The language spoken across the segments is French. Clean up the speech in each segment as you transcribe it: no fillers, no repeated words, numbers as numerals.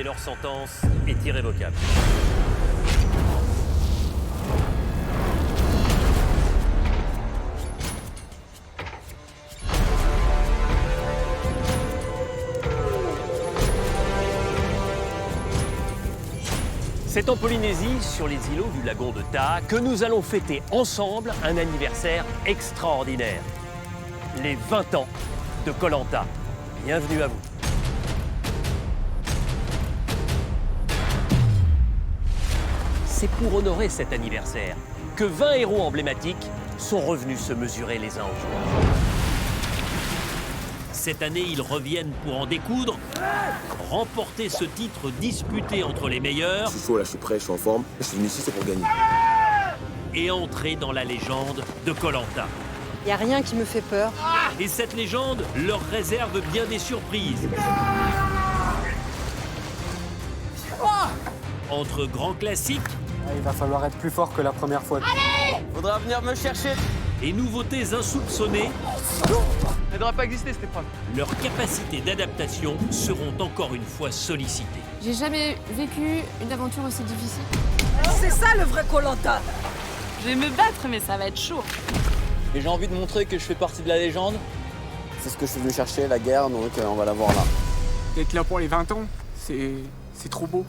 leur sentence est irrévocable. C'est en Polynésie, sur les îlots du lagon de Taha, que nous allons fêter ensemble un anniversaire extraordinaire. Les 20 ans de Koh Lanta. Bienvenue à vous. C'est pour honorer cet anniversaire que 20 héros emblématiques sont revenus se mesurer les uns aux autres. Cette année, ils reviennent pour en découdre, remporter ce titre disputé entre les meilleurs. Je suis chaud là, je suis prêt, je suis en forme. Je suis venu ici, c'est pour gagner. Et entrer dans la légende de Koh Lanta. Il n'y a rien qui me fait peur. Et cette légende leur réserve bien des surprises. Entre grands classiques Il va falloir être plus fort que la première fois. Faudra venir me chercher. et nouveautés insoupçonnées, Elle devrait pas exister cette épreuve. leurs capacités d'adaptation seront encore une fois sollicitées. J'ai jamais vécu une aventure aussi difficile. C'est ça le vrai Koh Lanta. Je vais me battre, mais ça va être chaud. Et j'ai envie de montrer que je fais partie de la légende. C'est ce que je suis venu chercher, la guerre, donc on va la voir là. D'être là pour les 20 ans, c'est trop beau.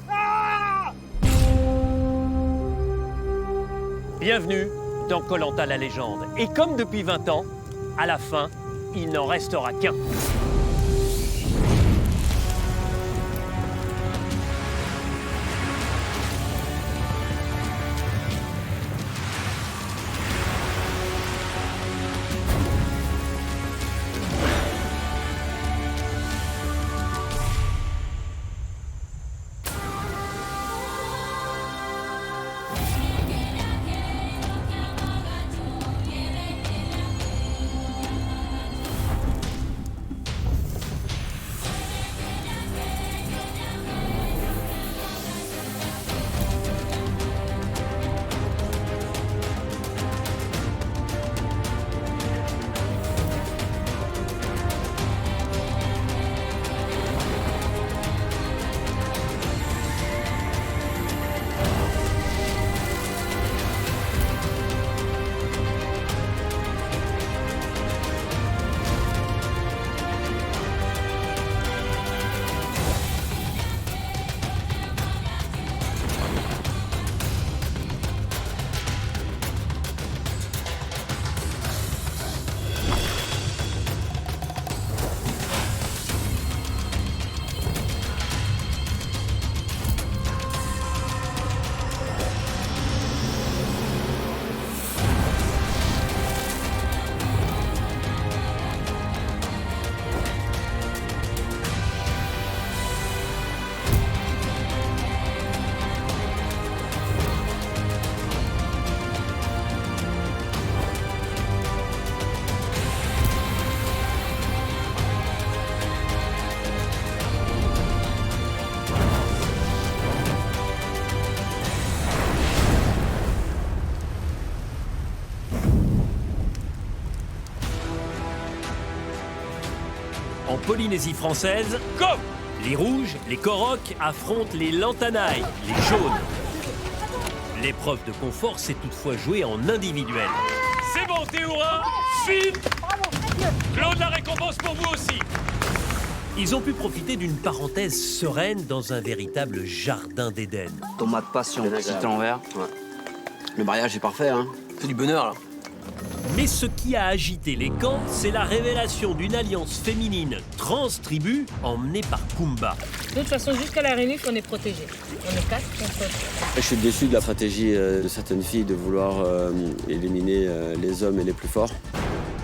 Bienvenue dans Koh Lanta la légende. Et comme depuis 20 ans, à la fin, il n'en restera qu'un. En Polynésie française, go! Les rouges, les Koroks, affrontent les Lantanaï, les jaunes. L'épreuve de confort s'est toutefois jouée en individuel. C'est bon, Théoura! File! Claude, la récompense pour vous aussi! Ils ont pu profiter d'une parenthèse sereine dans un véritable jardin d'Éden. Tomate passion, citron vert. Ouais. Le mariage est parfait, hein. C'est du bonheur, là. Mais ce qui a agité les camps, c'est la révélation d'une alliance féminine trans-tribu emmenée par Kumba. De toute façon, jusqu'à la réunion, on est protégé. On est 4 contre. Je suis déçu de la stratégie de certaines filles de vouloir éliminer les hommes et les plus forts.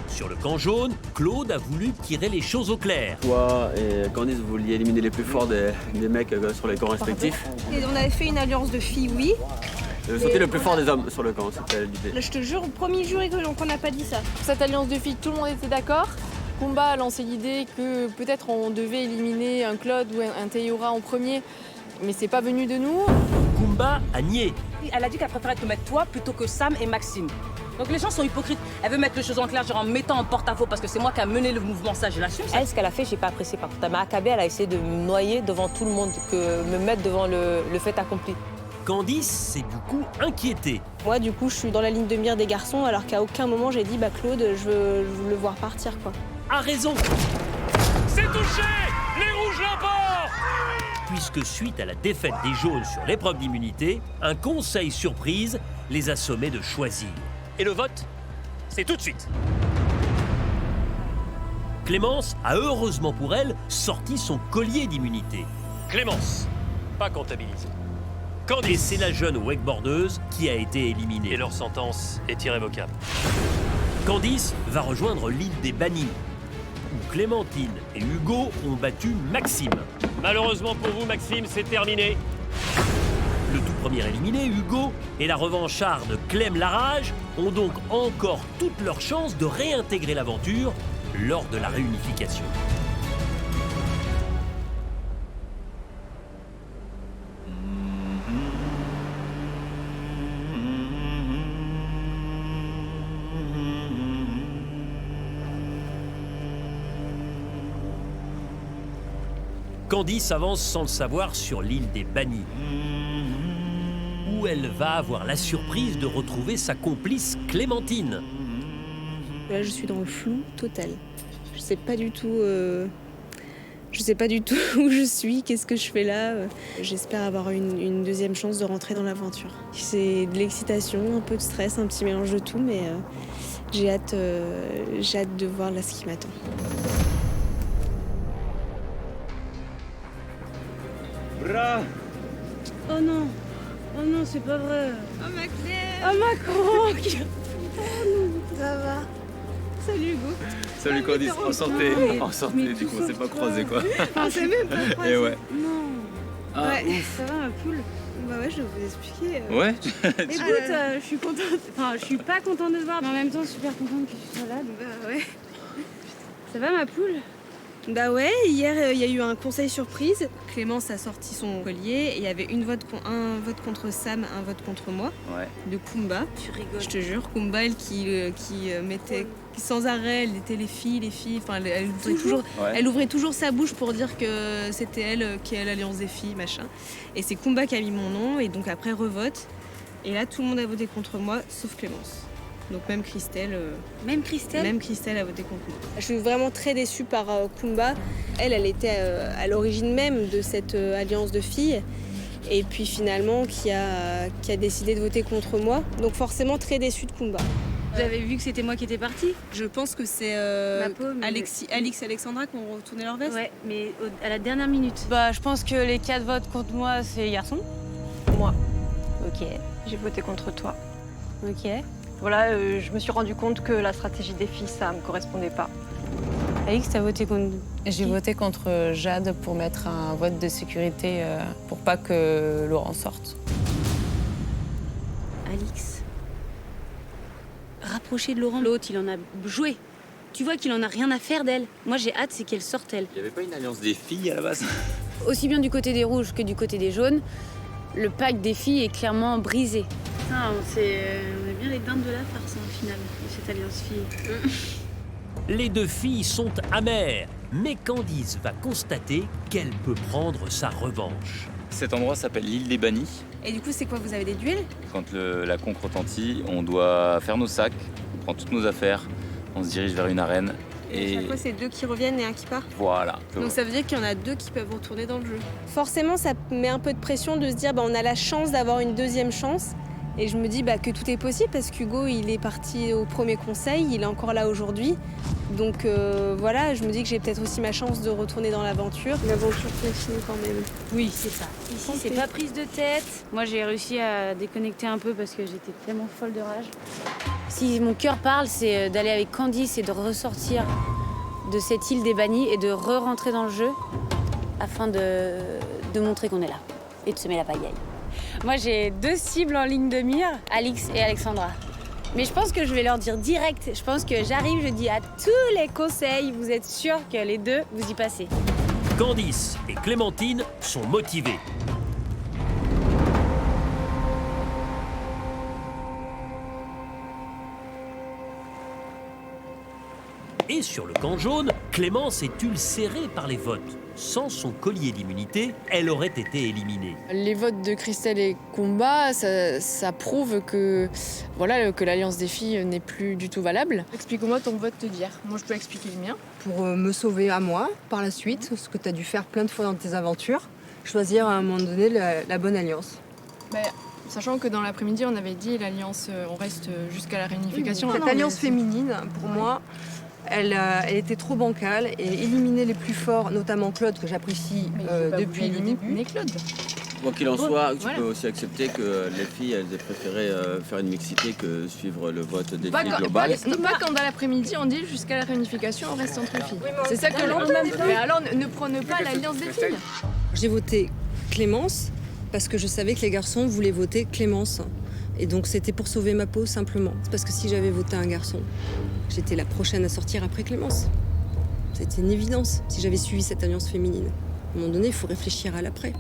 Sur le camp jaune, Claude a voulu tirer les choses au clair. Toi et Candice, vous vouliez éliminer les plus forts des mecs sur les camps respectifs. Et on avait fait une alliance de filles, oui. Sauter le plus fort des hommes sur le camp, c'était l'idée. Là, je te jure, premier jour qu'on n'a pas dit ça. Cette alliance de filles, tout le monde était d'accord. Kumba a lancé l'idée que peut-être on devait éliminer un Claude ou un Théoura en premier, mais c'est pas venu de nous. Kumba a nié. Elle a dit qu'elle préférait te mettre toi plutôt que Sam et Maxime. Donc les gens sont hypocrites. Elle veut mettre les choses en clair, genre en me mettant en porte-à-faux parce que c'est moi qui a mené le mouvement, ça, je l'assume. Elle, ce qu'elle a fait, j'ai pas apprécié. Par contre, elle m'a accablée, elle a essayé de me noyer devant tout le monde, me mettre devant le fait accompli. Candice s'est du coup inquiétée. Moi, du coup, je suis dans la ligne de mire des garçons, alors qu'à aucun moment j'ai dit, bah Claude, je veux le voir partir, quoi. A raison. C'est touché. Les rouges l'emportent. Puisque suite à la défaite des jaunes sur l'épreuve d'immunité, un conseil surprise les a sommés de choisir. Et le vote, c'est tout de suite. Clémence a heureusement pour elle sorti son collier d'immunité. Clémence, pas comptabilisée. Candice, c'est la jeune wakeboardeuse qui a été éliminée. Et leur sentence est irrévocable. Candice va rejoindre l'île des Bannis, où Clémentine et Hugo ont battu Maxime. Malheureusement pour vous, Maxime, c'est terminé. Le tout premier éliminé, Hugo, et la revancharde Clem Larage ont donc encore toutes leurs chances de réintégrer l'aventure lors de la réunification. Candice avance sans le savoir sur l'île des Bannis, où elle va avoir la surprise de retrouver sa complice Clémentine. Là, je suis dans le flou total. Je sais pas du tout où je suis, qu'est-ce que je fais là. J'espère avoir une deuxième chance de rentrer dans l'aventure. C'est de l'excitation, un peu de stress, un petit mélange de tout, mais j'ai hâte de voir là ce qui m'attend. Oh non, c'est pas vrai. Oh ma Claire. Oh ma croque. Ça va. Salut Hugo. Salut Candice, enchanté. Enchanté, du coup on s'est pas croisés quoi. On s'est même pas croisés. Et ouais. Non. Ah, Ouais. ouf. Ça va ma poule? Bah ouais, je vais vous expliquer. Ouais. Écoute, je suis contente. Enfin, je suis pas contente de te voir, mais en même temps super contente que tu sois là. Donc... Bah ouais. Ça va ma poule? Bah ouais, hier il y a eu un conseil surprise. Clémence a sorti son collier et il y avait un vote contre Sam, un vote contre moi. Ouais. De Kumba. Tu rigoles. Je te jure, Kumba, elle qui mettait sans arrêt, elle était les filles. Enfin, elle ouvrait toujours sa bouche pour dire que c'était elle qui est l'alliance des filles, machin. Et c'est Kumba qui a mis mon nom et donc après revote. Et là, tout le monde a voté contre moi, sauf Clémence. Donc même Christelle. Même Christelle? Même Christelle a voté contre moi. Je suis vraiment très déçue par Kumba. Elle était à l'origine même de cette alliance de filles. Et puis finalement, qui a décidé de voter contre moi. Donc forcément très déçue de Kumba. Vous avez vu que c'était moi qui étais partie? Je pense que c'est Ma peau, mais- Alix et Alexandra qui ont retourné leur veste. Ouais, mais à la dernière minute. Bah, je pense que les 4 votes contre moi, c'est les garçons. Moi, Ok. j'ai voté contre toi. Ok. Voilà, je me suis rendu compte que la stratégie des filles, ça me correspondait pas. Alix, t'as voté contre. J'ai voté contre Jade pour mettre un vote de sécurité pour pas que Laurent sorte. Alix. Rapproché de Laurent. L'autre, il en a joué. Tu vois qu'il en a rien à faire d'elle. Moi, j'ai hâte, c'est qu'elle sorte, elle. Il y avait pas une alliance des filles à la base? Aussi bien du côté des rouges que du côté des jaunes, le pacte des filles est clairement brisé. Putain, on est bien les dindes de la farce, au final, de cette alliance fille. Les deux filles sont amères, mais Candice va constater qu'elle peut prendre sa revanche. Cet endroit s'appelle l'île des Bannis. Et du coup, c'est quoi? Vous avez des duels? Quand la conque retentit, on doit faire nos sacs, on prend toutes nos affaires, on se dirige vers une arène. Et à chaque fois, c'est 2 qui reviennent et 1 qui part. Voilà. Donc ça veut dire qu'il y en a 2 qui peuvent retourner dans le jeu. Forcément, ça met un peu de pression de se dire on a la chance d'avoir une deuxième chance. Et je me dis que tout est possible parce qu'Hugo, il est parti au premier conseil, il est encore là aujourd'hui. Donc voilà, je me dis que j'ai peut-être aussi ma chance de retourner dans l'aventure. L'aventure continue quand même. Oui, c'est ça. Ici, c'est pas prise de tête. Moi, j'ai réussi à déconnecter un peu parce que j'étais tellement folle de rage. Si mon cœur parle, c'est d'aller avec Candice et de ressortir de cette île des bannis et de re-rentrer dans le jeu afin de montrer qu'on est là et de semer la pagaille. Moi, j'ai 2 cibles en ligne de mire, Alix et Alexandra. Mais je pense que je vais leur dire direct. Je pense que j'arrive, je dis à tous les conseils, vous êtes sûrs que les 2, vous y passez. Candice et Clémentine sont motivées. sur le camp jaune, Clémence est ulcérée par les votes. Sans son collier d'immunité, elle aurait été éliminée. Les votes de Christelle et Combat, ça prouve que, voilà, que l'Alliance des filles n'est plus du tout valable. Explique-moi ton vote d'hier. Moi, je peux expliquer le mien. Pour me sauver à moi, par la suite, ce que tu as dû faire plein de fois dans tes aventures, choisir à un moment donné la bonne alliance. Sachant que dans l'après-midi, on avait dit l'Alliance, on reste jusqu'à la réunification. Cette alliance féminine, pour moi, elle était trop bancale et éliminer les plus forts, notamment Claude, que j'apprécie depuis le début. Claude. Quoi qu'il en soit, tu peux aussi accepter que les filles, elles aient préféré faire une mixité que suivre le vote des filles global. Pas quand dans l'après-midi, on dit jusqu'à la réunification, on reste entre filles. C'est ça que l'on dit. Mais alors, ne prenez pas l'Alliance des filles. J'ai voté Clémence parce que je savais que les garçons voulaient voter Clémence. Et donc c'était pour sauver ma peau simplement. C'est parce que si j'avais voté un garçon, j'étais la prochaine à sortir après Clémence. C'était une évidence si j'avais suivi cette alliance féminine. À un moment donné, il faut réfléchir à l'après.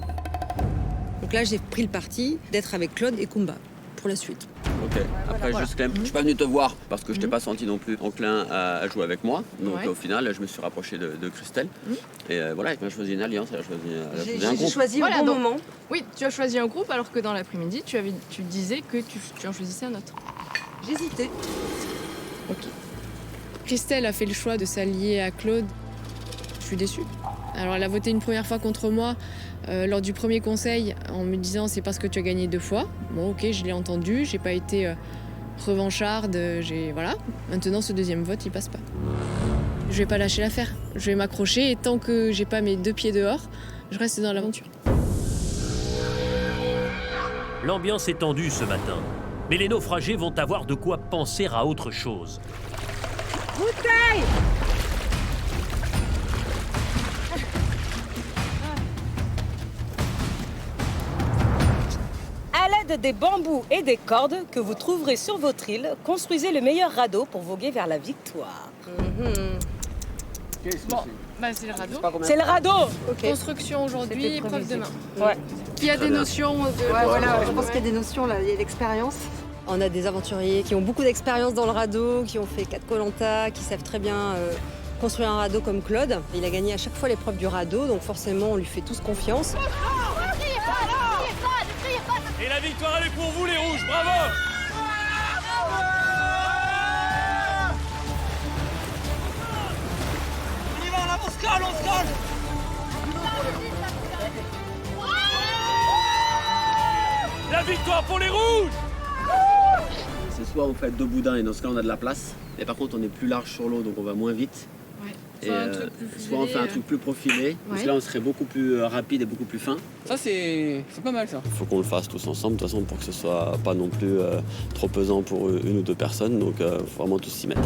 Donc là, j'ai pris le parti d'être avec Claude et Kumba pour la suite. Ok, après juste Clem, je suis pas venu te voir parce que je t'ai pas senti non plus enclin à jouer avec moi. Donc au final, je me suis rapproché de Christelle. Et voilà, elle a choisi une alliance, elle a choisi un groupe. J'ai choisi au bon moment. Oui, tu as choisi un groupe alors que dans l'après-midi, tu disais que tu en choisissais un autre. J'hésitais. Ok. Christelle a fait le choix de s'allier à Claude. Je suis déçue. Alors elle a voté une première fois contre moi lors du premier conseil en me disant c'est parce que tu as gagné 2 fois. Bon ok, je l'ai entendu, j'ai pas été revancharde, voilà. Maintenant ce deuxième vote il passe pas. Je vais pas lâcher l'affaire, je vais m'accrocher et tant que j'ai pas mes 2 pieds dehors, je reste dans l'aventure. L'ambiance est tendue ce matin, mais les naufragés vont avoir de quoi penser à autre chose. Bouteille! À l'aide des bambous et des cordes que vous trouverez sur votre île, construisez le meilleur radeau pour voguer vers la victoire. C'est le radeau. C'est le radeau. Construction aujourd'hui, épreuve demain. Ouais. Il y a des notions de... Voilà, je pense qu'il y a des notions, là, il y a l'expérience. On a des aventuriers qui ont beaucoup d'expérience dans le radeau, qui ont fait 4 Koh-Lanta, qui savent très bien construire un radeau comme Claude. Il a gagné à chaque fois l'épreuve du radeau, donc forcément on lui fait tous confiance. Et la victoire elle est pour vous les rouges, bravo! On y va, on se colle. La victoire pour les rouges! C'est soit on fait 2 boudins et dans ce cas on a de la place, et par contre on est plus large sur l'eau donc on va moins vite. Et soit on fait un truc plus profilé, parce que là on serait beaucoup plus rapide et beaucoup plus fin. Ça c'est pas mal ça. Il faut qu'on le fasse tous ensemble de toute façon pour que ce soit pas non plus trop pesant pour 1 ou 2 personnes, donc il faut vraiment tous s'y mettre.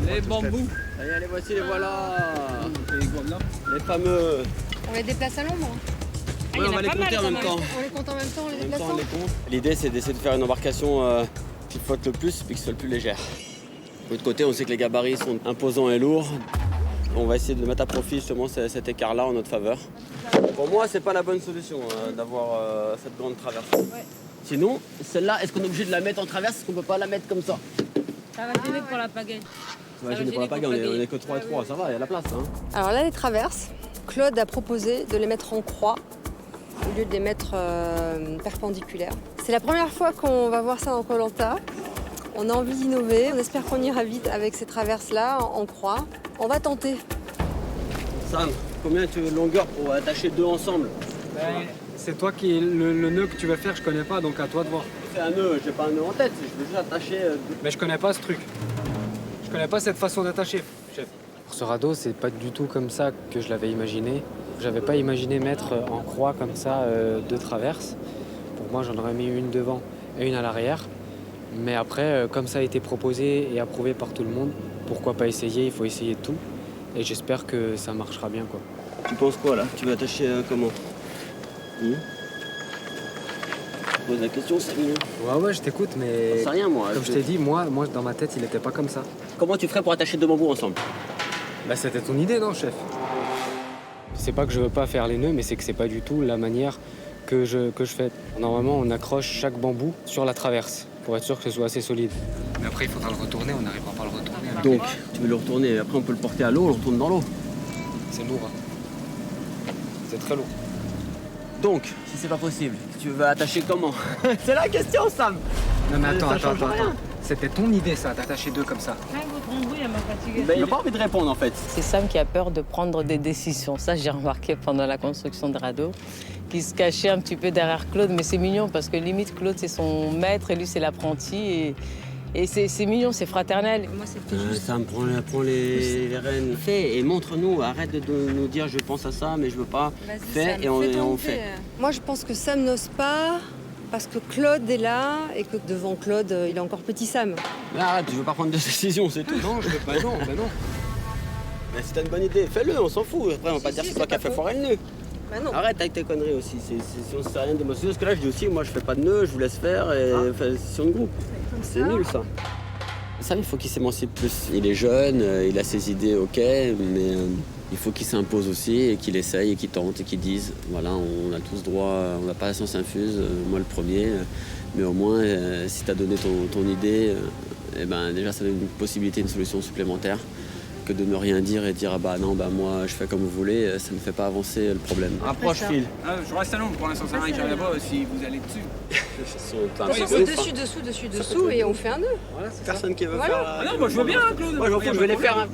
Les bambous. Allez, voici les voilà. Les fameux. On les déplace à l'ombre. Ouais, on va les compter en même temps. On les compte en même temps, on les déplace en L'idée c'est d'essayer de faire une embarcation qui flotte le plus puis qui soit le plus légère. De l'autre côté, on sait que les gabarits sont imposants et lourds. On va essayer de mettre à profit justement cet écart-là en notre faveur. Pour moi, c'est pas la bonne solution d'avoir cette grande traversée. Ouais. Sinon, celle-là, est-ce qu'on est obligé de la mettre en traverse? Est-ce qu'on peut pas la mettre comme ça? Ça va gêner pour la pagaie. Ça va gêner pour la pagaie, on est que 3 et 3, ça va, il y a la place. Hein. Alors là, les traverses, Claude a proposé de les mettre en croix au lieu de les mettre perpendiculaires. C'est la première fois qu'on va voir ça dans Koh-Lanta. On a envie d'innover, on espère qu'on ira vite avec ces traverses-là en croix. On va tenter. Sam, combien tu veux de longueur pour attacher 2 ensemble? C'est toi qui le nœud que tu vas faire, je connais pas, donc à toi de voir. C'est un nœud, j'ai pas un nœud en tête, je veux juste attacher. Mais je connais pas ce truc. Je connais pas cette façon d'attacher, chef. Pour ce radeau, c'est pas du tout comme ça que je l'avais imaginé. J'avais pas imaginé mettre en croix comme ça 2 traverses. Pour moi, j'en aurais mis une devant et une à l'arrière. Mais après, comme ça a été proposé et approuvé par tout le monde, pourquoi pas essayer? Il faut essayer tout. Et j'espère que ça marchera bien, quoi. Tu penses quoi là? Tu veux attacher comment? Tu poses la question, Sabine? Ouais, je t'écoute, mais... J'en sais rien, moi. Comme je t'ai dit, moi, dans ma tête, il était pas comme ça. Comment tu ferais pour attacher 2 bambous ensemble? Bah, c'était ton idée, non, chef? C'est pas que je veux pas faire les nœuds, mais c'est que c'est pas du tout la manière que je fais. Normalement, on accroche chaque bambou sur la traverse pour être sûr que ce soit assez solide. Mais après, il faudra le retourner, on n'arrivera pas à le retourner. Donc, tu veux le retourner, après on peut le porter à l'eau, on le retourne dans l'eau. C'est lourd, hein. C'est très lourd. Donc, si c'est pas possible, tu veux attacher comment? C'est la question, Sam. Non mais attends. rien. C'était ton idée ça, d'attacher deux comme ça. Ben, il n'a pas envie de répondre en fait. C'est Sam qui a peur de prendre des décisions. Ça, j'ai remarqué pendant la construction de radeau, qui se cachait un petit peu derrière Claude. Mais c'est mignon parce que limite, Claude, c'est son maître et lui, c'est l'apprenti. Et c'est mignon, c'est fraternel. Moi, c'était juste... Sam, prends les rênes. Fais et montre-nous. Arrête de nous dire je pense à ça, mais je veux pas. Fais et on fait. Moi, je pense que Sam n'ose pas parce que Claude est là et que devant Claude, il est encore petit Sam. Mais arrête, je veux pas prendre de décision, c'est tout. Non, je veux pas, non. Mais si t'as une bonne idée, fais-le, on s'en fout. Après, on va pas dire que c'est toi qui as fait foirer le nœud. Bah non. Arrête avec tes conneries aussi. Si on sait rien de moi, parce que là, je dis aussi, moi, je fais pas de nœud, je vous laisse faire et session de groupe. C'est nul, ça. Sam, il faut qu'il s'émancipe plus. Il est jeune, il a ses idées, ok, mais il faut qu'il s'impose aussi et qu'il essaye et qu'il tente et qu'il dise, voilà, on a tous droit, on n'a pas la science infuse, moi le premier, mais au moins, si tu as donné ton idée, eh ben, déjà, ça donne une possibilité, une solution supplémentaire que de ne rien dire et dire, ah bah non, bah moi, je fais comme vous voulez, ça ne fait pas avancer le problème. Approche, Phil. Je reste à l'ombre pour l'instant, ça rien qui arrive pas si vous allez dessus. C'est dessous et on fait un nœud. Voilà, c'est personne qui veut voilà. faire... Ah non, moi je veux bien, Claude. Moi, je vais les faire.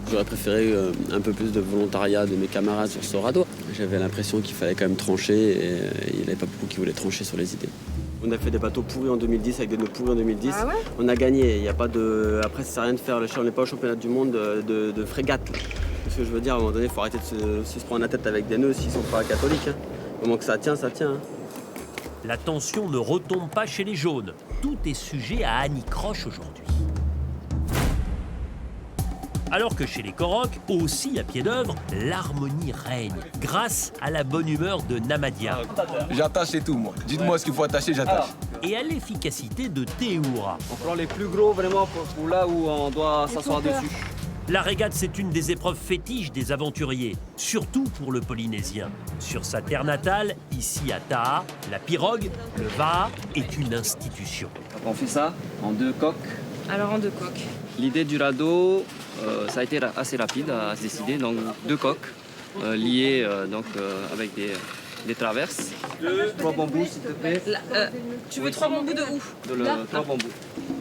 J'aurais préféré un peu plus de volontariat de mes camarades sur ce radeau. J'avais l'impression qu'il fallait quand même trancher et il n'y avait pas beaucoup qui voulaient trancher sur les idées. On a fait des bateaux pourris en 2010 avec des nœuds pourris en 2010. Ah ouais, on a gagné. Il y a pas de... Après, ça sert à rien de faire. On n'est pas au championnat du monde de frégate. Ce que je veux dire, à un moment donné, il faut arrêter de se prendre la tête avec des nœuds s'ils sont pas catholiques. Hein. Au moment que ça tient, ça tient. Hein. La tension ne retombe pas chez les jaunes. Tout est sujet à anicroche aujourd'hui. Alors que chez les Koroks, aussi à pied d'œuvre, l'harmonie règne, grâce à la bonne humeur de Namadia. J'attache et tout, moi. Dites-moi ce qu'il faut attacher, j'attache. Et à l'efficacité de Théoura. On prend les plus gros vraiment pour là où on doit s'asseoir dessus. La régate, c'est une des épreuves fétiches des aventuriers, surtout pour le Polynésien. Sur sa terre natale, ici à Taha, la pirogue, le Va'a, est une institution. On fait ça en 2 coques. Alors en 2 coques. L'idée du radeau, ça a été assez rapide à se décider. Donc 2 coques liées avec des traverses. 3 bambous, s'il te plaît. Tu veux 3 bambous de où? 3 bambous.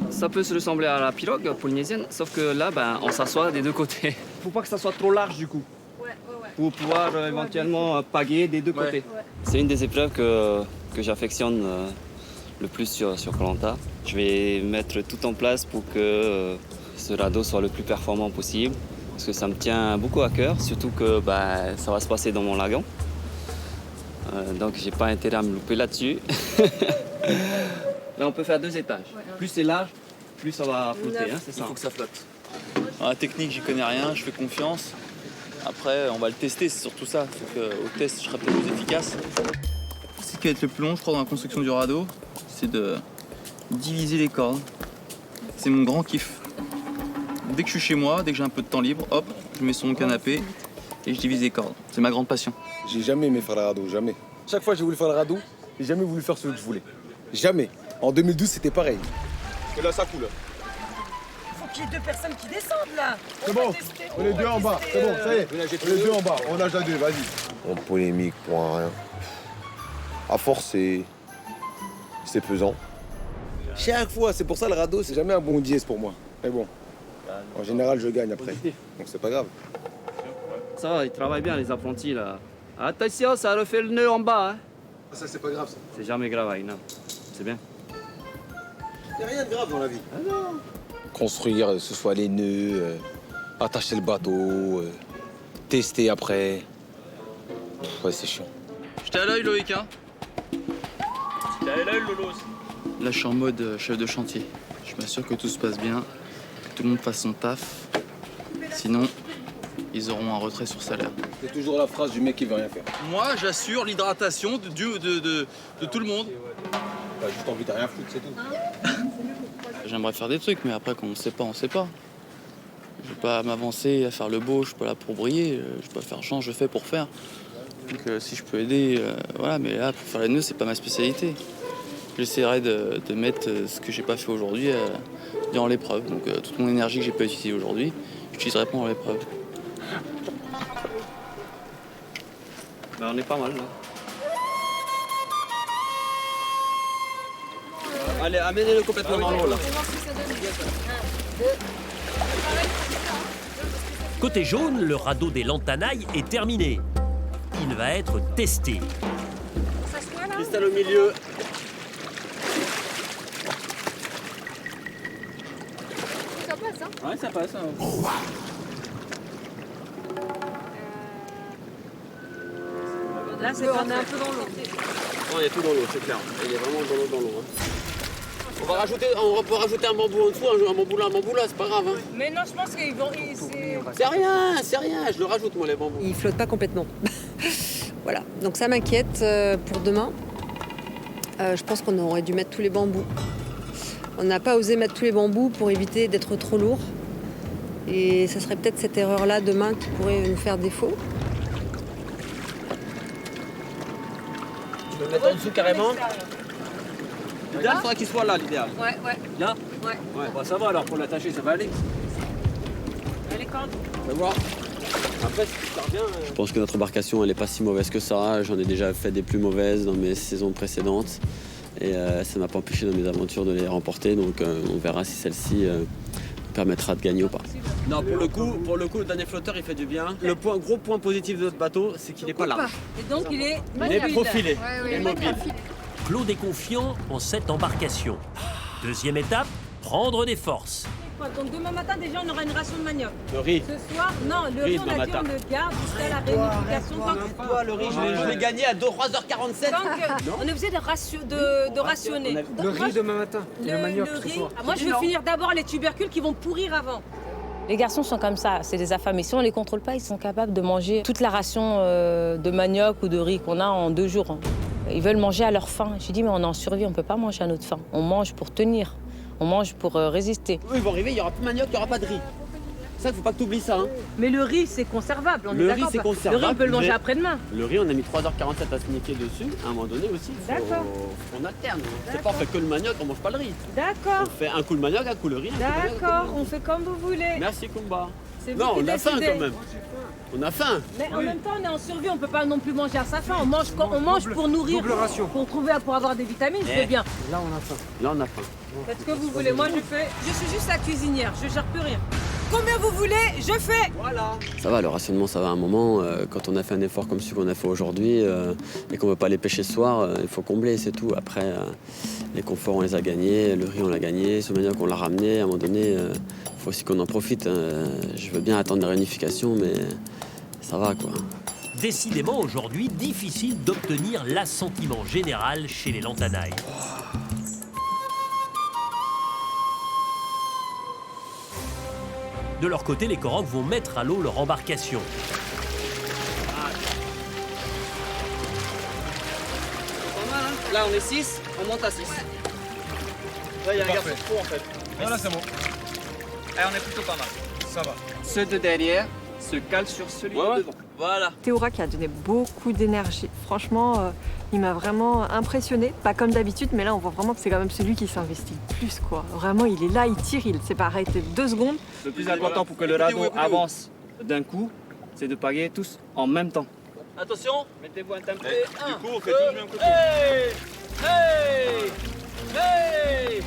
Ça peut se ressembler à la pirogue polynésienne, sauf que là, on s'assoit des 2 côtés. Faut pas que ça soit trop large du coup. Pour pouvoir éventuellement pagayer des 2 côtés. C'est une des épreuves que j'affectionne le plus sur Koh Lanta. Je vais mettre tout en place pour que ce radeau soit le plus performant possible, parce que ça me tient beaucoup à cœur, surtout que ça va se passer dans mon lagon. Donc j'ai pas intérêt à me louper là-dessus. Là on peut faire 2 étages. Plus c'est large, plus ça va flotter, hein, c'est ça. Il faut que ça flotte. En la technique, j'y connais rien, je fais confiance. Après, on va le tester, c'est surtout ça. Au test, je serai peut-être plus efficace. Ce qui va être le plus long, je crois, dans la construction du radeau, c'est de diviser les cordes. C'est mon grand kiff. Dès que je suis chez moi, dès que j'ai un peu de temps libre, hop, je mets sur mon canapé et je divise les cordes. C'est ma grande passion. J'ai jamais aimé faire le radeau, jamais. Chaque fois que j'ai voulu faire le radeau, j'ai jamais voulu faire ce que je voulais. Jamais. En 2012, c'était pareil. Et là, ça coule. Il faut qu'il y ait 2 personnes qui descendent là. C'est bon, on est 2 en bas. C'est bon, ça y est. On est 2 en bas. On nage à 2, vas-y. On polémique pour rien. À force, c'est pesant. Chaque fois, c'est pour ça le radeau, c'est jamais un bon dièse pour moi. Mais bon, en général, je gagne après. Donc c'est pas grave. Ça va, ils travaillent bien les apprentis là. Attention, ça refait le nœud en bas. Hein. Ça, c'est pas grave ça. C'est jamais grave, Aïna. C'est bien. Il n'y a rien de grave dans la vie. Ah non. Construire, que ce soit les nœuds, attacher le bateau, tester après. Ouais, c'est chiant. J'étais à l'œil, Loïc, hein. J'étais à l'œil, Lolos. Là, je suis en mode chef de chantier. Je m'assure que tout se passe bien, que tout le monde fasse son taf. Sinon, ils auront un retrait sur salaire. C'est toujours la phrase du mec qui veut rien faire. Moi, j'assure l'hydratation de tout le monde. T'as juste envie de rien foutre, c'est tout. J'aimerais faire des trucs, mais après, quand on sait pas, on sait pas. Je vais pas m'avancer à faire le beau, je suis pas là pour briller, je peux pas faire chant, je fais pour faire. Donc si je peux aider, voilà, mais là, pour faire les nœuds, c'est pas ma spécialité. J'essaierai de mettre ce que j'ai pas fait aujourd'hui dans l'épreuve. Donc toute mon énergie que j'ai pas utilisée aujourd'hui, j'utiliserai pendant l'épreuve. Ben, on est pas mal là. Allez, amenez-le complètement dans l'eau là. Côté jaune, le radeau des Lantanailles est terminé. Il va être testé. Cristal au milieu. Ça passe, hein? Ouais, ça passe. Hein. Là, c'est on est un peu dans l'eau. Non, il y a tout dans l'eau, c'est clair. Il est vraiment dans l'eau. Hein. On peut rajouter un bambou en dessous, un bambou là, c'est pas grave. Hein. Mais non, je pense qu'ils vont. C'est rien, je le rajoute moi les bambous. Il flotte pas complètement. Voilà, donc ça m'inquiète pour demain. Je pense qu'on aurait dû mettre tous les bambous. On n'a pas osé mettre tous les bambous pour éviter d'être trop lourd. Et ça serait peut-être cette erreur-là demain qui pourrait nous faire défaut. Tu veux le mettre en dessous carrément? L'idéal, il faudrait qu'il soit là, l'idéal. Ouais. Là? Ouais. Bah, ça va alors, pour l'attacher, ça va aller. Allez, quand? On va voir. Après, si tu pars bien. Je pense que notre embarcation, elle est pas si mauvaise que ça. J'en ai déjà fait des plus mauvaises dans mes saisons précédentes. Et ça m'a pas empêché dans mes aventures de les remporter. Donc on verra si celle-ci nous permettra de gagner ou pas. Non, pour le coup, le dernier flotteur, il fait du bien. Le gros point positif de notre bateau, c'est qu'il n'est pas large. Et donc, il est profilé, il est mobile. Claude est confiant en cette embarcation. Deuxième étape, prendre des forces. Donc demain matin, déjà, on aura une ration de manioc. Le riz. Ce soir, non, le riz, on a dit on le garde jusqu'à la réunification. Toi, le riz, je l'ai gagné à 3h47. Donc, on est obligé de rationner. Le riz demain matin, le manioc ce soir. Moi, je veux finir d'abord les tubercules qui vont pourrir avant. Les garçons sont comme ça, c'est des affamés. Si on ne les contrôle pas, ils sont capables de manger toute la ration de manioc ou de riz qu'on a en 2 jours. Ils veulent manger à leur faim. Je dis, mais on est en survie, on ne peut pas manger à notre faim. On mange pour tenir, on mange pour résister. Eux, ils vont arriver, il n'y aura plus de manioc, il n'y aura pas de riz. Ça, il ne faut pas que tu oublies ça. Hein. Mais le riz, c'est conservable, on est d'accord. C'est conservable. Le riz, on peut le manger après-demain. Le riz, on a mis 3h47 à se niquer dessus. À un moment donné aussi, on alterne. C'est pas on fait que le manioc, on mange pas le riz. D'accord. On fait un coup le manioc, un coup le riz. D'accord, on fait comme vous voulez. Merci, Kumba. Non, on a faim quand même. On a faim. Mais en même temps, on est en survie, on peut pas non plus manger à sa faim. On mange pour nourrir, pour avoir des vitamines, c'est bien. Là, on a faim. Là, on a faim. Faites ce que vous voulez. Moi, je suis juste la cuisinière, je gère plus rien. Combien vous voulez, je fais. Voilà. Ça va, le rationnement, ça va à un moment. Quand on a fait un effort comme celui qu'on a fait aujourd'hui et qu'on ne veut pas aller pêcher ce soir, il faut combler, c'est tout. Après, les conforts, on les a gagnés, le riz, on l'a gagné, ce manioc, on l'a ramené. À un moment donné, il faut aussi qu'on en profite. Je veux bien attendre la réunification, mais ça va, quoi. Décidément, aujourd'hui, difficile d'obtenir l'assentiment général chez les Lantanailles. De leur côté, les Koroks vont mettre à l'eau leur embarcation. Pas mal, hein. Là, on est 6, on monte à 6. Là, il y a un garçon de trop en fait. Voilà, c'est bon. Allez, on est plutôt pas mal. Ça va. Ceux de derrière se calent sur celui de devant. Voilà. Théora qui a donné beaucoup d'énergie. Franchement, il m'a vraiment impressionné. Pas comme d'habitude, mais là, on voit vraiment que c'est quand même celui qui s'investit le plus, quoi. Vraiment, il est là, il tire, il ne s'est pas arrêté 2 secondes. Le plus important pour que le radeau avance d'un coup, c'est de pagayer tous en même temps. Attention, mettez-vous un tempo. Du coup, on fait tous du même côté. Hey! Hey! Hey!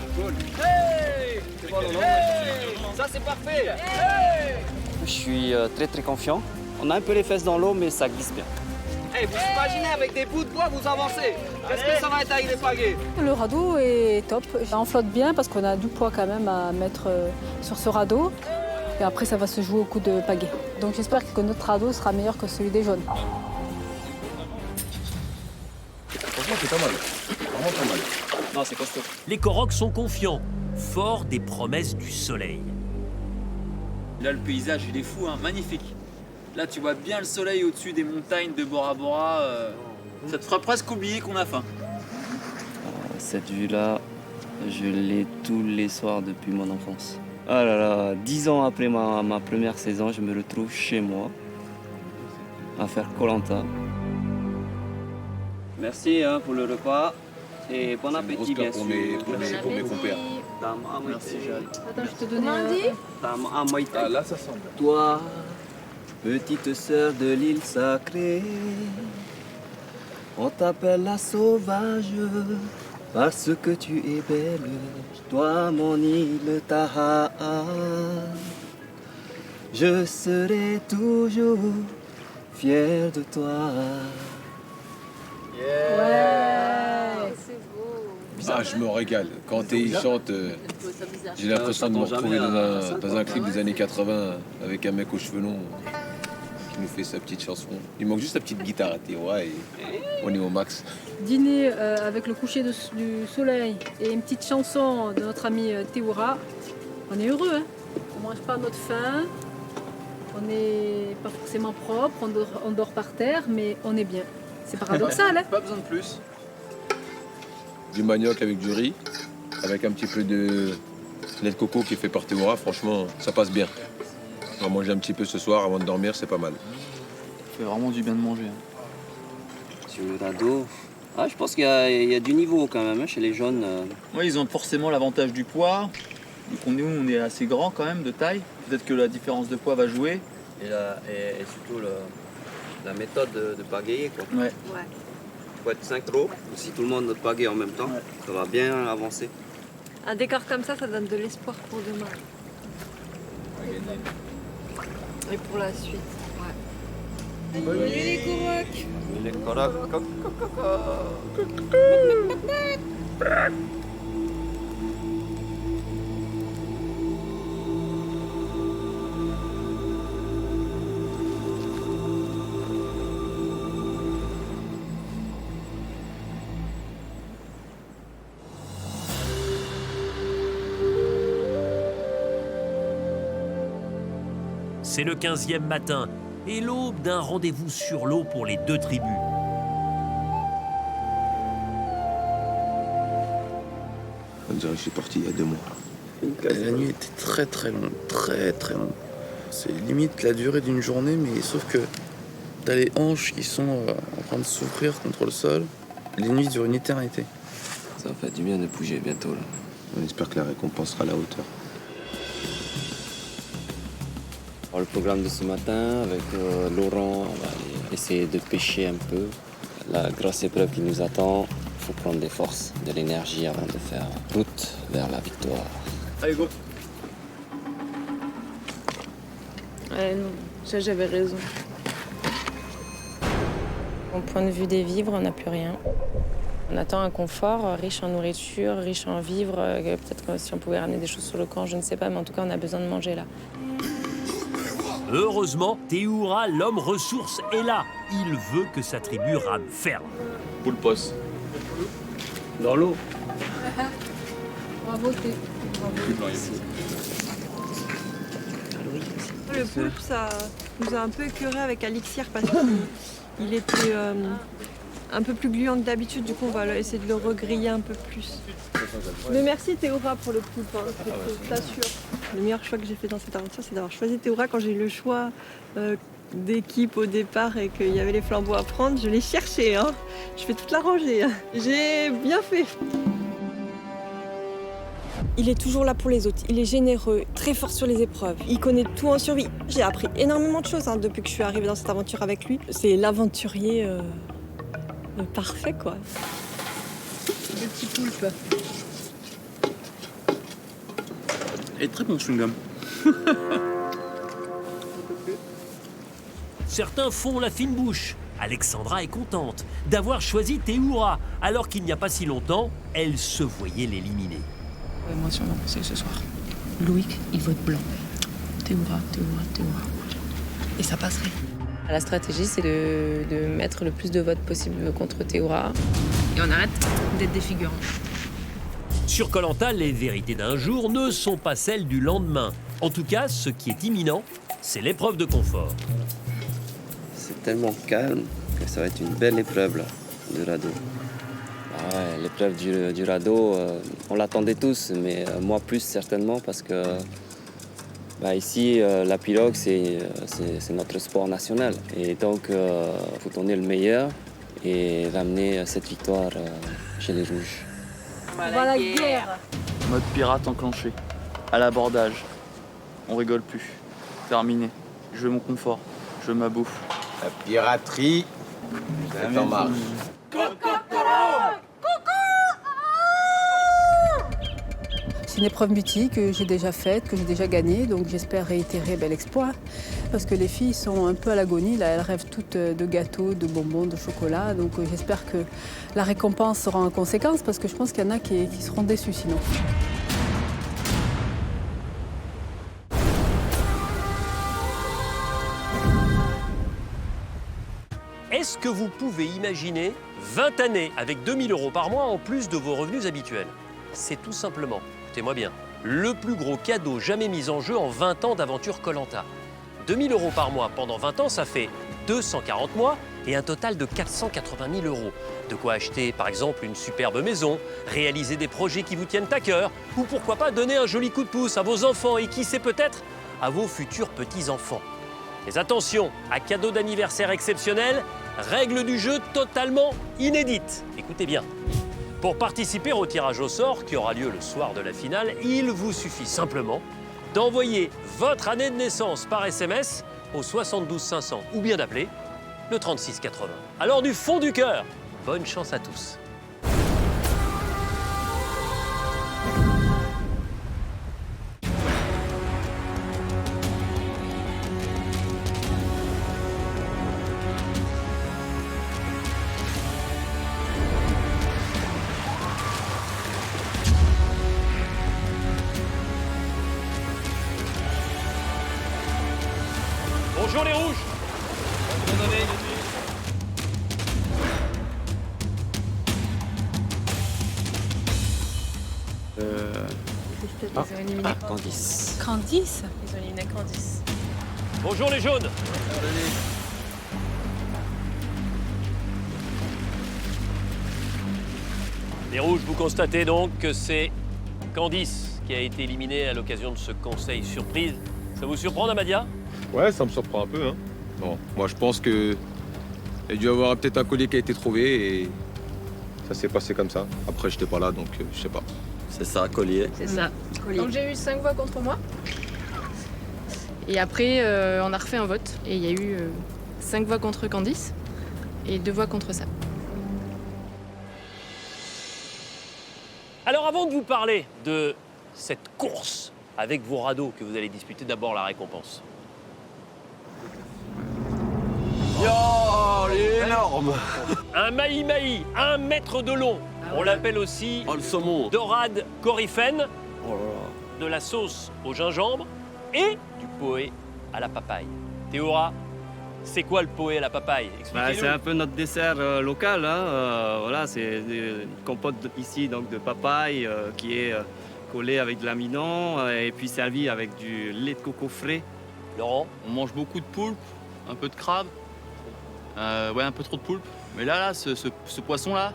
Hey! Hey! Ça, c'est parfait. Hey! Je suis très confiant. On a un peu les fesses dans l'eau, mais ça glisse bien. Hey, vous imaginez avec des bouts de bois, vous avancez. Qu'est-ce que ça va être avec les pagaies? Le radeau est top. On flotte bien parce qu'on a du poids quand même à mettre sur ce radeau. Et après, ça va se jouer au coup de pagaie. Donc j'espère que notre radeau sera meilleur que celui des jaunes. Franchement, c'est pas mal. Vraiment pas mal. Non, c'est costaud. Les Koroks sont confiants, forts des promesses du soleil. Là, le paysage, il est fou, hein, magnifique. Là, tu vois bien le soleil au-dessus des montagnes de Bora Bora. Ça te fera presque oublier qu'on a faim. Cette vue-là, je l'ai tous les soirs depuis mon enfance. Ah là là, 10 ans après ma première saison, je me retrouve chez moi à faire Koh-Lanta. Merci pour le repas et bon appétit bien sûr. Pour mes compères. Merci Jade. Attends, je te donne un... Là, ça semble. Toi, petite sœur de l'île sacrée, on t'appelle la sauvage parce que tu es belle. Toi, mon île Taha, je serai toujours fier de toi. Ouais, c'est beau. Ah, je me régale. Quand il chante, j'ai l'impression de me retrouver dans un clip des années 80 avec un mec aux cheveux longs qui nous fait sa petite chanson. Il manque juste sa petite guitare à Théora et on est au max. Dîner avec le coucher du soleil et une petite chanson de notre ami Théora, on est heureux. Hein, on mange pas notre faim, on n'est pas forcément propre, on dort par terre, mais on est bien. C'est paradoxal, hein? Pas besoin de plus. Du manioc avec du riz, avec un petit peu de lait de coco qui est fait par Théora, franchement, ça passe bien. On va manger un petit peu ce soir avant de dormir, c'est pas mal. Ça fait vraiment du bien de manger. Sur le radeau, je pense qu'il y a du niveau quand même chez les jeunes. Ouais, ils ont forcément l'avantage du poids. Vu qu'on est assez grand quand même de taille. Peut-être que la différence de poids va jouer. Et surtout la méthode de pagayer, quoi. Ouais. Il faut être synchro. Si tout le monde pagaye en même temps, ça va bien avancer. Un décor comme ça donne de l'espoir pour demain. Et pour la suite. Ouais. Bonne nuit les corocs. Les corocs. C'est le 15e matin et l'aube d'un rendez-vous sur l'eau pour les deux tribus. On dirait que je suis parti il y a 2 mois. La nuit était très très longue, très très longue. C'est limite la durée d'une journée, mais sauf que t'as les hanches qui sont en train de souffrir contre le sol. Les nuits durent une éternité. Ça fait du bien de bouger bientôt là. On espère que la récompense sera à la hauteur. Alors, le programme de ce matin avec Laurent, on va aller essayer de pêcher un peu. La grosse épreuve qui nous attend, il faut prendre des forces, de l'énergie avant de faire route vers la victoire. Allez, go. Ouais, non, ça j'avais raison. Au point de vue des vivres, on n'a plus rien. On attend un confort riche en nourriture, riche en vivres. Peut-être que si on pouvait ramener des choses sur le camp, je ne sais pas, mais en tout cas, on a besoin de manger là. Heureusement, Théoura, l'homme ressource, est là. Il veut que sa tribu rame ferme. Poulpos. Dans l'eau. Bravo, Thé. Le poulpe, ça nous a un peu écœuré avec Alixir parce qu'il était un peu plus gluant que d'habitude. Du coup, on va essayer de le regriller un peu plus. Mais merci Théoura pour le poulpe, hein, je t'assure. Le meilleur choix que j'ai fait dans cette aventure, c'est d'avoir choisi Théoura quand j'ai eu le choix d'équipe au départ et qu'il y avait les flambeaux à prendre. Je l'ai cherché, hein. Je fais toute la rangée. Hein. J'ai bien fait. Il est toujours là pour les autres, il est généreux, très fort sur les épreuves, il connaît tout en survie. J'ai appris énormément de choses depuis que je suis arrivée dans cette aventure avec lui. C'est l'aventurier parfait, quoi. Le petit poulpe. Et très bon chewing-gum. Certains font la fine bouche. Alexandra est contente d'avoir choisi Théoura, alors qu'il n'y a pas si longtemps, elle se voyait l'éliminer. Moi, sur mon conseil ce soir. Loïc, il vote blanc. Théoura. Et ça passerait. La stratégie, c'est de mettre le plus de votes possible contre Théoura. Et on arrête d'être des figurants. Sur Koh-Lanta, les vérités d'un jour ne sont pas celles du lendemain. En tout cas, ce qui est imminent, c'est l'épreuve de confort. C'est tellement calme que ça va être une belle épreuve là, du radeau. Ah ouais, l'épreuve du radeau, on l'attendait tous, mais moi plus certainement parce que Ici, la pirogue, c'est notre sport national. Et donc, il faut donner le meilleur et ramener cette victoire chez les Rouges. Voilà la guerre. Mode pirate enclenché. À l'abordage. On rigole plus. Terminé. Je veux mon confort. Je veux ma bouffe. La piraterie, c'est en marche. C'est une épreuve mythique que j'ai déjà faite, que j'ai déjà gagnée, donc j'espère réitérer l'exploit. Parce que les filles sont un peu à l'agonie, là, elles rêvent toutes de gâteaux, de bonbons, de chocolat, donc j'espère que la récompense sera en conséquence, parce que je pense qu'il y en a qui seront déçus sinon. Est-ce que vous pouvez imaginer 20 années avec 2 000 € par mois en plus de vos revenus habituels? C'est tout simplement, écoutez-moi bien, le plus gros cadeau jamais mis en jeu en 20 ans d'aventure Koh-Lanta. 2 000 € par mois pendant 20 ans, ça fait 240 mois et un total de 480 000 €. De quoi acheter par exemple une superbe maison, réaliser des projets qui vous tiennent à cœur, ou pourquoi pas donner un joli coup de pouce à vos enfants et qui sait peut-être à vos futurs petits-enfants. Mais attention, à cadeau d'anniversaire exceptionnel, règle du jeu totalement inédite. Écoutez bien. Pour participer au tirage au sort qui aura lieu le soir de la finale, il vous suffit simplement d'envoyer votre année de naissance par SMS au 72 500 ou bien d'appeler le 36 80. Alors du fond du cœur, bonne chance à tous. Bonjour les rouges. Bonne année. Candice. Candice. Ils ont éliminé Candice. Bonjour les jaunes. Les rouges, vous constatez donc que c'est Candice qui a été éliminée à l'occasion de ce conseil surprise. Ça vous surprend, Namadia? Ouais, ça me surprend un peu. Hein. Bon, moi, je pense qu'il y a dû avoir peut-être un collier qui a été trouvé et ça s'est passé comme ça. Après, j'étais pas là, donc je sais pas. C'est ça, collier. C'est ça. Donc j'ai eu 5 voix contre moi. Et après, on a refait un vote. Et il y a eu 5 voix contre Candice et 2 voix contre ça. Alors avant de vous parler de cette course avec vos radeaux que vous allez disputer, d'abord la récompense. Oh, il est énorme. Un mahi-mahi, 1 mètre de long. On l'appelle aussi le saumon. dorade coryphène, de la sauce au gingembre et du poé à la papaye. Théora, c'est quoi le poé à la papaye? Expliquez-nous. C'est un peu notre dessert local. Hein. Voilà, c'est une compote ici donc de papaye qui est collée avec de l'amidon et puis servi avec du lait de coco frais. Laurent? On mange beaucoup de poulpe, un peu de crabe. Ouais, un peu trop de poulpe. Mais là, ce poisson-là,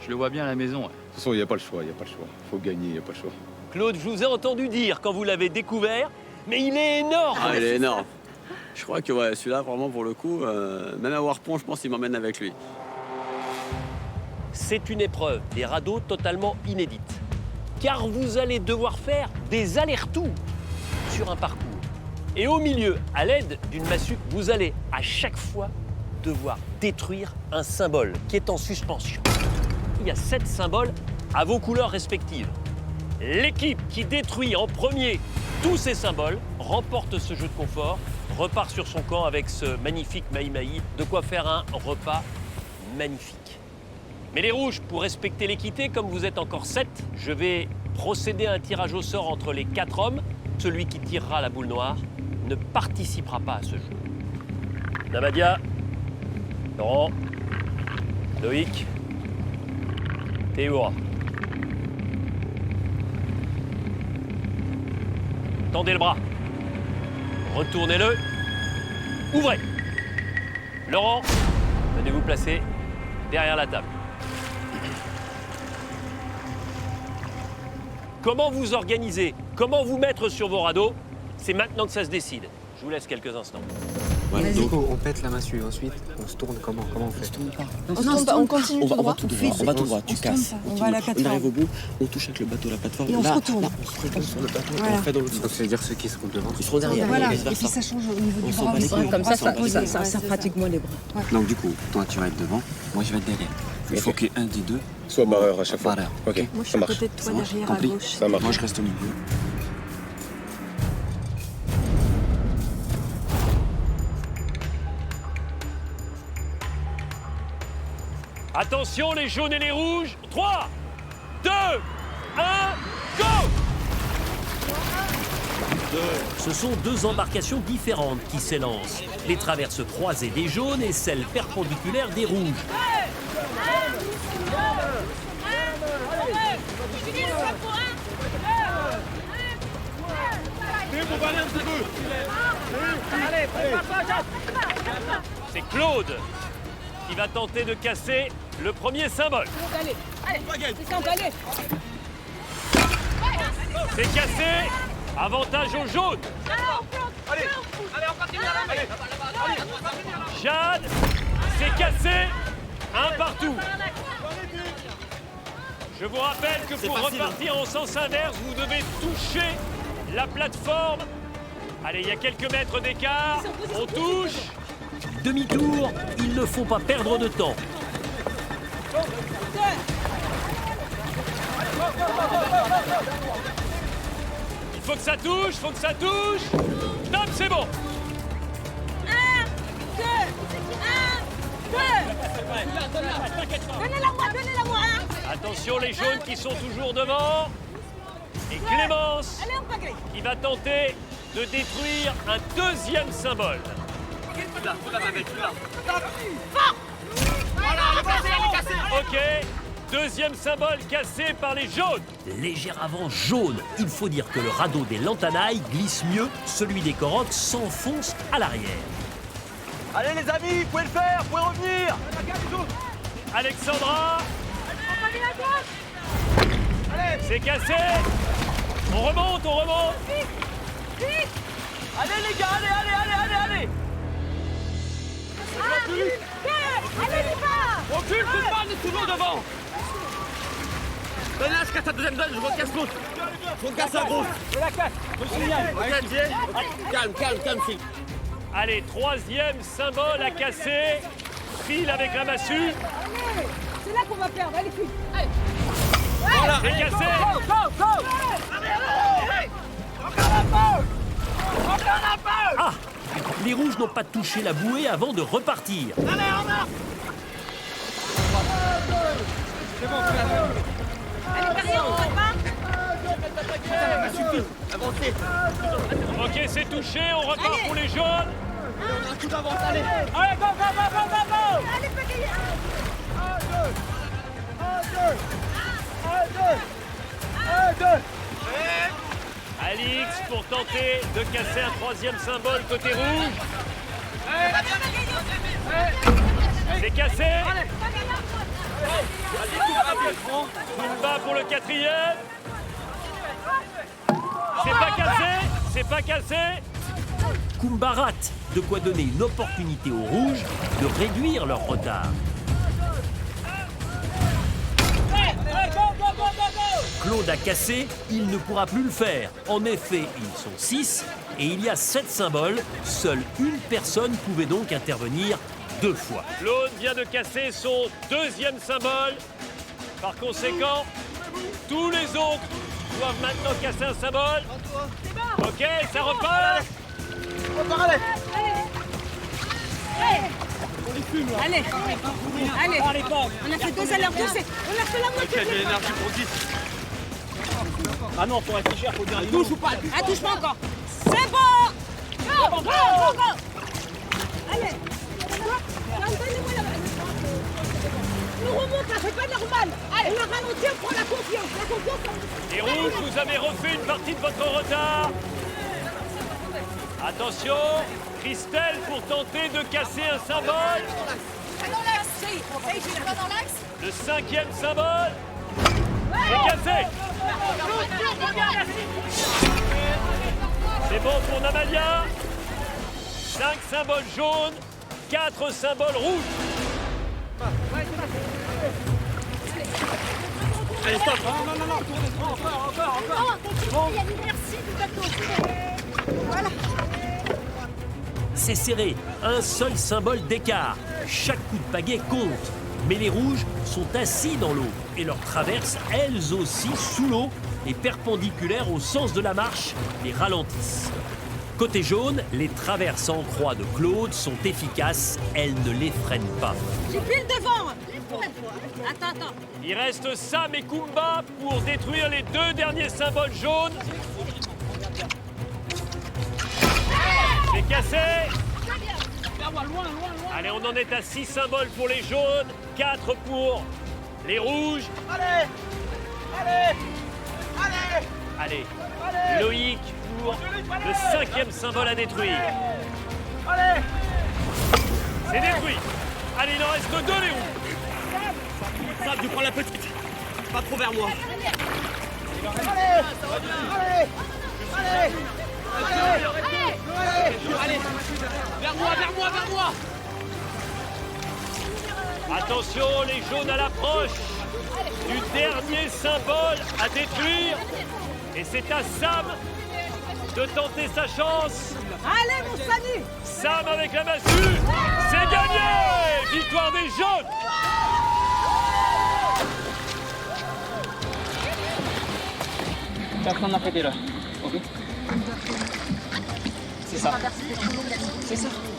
je le vois bien à la maison. Ouais. De toute façon, il n'y a pas le choix, il n'y a pas le choix. Il faut gagner, il n'y a pas le choix. Claude, je vous ai entendu dire quand vous l'avez découvert, mais il est énorme. Ah, il est énorme. Je crois que ouais, celui-là, vraiment, pour le coup, même à Warpont, je pense qu'il m'emmène avec lui. C'est une épreuve des radeaux totalement inédite, car vous allez devoir faire des allers-retours sur un parcours. Et au milieu, à l'aide d'une massue, vous allez à chaque fois devoir détruire un symbole qui est en suspension. Il y a 7 symboles à vos couleurs respectives. L'équipe qui détruit en premier tous ces symboles remporte ce jeu de confort, repart sur son camp avec ce magnifique mahi-mahi, de quoi faire un repas magnifique. Mais les rouges, pour respecter l'équité, comme vous êtes encore 7, je vais procéder à un tirage au sort entre les 4 hommes. Celui qui tirera la boule noire ne participera pas à ce jeu. Namadia, Laurent, Loïc, Théoura. Tendez le bras. Retournez-le. Ouvrez. Laurent, venez vous placer derrière la table. Comment vous organiser? Comment vous mettre sur vos radeaux? C'est maintenant que ça se décide. Je vous laisse quelques instants. Ouais, donc on pète la massue, ensuite on se tourne comment on fait? On se tourne pas, on continue tout droit. On va tout droit, tu casses. On va à la On plateforme. arrive au bout, on touche avec le bateau la plateforme. Et on se retourne. Là, on se retourne sur le bateau et Voilà. on fait dans l'autre sens. Donc ça veut dire ceux qui seront devant. Ils seront derrière. Voilà, et et vice puis versa. ça change au niveau On du s'en bras. bat les couilles. Comme ça, On s'en bat les couilles. ça fatigue moins les bras. Donc du coup, toi tu vas être devant, moi je vais être derrière. Il faut qu'un des deux Soit barreur à chaque fois. barreur. Ok, Moi, je ça suis à marche. côté de toi, derrière, à Compris. gauche. Ça marche. Moi je reste au milieu. Attention les jaunes et les rouges. 3, 2, 1, go! Ce sont deux embarcations différentes qui s'élancent. Les traverses croisées des jaunes et celles perpendiculaires des rouges. C'est Claude qui va tenter de casser le premier symbole. C'est cassé. Avantage aux jaunes. Jade, c'est cassé. Un partout. Je vous rappelle que pour repartir en sens inverse, vous devez toucher la plateforme. Allez, il y a quelques mètres d'écart. On touche. Demi-tour, il ne faut pas perdre de temps. Il faut que ça touche, faut que ça touche. Stop, c'est bon. 1, 2, 1, 2. Donnez-la-moi, hein. Attention les jaunes qui sont toujours devant. Et Clémence qui va tenter de détruire un deuxième symbole. Ok, deuxième symbole cassé par les jaunes. Léger avant jaune. Il faut dire que le radeau des Lantanailles glisse mieux, celui des Corocs s'enfonce à l'arrière. Allez les amis, vous pouvez le faire, vous pouvez revenir. Alexandra, c'est cassé. On remonte, on remonte. Allez les gars, allez. Allez, les gars. Recule, tout le monde est toujours devant. Là, je casse la deuxième zone, je recasse l'autre. Je recasse la grosse. Je la casse, je signale. Calme, Phil. Allez, troisième symbole à casser. File avec la massue. C'est là qu'on va perdre, allez, filles. Allez. Voilà, c'est cassé. Go. Encore un peu. Ah, les rouges n'ont pas touché la bouée avant de repartir. Allez, on marche. C'est bon, Allez, derrière, on repart. Ça suffit, avancez. Ok, c'est touché, on repart pour les jaunes. On a un coup d'avance, allez. Allez, go. Allez, petit. 1, 2. Alix pour tenter de casser un troisième symbole côté rouge. C'est cassé. Kumba pour le quatrième. C'est pas cassé. Kumba rate, de quoi donner une opportunité aux rouges de réduire leur retard. Claude a cassé, il ne pourra plus le faire. En effet, ils sont 6 et il y a 7 symboles. Seule une personne pouvait donc intervenir 2 fois. Claude vient de casser son deuxième symbole. Par conséquent, tous les autres doivent maintenant casser un symbole. Ok, ça repart. Allez, on a fait 2 à l'heure, on a fait la moitié. J'ai l'énergie pour 10. Ah non, faut réfléchir, faut dire touche ou pas. Ah, touche pas encore. C'est bon. Go. Allez. Donnez-moi la balle. Nous remonte là, c'est pas normal. Allez, on a ralenti, on prend la confiance. Les rouges, vous avez refait une partie de votre retard. Attention, Christelle pour tenter de casser un symbole. Le cinquième symbole. C'est cassé. C'est C'est bon pour Namalia. 5 symboles jaunes, 4 symboles rouges. Allez, stop. Non. Encore. Il y a l'inertie du bateau. Voilà. C'est serré, un seul symbole d'écart. Chaque coup de pagaie compte. Mais les rouges sont assis dans l'eau et leurs traverses, elles aussi, sous l'eau et perpendiculaires au sens de la marche, les ralentissent. Côté jaune, les traverses en croix de Claude sont efficaces, elles ne les freinent pas. J'ai pile devant. Attends. Il reste Sam et Kumba pour détruire les 2 derniers symboles jaunes. C'est cassé. Allez, on en est à 6 symboles pour les jaunes, 4 pour les rouges. Allez, Loïc pour le 5e symbole à détruire. C'est détruit. Allez, il en reste 2, les rouges. Sam, tu prends la petite. Pas trop vers moi. Allez. Vers moi. Attention, les jaunes à l'approche du dernier symbole à détruire. Et c'est à Sam de tenter sa chance. Allez, mon Samy. Sam avec la massue. C'est gagné. Victoire des jaunes. Personne n'a fait d'erreur. Ok. C'est ça.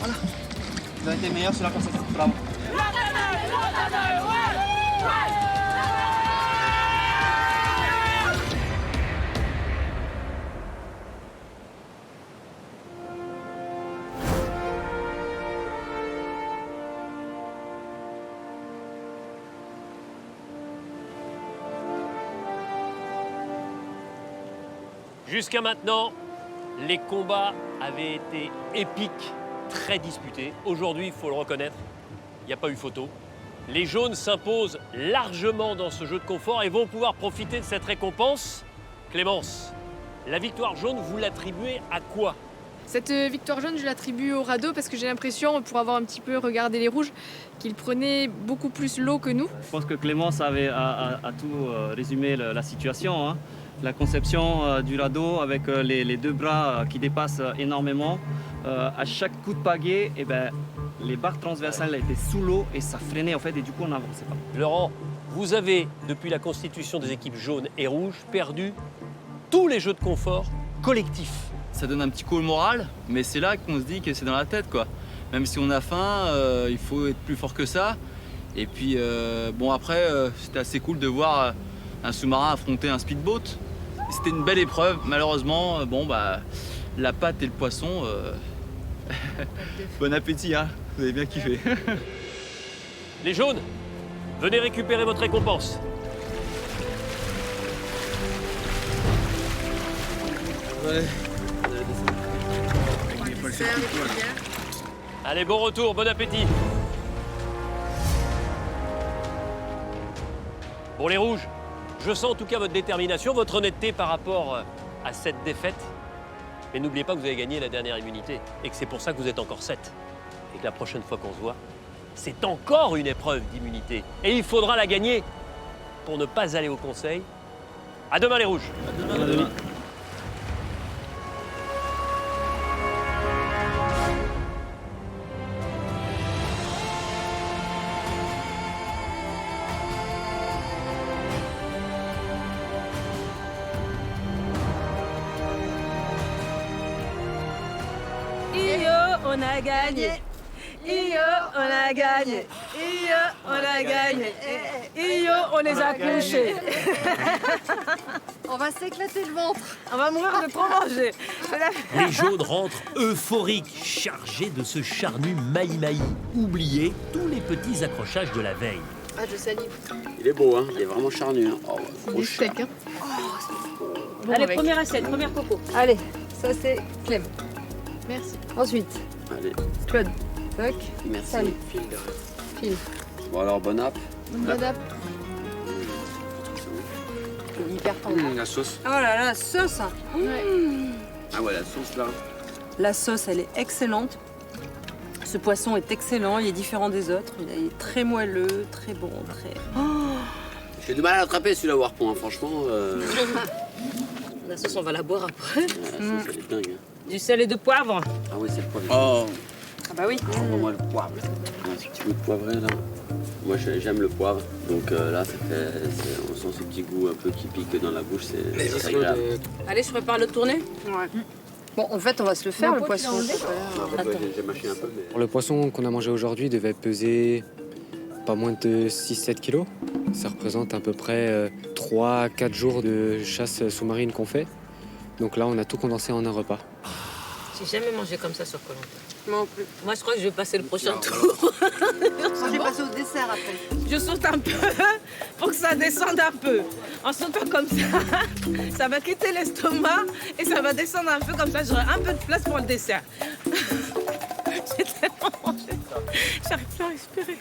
Voilà. Vous avez été meilleur sur la conception. Bravo. Jusqu'à maintenant, les combats avaient été épiques, très disputés. Aujourd'hui, il faut le reconnaître, il n'y a pas eu photo. Les jaunes s'imposent largement dans ce jeu de confort et vont pouvoir profiter de cette récompense. Clémence, la victoire jaune, vous l'attribuez à quoi? Cette victoire jaune, je l'attribue au radeau parce que j'ai l'impression, pour avoir un petit peu regardé les rouges, qu'ils prenaient beaucoup plus l'eau que nous. Je pense que Clémence avait à tout résumé la situation. Hein. La conception du radeau avec les 2 bras qui dépassent énormément. À chaque coup de pagaie, les barres transversales étaient sous l'eau et ça freinait en fait et du coup on n'avançait pas. Laurent, vous avez, depuis la constitution des équipes jaunes et rouges, perdu tous les jeux de confort collectifs. Ça donne un petit coup au moral, mais c'est là qu'on se dit que c'est dans la tête, quoi. Même si on a faim, il faut être plus fort que ça. Et puis, bon, après, c'était assez cool de voir un sous-marin affronter un speedboat. C'était une belle épreuve. Malheureusement, bon, bah, la pâte et le poisson, bon appétit, hein. Vous avez bien kiffé. Les jaunes, venez récupérer votre récompense. Ouais. Allez, bon retour, bon appétit. Bon, les rouges, je sens en tout cas votre détermination, votre honnêteté par rapport à cette défaite. Mais n'oubliez pas que vous avez gagné la dernière immunité et que c'est pour ça que vous êtes encore 7. Et que la prochaine fois qu'on se voit, c'est encore une épreuve d'immunité. Et il faudra la gagner pour ne pas aller au conseil. À demain, les rouges. À demain. On a gagné. Iyo, on a gagné. Iyo, on a gagné. Iyo, on les a couchés. On va s'éclater le ventre. On va mourir de trop manger. Les jaunes rentrent euphoriques, chargés de ce charnu maï-maï. Oubliez tous les petits accrochages de la veille. Ah, je salive. Il est beau, hein. Il est vraiment charnu. Hein. Oh, C'est du steak, hein. Bon, allez, avec. première assiette, première coco. Allez, ça c'est Clem. Merci. Ensuite, Allez, Claude. Toc. merci. Salut. Phil. Bon alors, bon app. Bon app. Hyper tendre. La sauce. Oh là là, sauce. Ouais. Ah ouais, la sauce là. La sauce, elle est excellente. Ce poisson est excellent, il est différent des autres. Il est très moelleux, très bon, très... J'ai du mal à l'attraper celui-là, Warpon, hein. Franchement. La sauce, on va la boire après. La sauce, elle est dingue. Hein. Du sel et de poivre. Ah oui, c'est le poivre. Oh, Ah bah oui. moi le poivre. Un petit goût de poivré là. Moi j'aime le poivre, donc là on sent ce petit goût un peu qui pique dans la bouche, c'est agréable. Allez, je prépare le tourner. Ouais. Bon, en fait, on va se le faire, le poisson. J'ai mâché un peu, mais... Le poisson qu'on a mangé aujourd'hui devait peser pas moins de 6-7 kilos. Ça représente à peu près 3-4 jours de chasse sous-marine qu'on fait. Donc là, on a tout condensé en un repas. J'ai jamais mangé comme ça sur Koh Lanta. Moi non plus. Moi, je crois que je vais passer le prochain tour. Moi, je vais passer au dessert après. Je saute un peu pour que ça descende un peu. En sautant comme ça va quitter l'estomac et ça va descendre un peu comme ça. J'aurai un peu de place pour le dessert. J'ai tellement mangé. J'arrive plus à respirer.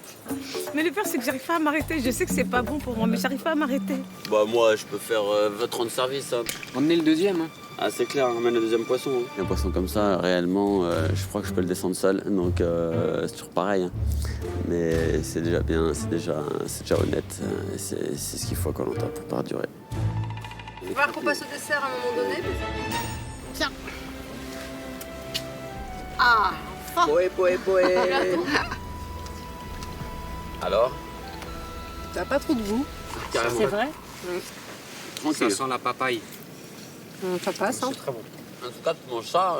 Mais le pire, c'est que j'arrive pas à m'arrêter. Je sais que c'est pas bon pour moi, mais j'arrive pas à m'arrêter. Bah moi, je peux faire 30 services. Hein. Emmenez le deuxième. Hein. Ah c'est clair, ramène le deuxième poisson. Hein. Un poisson comme ça, réellement, je crois que je peux le descendre seul, donc c'est toujours pareil. Hein. Mais c'est déjà bien, c'est déjà honnête. C'est ce qu'il faut à Koh Lanta pour perdurer. Il va falloir qu'on passe au dessert à un moment donné. Tiens. Ah, enfin. Poé. Alors? Ça n'a pas trop de goût. Carrément. C'est vrai? Ça sent la papaye. Ça passe, hein. C'est très bon. En tout cas, tu manges ça,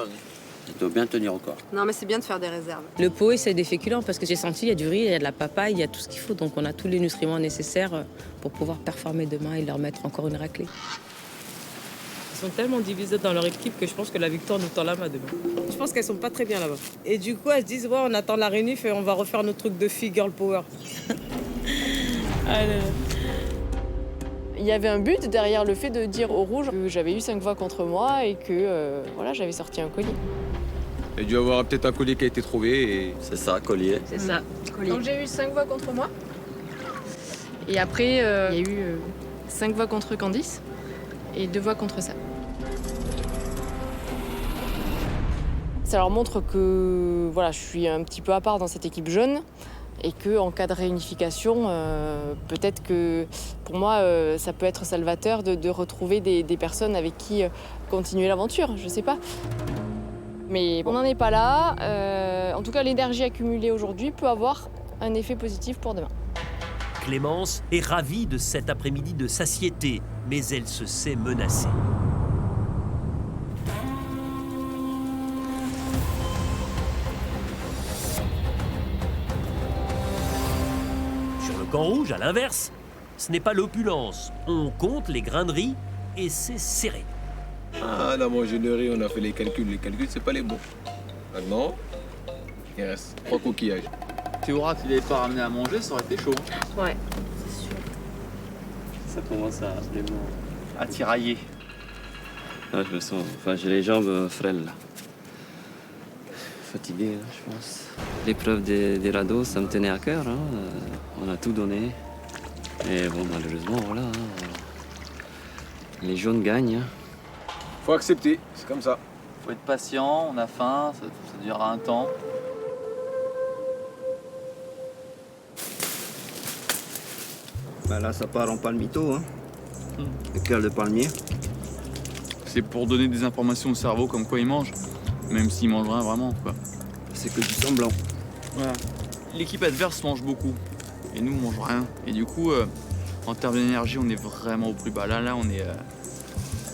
tu dois bien tenir encore. Non, mais c'est bien de faire des réserves. Le pot, c'est des féculents parce que j'ai senti, il y a du riz, il y a de la papaye, il y a tout ce qu'il faut. Donc on a tous les nutriments nécessaires pour pouvoir performer demain et leur mettre encore une raclée. Ils sont tellement divisés dans leur équipe que je pense que la victoire nous tend la main demain. Je pense qu'elles sont pas très bien là-bas. Et du coup, elles se disent, ouais, on attend la réunif et on va refaire nos trucs de filles girl power. Il y avait un but derrière le fait de dire au rouge que j'avais eu 5 voix contre moi et que voilà, j'avais sorti un collier. Il y a dû avoir peut-être un collier qui a été trouvé et... C'est ça, collier. C'est ça. Collier. Donc j'ai eu 5 voix contre moi. Et après, il y a eu 5 voix contre Candice et 2 voix contre ça. Ça leur montre que voilà, je suis un petit peu à part dans cette équipe jaune et qu'en cas de réunification, peut-être que pour moi, ça peut être salvateur de retrouver des personnes avec qui continuer l'aventure, je sais pas. Mais on n'en est pas là. En tout cas, l'énergie accumulée aujourd'hui peut avoir un effet positif pour demain. Clémence est ravie de cet après-midi de satiété, mais elle se sait menacée. Sur le camp rouge, à l'inverse, ce n'est pas l'opulence. On compte les grains de riz et c'est serré. Ah, dans mon ingénierie, on a fait les calculs. Les calculs, c'est pas les bons. Maintenant, il reste 3 coquillages. Théora, tu l'avais pas ramené à manger, ça aurait été chaud. Ouais, c'est sûr. Ça commence à vraiment... À tirailler. Ah, je me sens... Enfin, j'ai les jambes frêles, là. Fatigué, là, je pense. L'épreuve des radeaux, ça me tenait à cœur. Hein. On a tout donné. Et bon, malheureusement, voilà. Hein. Les jaunes gagnent. Hein. Faut accepter, c'est comme ça. Faut être patient, on a faim, ça durera un temps. Bah là, ça part en palmito, hein. Le cœur de palmier. C'est pour donner des informations au cerveau comme quoi il mange, même s'il mange rien vraiment, quoi. C'est que du semblant. Voilà. L'équipe adverse mange beaucoup, et nous, on mange rien. Et du coup, en termes d'énergie, on est vraiment au plus bas. Là,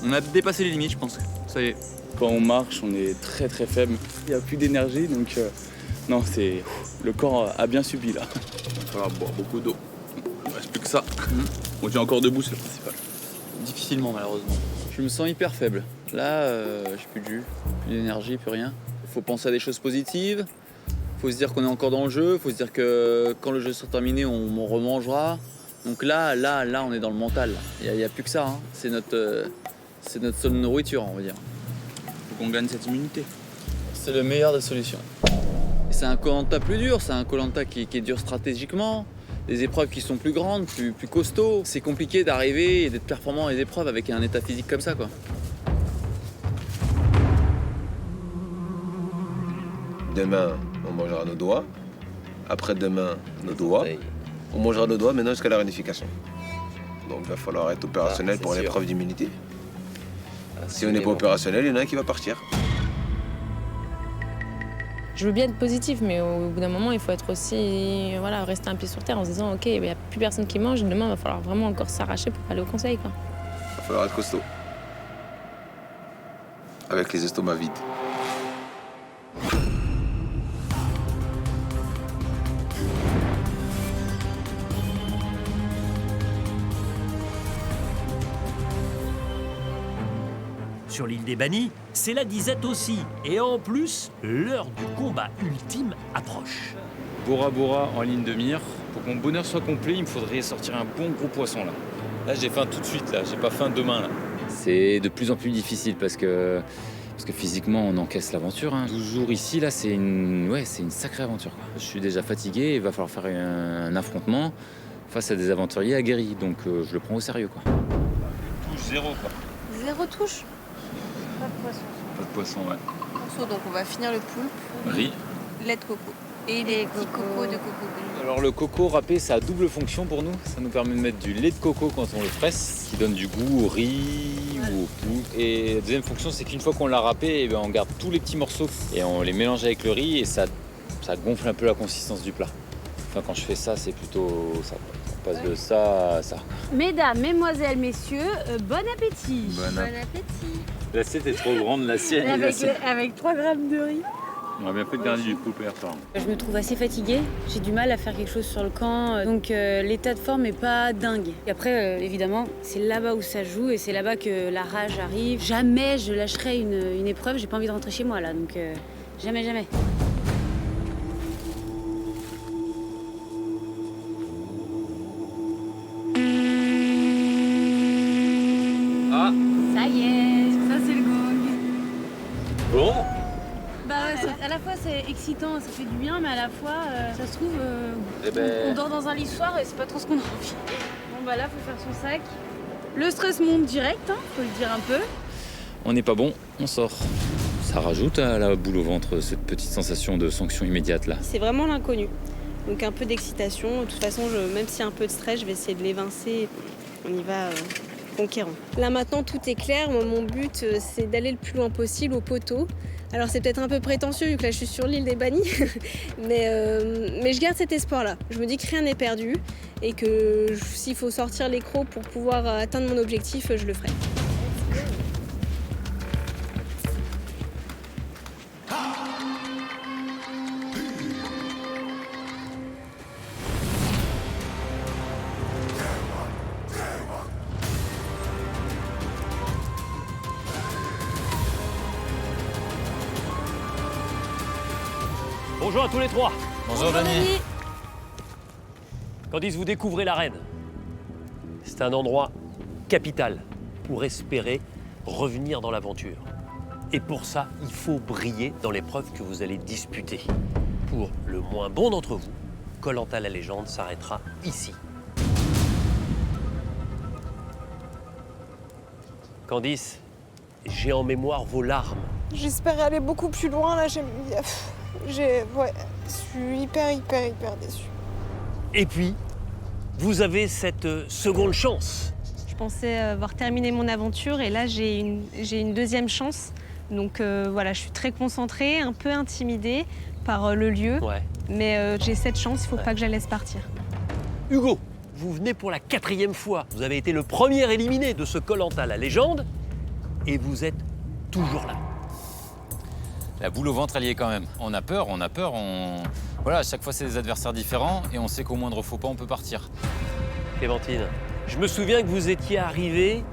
on a dépassé les limites, je pense. Ça y est. Quand on marche, on est très très faible. Il n'y a plus d'énergie, donc non, c'est le corps a bien subi là. Il va falloir boire beaucoup d'eau. Il ne reste plus que ça. On tient encore debout, c'est le principal. Difficilement, malheureusement. Je me sens hyper faible. Là, j'ai plus de jus, plus d'énergie, plus rien. Il faut penser à des choses positives. Il faut se dire qu'on est encore dans le jeu. Il faut se dire que quand le jeu sera terminé, on remangera. Donc là, on est dans le mental. Il n'y a plus que ça. Hein. C'est notre seule nourriture, on va dire. Faut qu'on gagne cette immunité. C'est le meilleur des solutions. C'est un Koh Lanta plus dur, c'est un Koh Lanta qui est dur stratégiquement. Des épreuves qui sont plus grandes, plus costauds. C'est compliqué d'arriver et d'être performant dans les épreuves avec un état physique comme ça, quoi. Demain, on mangera nos doigts. Après-demain, nos doigts. On mangera nos doigts maintenant jusqu'à la réunification. Donc il va falloir être opérationnel pour l'épreuve d'immunité. Si on n'est pas opérationnel, il y en a un qui va partir. Je veux bien être positive, mais au bout d'un moment, il faut être aussi, voilà, rester un pied sur terre en se disant, ok, il n'y a plus personne qui mange, demain, il va falloir vraiment encore s'arracher pour aller au conseil, quoi. Il va falloir être costaud. Avec les estomacs vides. Sur l'île des Bannis, c'est la disette aussi. Et en plus, l'heure du combat ultime approche. Bora Bora en ligne de mire. Pour que mon bonheur soit complet, il me faudrait sortir un bon gros poisson là. Là, j'ai faim tout de suite, là. J'ai pas faim demain, là. C'est de plus en plus difficile parce que physiquement, on encaisse l'aventure. 12 jours ici, là, c'est une sacrée aventure, quoi. Je suis déjà fatigué, il va falloir faire un affrontement face à des aventuriers aguerris. Donc, je le prends au sérieux, quoi. Touche zéro, quoi. Zéro touche. Pas de poisson. Pas de poisson, ouais. Morceau, donc on va finir le poulpe. Riz. Lait de coco. Et les petits cocos de coco. Alors le coco râpé, ça a double fonction pour nous. Ça nous permet de mettre du lait de coco quand on le presse, qui donne du goût au riz ou au poulpe. Et la deuxième fonction, c'est qu'une fois qu'on l'a râpé, eh ben, on garde tous les petits morceaux et on les mélange avec le riz et ça gonfle un peu la consistance du plat. Enfin, quand je fais ça, c'est plutôt ça. On passe de ça à ça. Mesdames, mesdemoiselles, messieurs, bon appétit. Bon appétit. L'assiette est trop grande, l'assiette. Avec 3 grammes de riz. On a bien fait de garder du poulpe hier soir. Je me trouve assez fatiguée, j'ai du mal à faire quelque chose sur le camp, donc l'état de forme n'est pas dingue. Et après, évidemment, c'est là-bas où ça joue et c'est là-bas que la rage arrive. Jamais je lâcherai une épreuve, j'ai pas envie de rentrer chez moi là, donc jamais, jamais. Ah, Ça y est, ça c'est le gong. bon. Bah ouais, à la fois c'est excitant, ça fait du bien, mais à la fois, ça se trouve, Eh ben- on dort dans un lit ce soir et c'est pas trop ce qu'on a envie. Bon bah là, faut faire son sac. Le stress monte direct, faut le dire un peu. On n'est pas bon, on sort. Ça rajoute à la boule au ventre cette petite sensation de sanction immédiate là. C'est vraiment l'inconnu. Donc un peu d'excitation. De toute façon, même s'il y a un peu de stress, je vais essayer de l'évincer. On y va conquérant. Là maintenant, tout est clair. Moi, mon but, c'est d'aller le plus loin possible au poteau. Alors c'est peut-être un peu prétentieux vu que là je suis sur l'île des Bannis, mais je garde cet espoir-là. Je me dis que rien n'est perdu et que s'il faut sortir les crocs pour pouvoir atteindre mon objectif, je le ferai. Bonjour à tous les trois. Bonjour Dani. Candice, vous découvrez l'arène. C'est un endroit capital pour espérer revenir dans l'aventure. Et pour ça, il faut briller dans l'épreuve que vous allez disputer. Pour le moins bon d'entre vous, Koh-Lanta la légende s'arrêtera ici. Candice, j'ai en mémoire vos larmes. J'espérais aller beaucoup plus loin, là, je suis hyper déçue. Et puis, vous avez cette seconde chance. Je pensais avoir terminé mon aventure et là j'ai une deuxième chance. Donc voilà, je suis très concentrée, un peu intimidée par le lieu. Ouais. Mais j'ai cette chance, il ne faut pas que je la laisse partir. Hugo, vous venez pour la 4e fois. Vous avez été le premier éliminé de ce Koh-Lanta la légende et vous êtes toujours là. La boule au ventre, elle y est quand même. On a peur. Voilà, à chaque fois, c'est des adversaires différents et on sait qu'au moindre faux pas, on peut partir. Clémentine, je me souviens que vous étiez arrivée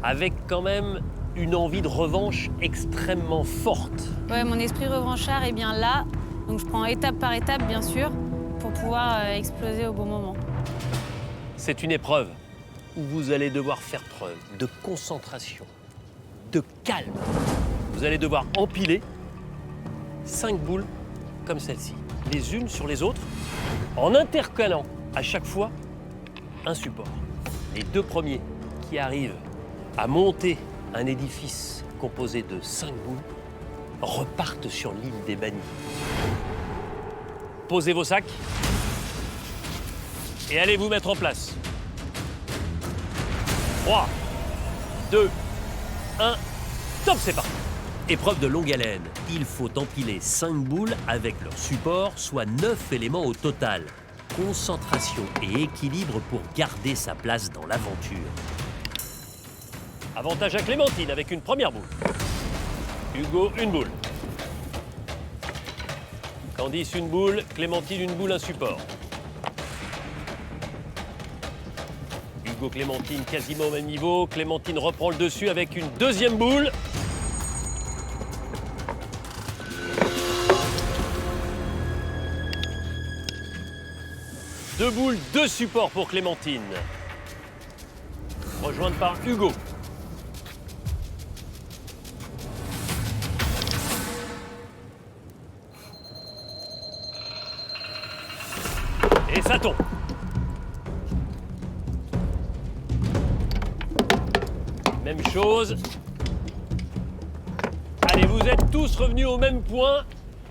avec quand même une envie de revanche extrêmement forte. Ouais, mon esprit revanchard est bien là, donc je prends étape par étape, bien sûr, pour pouvoir exploser au bon moment. C'est une épreuve où vous allez devoir faire preuve de concentration, de calme. Vous allez devoir empiler 5 boules comme celle-ci, les unes sur les autres, en intercalant à chaque fois un support. Les 2 premiers qui arrivent à monter un édifice composé de 5 boules repartent sur l'île des Bannis. Posez vos sacs et allez vous mettre en place. 3, 2, 1, top, c'est parti. Épreuve de longue haleine. Il faut empiler 5 boules avec leur support, soit 9 éléments au total. Concentration et équilibre pour garder sa place dans l'aventure. Avantage à Clémentine avec une première boule. Hugo, une boule. Candice, une boule. Clémentine, une boule, un support. Hugo, Clémentine, quasiment au même niveau. Clémentine reprend le dessus avec une deuxième boule. Deux boules, deux supports pour Clémentine. Rejointe par Hugo. Et ça tombe. Même chose. Allez, vous êtes tous revenus au même point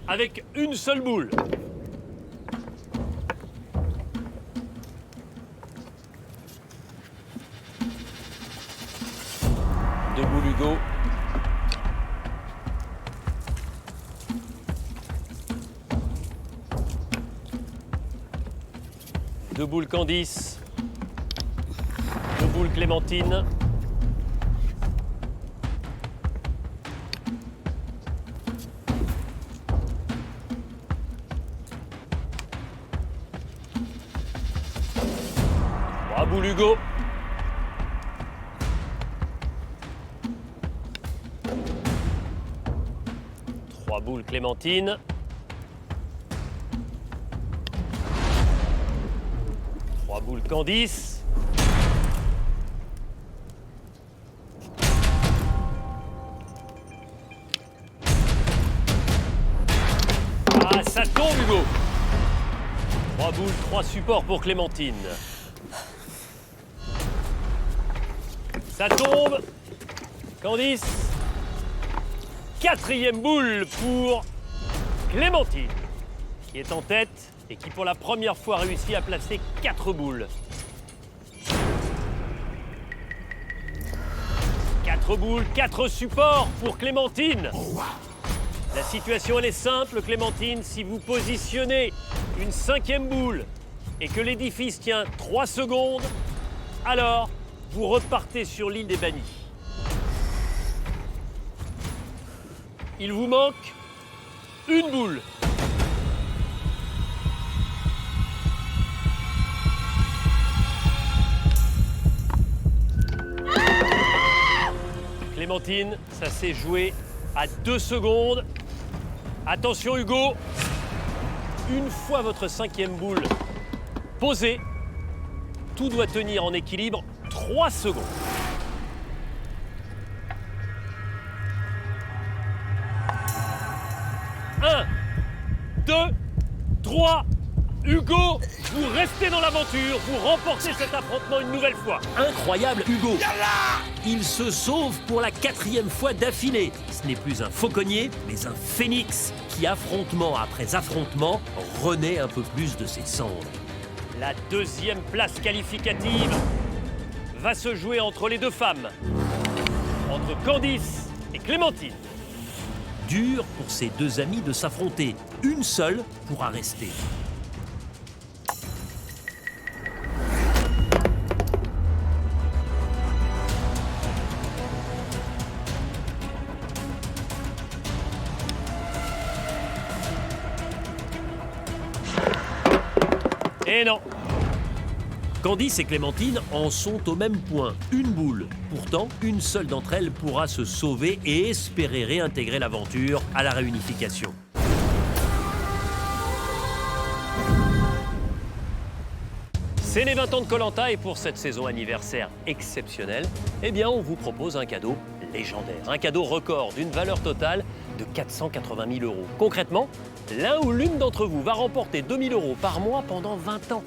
avec une seule boule. Deux boules, Hugo. Deux boules, Candice. Deux boules, Clémentine. Trois boules, Hugo. Trois boules, Clémentine. Trois boules, Candice. Ah, ça tombe, Hugo. Trois boules, trois supports pour Clémentine. Ça tombe. Candice. Quatrième boule pour Clémentine, qui est en tête et qui pour la première fois réussit à placer 4 boules. 4 boules, 4 supports pour Clémentine. La situation elle est simple, Clémentine, si vous positionnez une cinquième boule et que l'édifice tient 3 secondes, alors vous repartez sur l'île des Bannis. Il vous manque une boule. Clémentine, ça s'est joué à 2 secondes. Attention Hugo, une fois votre cinquième boule posée, tout doit tenir en équilibre 3 secondes. 1, 2, 3. Hugo, vous restez dans l'aventure, vous remportez cet affrontement une nouvelle fois. Incroyable Hugo. Il se sauve pour la 4e fois d'affilée. Ce n'est plus un fauconnier, mais un phénix qui, affrontement après affrontement, renaît un peu plus de ses cendres. La 2e place qualificative va se jouer entre les deux femmes, entre Candice et Clémentine. Dur pour ces deux amies de s'affronter. Une seule pourra rester. Et non! Candice et Clémentine en sont au même point, une boule. Pourtant, une seule d'entre elles pourra se sauver et espérer réintégrer l'aventure à la réunification. C'est les 20 ans de Koh-Lanta et pour cette saison anniversaire exceptionnelle, eh bien on vous propose un cadeau légendaire. Un cadeau record d'une valeur totale de 480 000 €. Concrètement, l'un ou l'une d'entre vous va remporter 2 000 € par mois pendant 20 ans.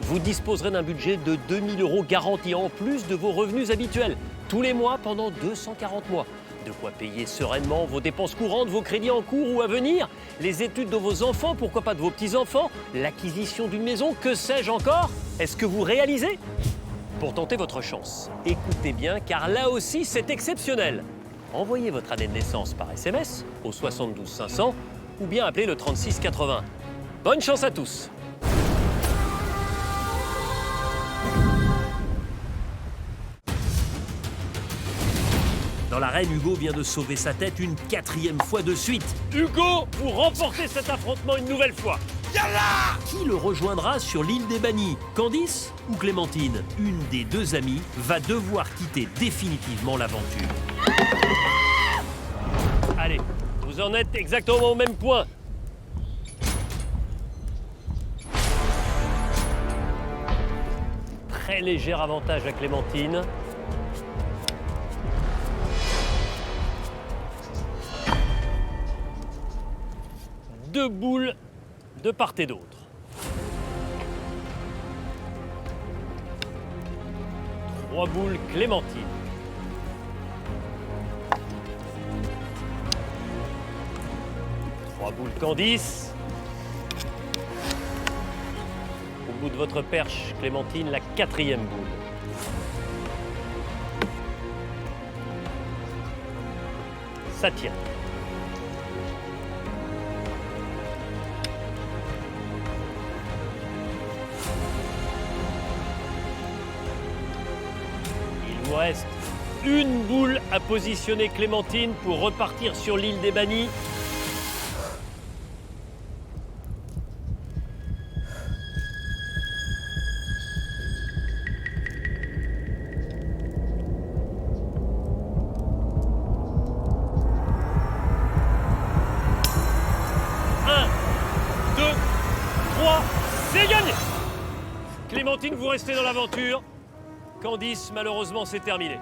Vous disposerez d'un budget de 2 000 € garanti en plus de vos revenus habituels, tous les mois pendant 240 mois. De quoi payer sereinement vos dépenses courantes, vos crédits en cours ou à venir, les études de vos enfants, pourquoi pas de vos petits-enfants, l'acquisition d'une maison, que sais-je encore? Est-ce que vous réalisez? Pour tenter votre chance, écoutez bien, car là aussi, c'est exceptionnel. Envoyez votre année de naissance par SMS au 72 500 ou bien appelez le 36 80. Bonne chance à tous! Dans l'arène, Hugo vient de sauver sa tête une 4e fois de suite. Hugo, vous remportez cet affrontement une nouvelle fois. Yallah! Qui le rejoindra sur l'île des Bannis? Candice ou Clémentine? Une des deux amies va devoir quitter définitivement l'aventure. Allez, vous en êtes exactement au même point. Très léger avantage à Clémentine. Deux boules de part et d'autre. Trois boules Clémentine. Trois boules Candice. Au bout de votre perche, Clémentine, la 4e boule. Ça tient. Il vous reste une boule à positionner, Clémentine, pour repartir sur l'île des Bannis. C'est gagné! Clémentine, vous restez dans l'aventure. Candice, malheureusement, c'est terminé.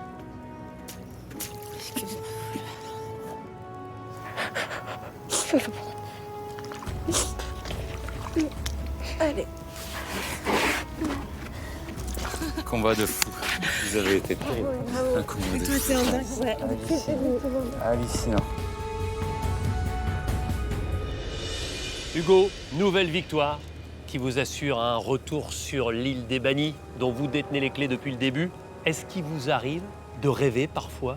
Allez. Combat de fou. Vous avez été terrible. Un combat de fou. C'est un dingue, ouais. Hallucinant. Hugo, nouvelle victoire qui vous assure un retour sur l'île des Bannis dont vous détenez les clés depuis le début. Est-ce qu'il vous arrive de rêver parfois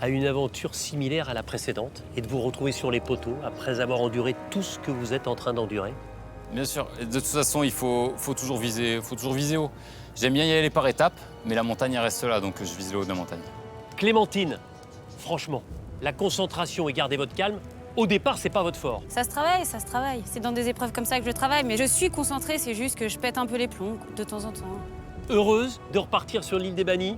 à une aventure similaire à la précédente et de vous retrouver sur les poteaux après avoir enduré tout ce que vous êtes en train d'endurer? Bien sûr. De toute façon, il faut toujours viser haut. J'aime bien y aller par étapes, mais la montagne elle reste là, donc je vise le haut de la montagne. Clémentine, franchement, la concentration et garder votre calme, au départ, c'est pas votre fort. Ça se travaille. C'est dans des épreuves comme ça que je travaille, mais je suis concentrée, c'est juste que je pète un peu les plombs de temps en temps. Heureuse de repartir sur l'île des Bannis,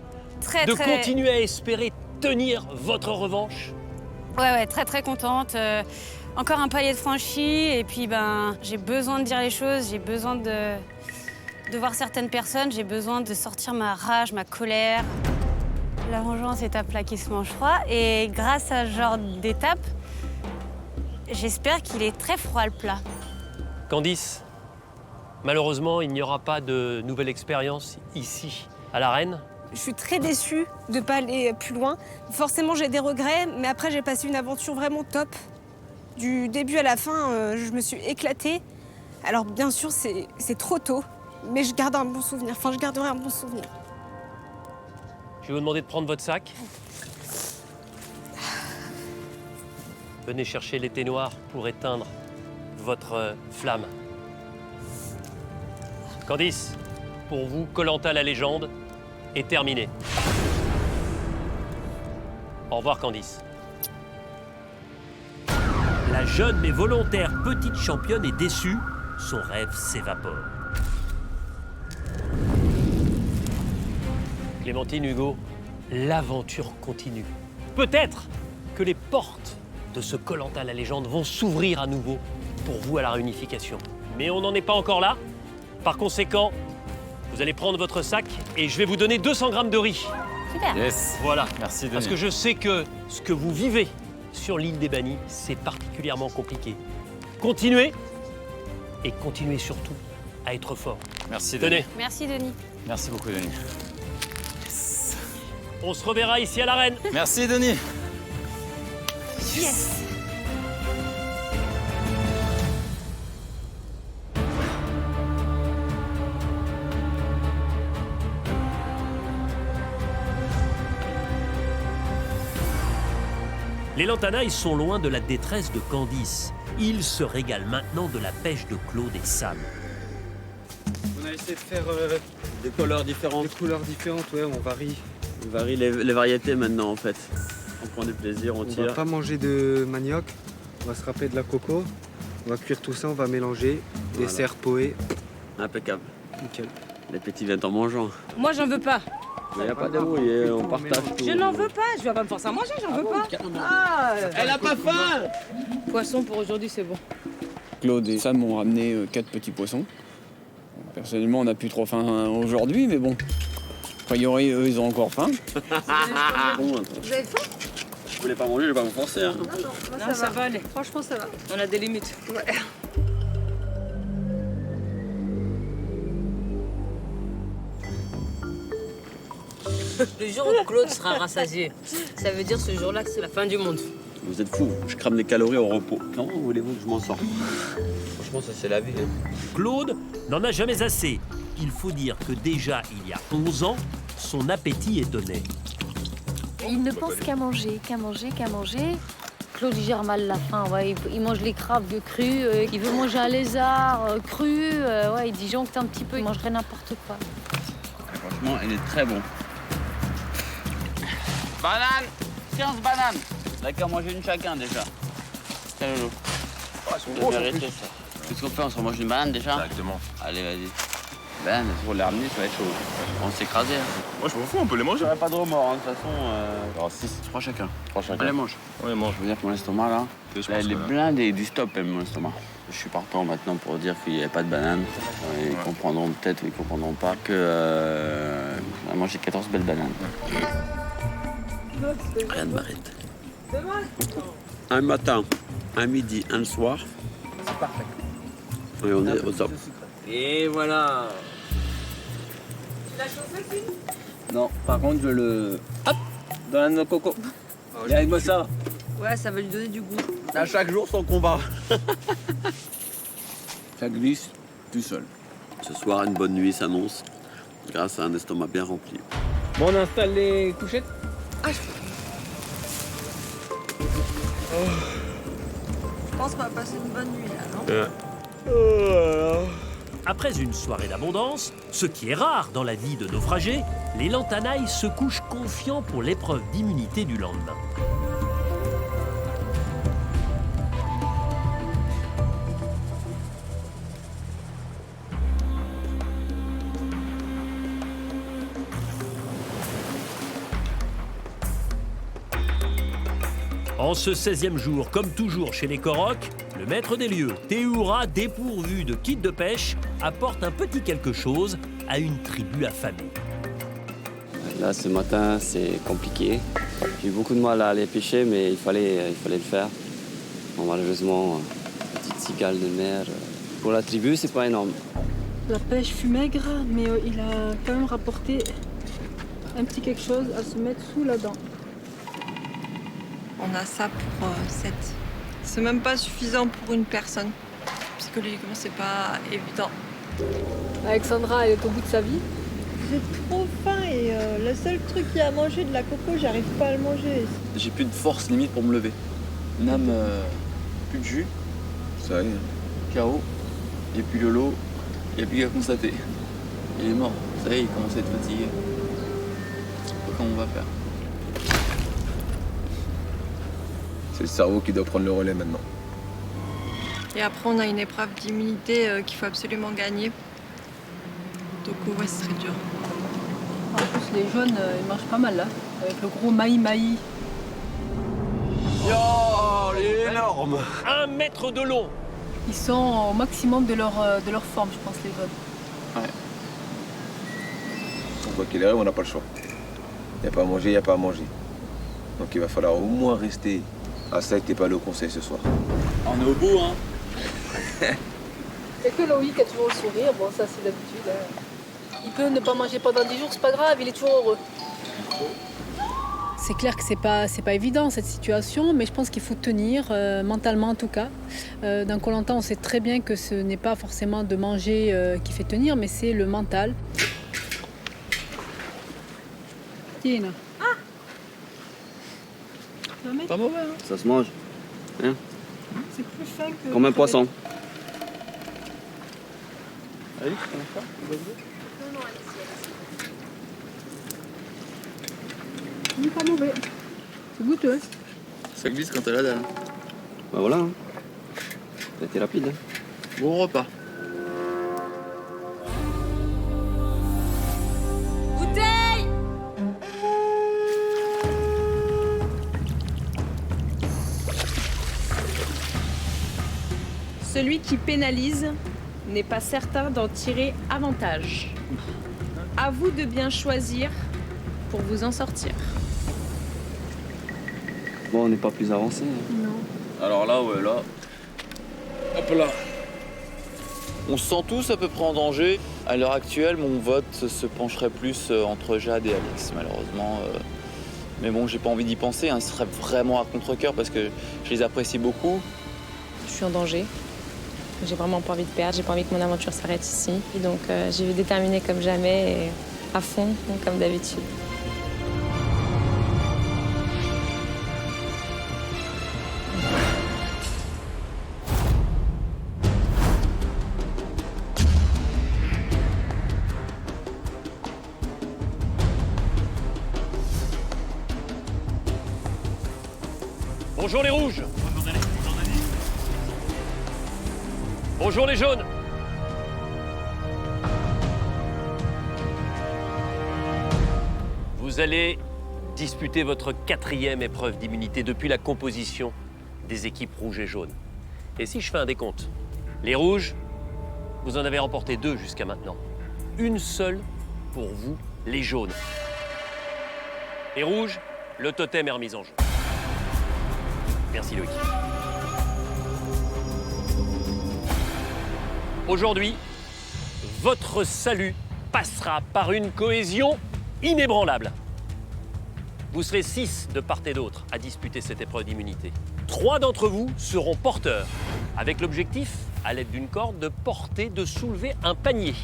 de continuer à espérer tenir votre revanche? Ouais, très contente. Encore un palier de franchi, et puis j'ai besoin de dire les choses, j'ai besoin de voir certaines personnes, j'ai besoin de sortir ma rage, ma colère. La vengeance est un plat qui se mange froid, et grâce à ce genre d'étape, j'espère qu'il est très froid le plat. Candice, malheureusement, il n'y aura pas de nouvelle expérience ici, à l'arène. Je suis très déçue de ne pas aller plus loin. Forcément, j'ai des regrets, mais après, j'ai passé une aventure vraiment top. Du début à la fin, je me suis éclatée. Alors, bien sûr, c'est trop tôt, mais je garde un bon souvenir. Enfin, je garderai un bon souvenir. Je vais vous demander de prendre votre sac. Venez chercher l'été noir pour éteindre votre flamme. Candice, pour vous, Koh-Lanta la légende est terminée. Au revoir, Candice. La jeune mais volontaire petite championne est déçue. Son rêve s'évapore. Clémentine, Hugo, l'aventure continue. Peut-être que les portes de ce Koh-Lanta la légende vont s'ouvrir à nouveau pour vous à la réunification. Mais on n'en est pas encore là. Par conséquent, vous allez prendre votre sac et je vais vous donner 200 grammes de riz. Super. Yes. Voilà. Merci, Denis. Parce que je sais que ce que vous vivez sur l'île des Bannis, c'est particulièrement compliqué. Continuez et continuez surtout à être fort. Merci, Denis. Tenez. Merci, Denis. Merci beaucoup, Denis. On se reverra ici à l'arène. Merci, Denis. Yes. Les Lantanailles sont loin de la détresse de Candice. Ils se régalent maintenant de la pêche de Claude et Sam. On a essayé de faire des couleurs différentes. Des couleurs différentes, ouais, on varie. On varie les variétés maintenant en fait. On prend du plaisir, on tire. On va pas manger de manioc, on va se râper de la coco, on va cuire tout ça, on va mélanger. Voilà. Dessert poé. Impeccable. Nickel. Les petits viennent en mangeant. Moi, j'en veux pas. Il n'y a pas d'embrouille, on partage tout. Je n'en veux pas. Je vais pas me forcer à manger, j'en veux pas. Elle a pas faim. Poisson pour aujourd'hui, c'est bon. Claude et Sam m'ont ramené 4 petits poissons. Personnellement, on n'a plus trop faim aujourd'hui, mais bon. A priori, eux, ils ont encore faim. Vous avez faim? Vous voulez pas manger, je vais pas vous forcer. Hein. Non, ça va aller. Franchement, ça va. On a des limites. Ouais. Le jour où Claude sera rassasié, ça veut dire ce jour-là que c'est la fin du monde. Vous êtes fous, je crame des calories au repos. Comment voulez-vous que je m'en sorte? Franchement, ça c'est la vie. Hein. Claude n'en a jamais assez. Il faut dire que déjà, il y a 11 ans, son appétit étonnait. Il ne pense qu'à manger, qu'à manger, qu'à manger. Claude il gère mal la faim, ouais. Il mange les crabes crus, il veut manger un lézard cru, ouais, il disjoncte un petit peu, il mangerait n'importe quoi. Franchement, il est très bon. Banane, 15 bananes. D'accord, manger une chacun déjà. Tiens, Lolo. gros, vérité, ça. Qu'est-ce qu'on fait? On se mange une banane déjà? Exactement. Allez, vas-y. Ben, pour les ramener, ça va être chaud. On va s'écraser. Hein. Moi, je m'en fous, on peut les manger. J'aurais pas de remords, hein, de toute façon. Alors, 6. 3 chacun. 3 chacun. Allez, mange. Ouais, mange. Je veux dire que mon estomac, là, Je pense elle est que là. blindée du stop, elle, mon estomac. Je suis partant maintenant pour dire qu'il n'y avait pas de banane. Ils comprendront peut-être ou ils comprendront pas que on a mangé 14 belles bananes. Rien de m'arrête. Un matin, un midi, un le soir. C'est parfait. Et on est au top. Et voilà. Tu l'as chauffé, Phil? Non, par contre, je le... Hop, dans la noix de coco. Viens avec moi ça. Ouais, ça va lui donner du goût. À chaque jour, son combat. Ça glisse tout seul. Ce soir, une bonne nuit s'annonce grâce à un estomac bien rempli. Bon, on installe les couchettes. Je pense qu'on va passer une bonne nuit là, non? Après une soirée d'abondance, ce qui est rare dans la vie de naufragés, les Lantanailles se couchent confiants pour l'épreuve d'immunité du lendemain. En ce 16e jour, comme toujours chez les Koroks, le maître des lieux, Théoura, dépourvu de kit de pêche, apporte un petit quelque chose à une tribu affamée. Là, ce matin, c'est compliqué. J'ai eu beaucoup de mal à aller pêcher, mais il fallait le faire. Bon, malheureusement, petite cigale de mer. Pour la tribu, c'est pas énorme. La pêche fut maigre, mais il a quand même rapporté un petit quelque chose à se mettre sous la dent. On a ça pour 7. C'est même pas suffisant pour une personne. Psychologiquement, c'est pas évident. Alexandra, elle est au bout de sa vie. J'ai trop faim et le seul truc qu'il y a à manger, de la coco, j'arrive pas à le manger. J'ai plus de force limite pour me lever. Nam, plus de jus. Ça y est. KO. Et puis Lolo, il n'y a plus qu'à constater. Il est mort. Ça y est, il commence à être fatigué. Je sais pas comment on va faire. C'est le cerveau qui doit prendre le relais maintenant. Et après, on a une épreuve d'immunité qu'il faut absolument gagner. Donc ouais, ce serait dur. En plus, les jeunes, ils mangent pas mal là, avec le gros maï-maï. Oh, il est énorme. 1 mètre de long. Ils sont au maximum de leur forme, je pense, les jeunes. Ouais. Quoi qu'il arrive, on n'a pas le choix. Il n'y a pas à manger, il n'y a pas à manger. Donc il va falloir au moins rester à sec et pas aller au conseil ce soir. On est au bout, hein. Et que Loïc a toujours le sourire, bon ça c'est d'habitude. Hein. Il peut ne pas manger pendant 10 jours, c'est pas grave, il est toujours heureux. C'est clair que c'est pas évident cette situation, mais je pense qu'il faut tenir, mentalement en tout cas. Dans Koh-Lanta, on sait très bien que ce n'est pas forcément de manger qui fait tenir, mais c'est le mental. Tina. Pas mauvais, hein. Ça se mange. Hein? C'est plus fin que... Comme un poisson. Non, non, C'est pas mauvais. C'est goûteux. Ça glisse quand t'as la dalle. Bah voilà. Hein. Ça a été rapide. Hein. Bon repas. Bouteille! Celui qui pénalise n'est pas certain d'en tirer avantage. À vous de bien choisir pour vous en sortir. Bon, on n'est pas plus avancé. Hein. Non. Alors là, ouais, là. Hop là. On se sent tous à peu près en danger. À l'heure actuelle, mon vote se pencherait plus entre Jade et Alix, malheureusement. Mais bon, j'ai pas envie d'y penser. Hein. Ce serait vraiment à contre-cœur parce que je les apprécie beaucoup. Je suis en danger. J'ai vraiment pas envie de perdre. J'ai pas envie que mon aventure s'arrête ici. Et donc, j'y vais déterminée comme jamais et à fond, comme d'habitude. Bonjour les rouges. Bonjour les jaunes. Vous allez disputer votre 4e épreuve d'immunité depuis la composition des équipes rouges et jaunes. Et si je fais un décompte, les rouges, vous en avez remporté 2 jusqu'à maintenant. Une seule pour vous, les jaunes. Les rouges, le totem est remis en jeu. Merci Loïc. Aujourd'hui, votre salut passera par une cohésion inébranlable. Vous serez 6 de part et d'autre à disputer cette épreuve d'immunité. 3 d'entre vous seront porteurs, avec l'objectif, à l'aide d'une corde, de porter, de soulever un panier.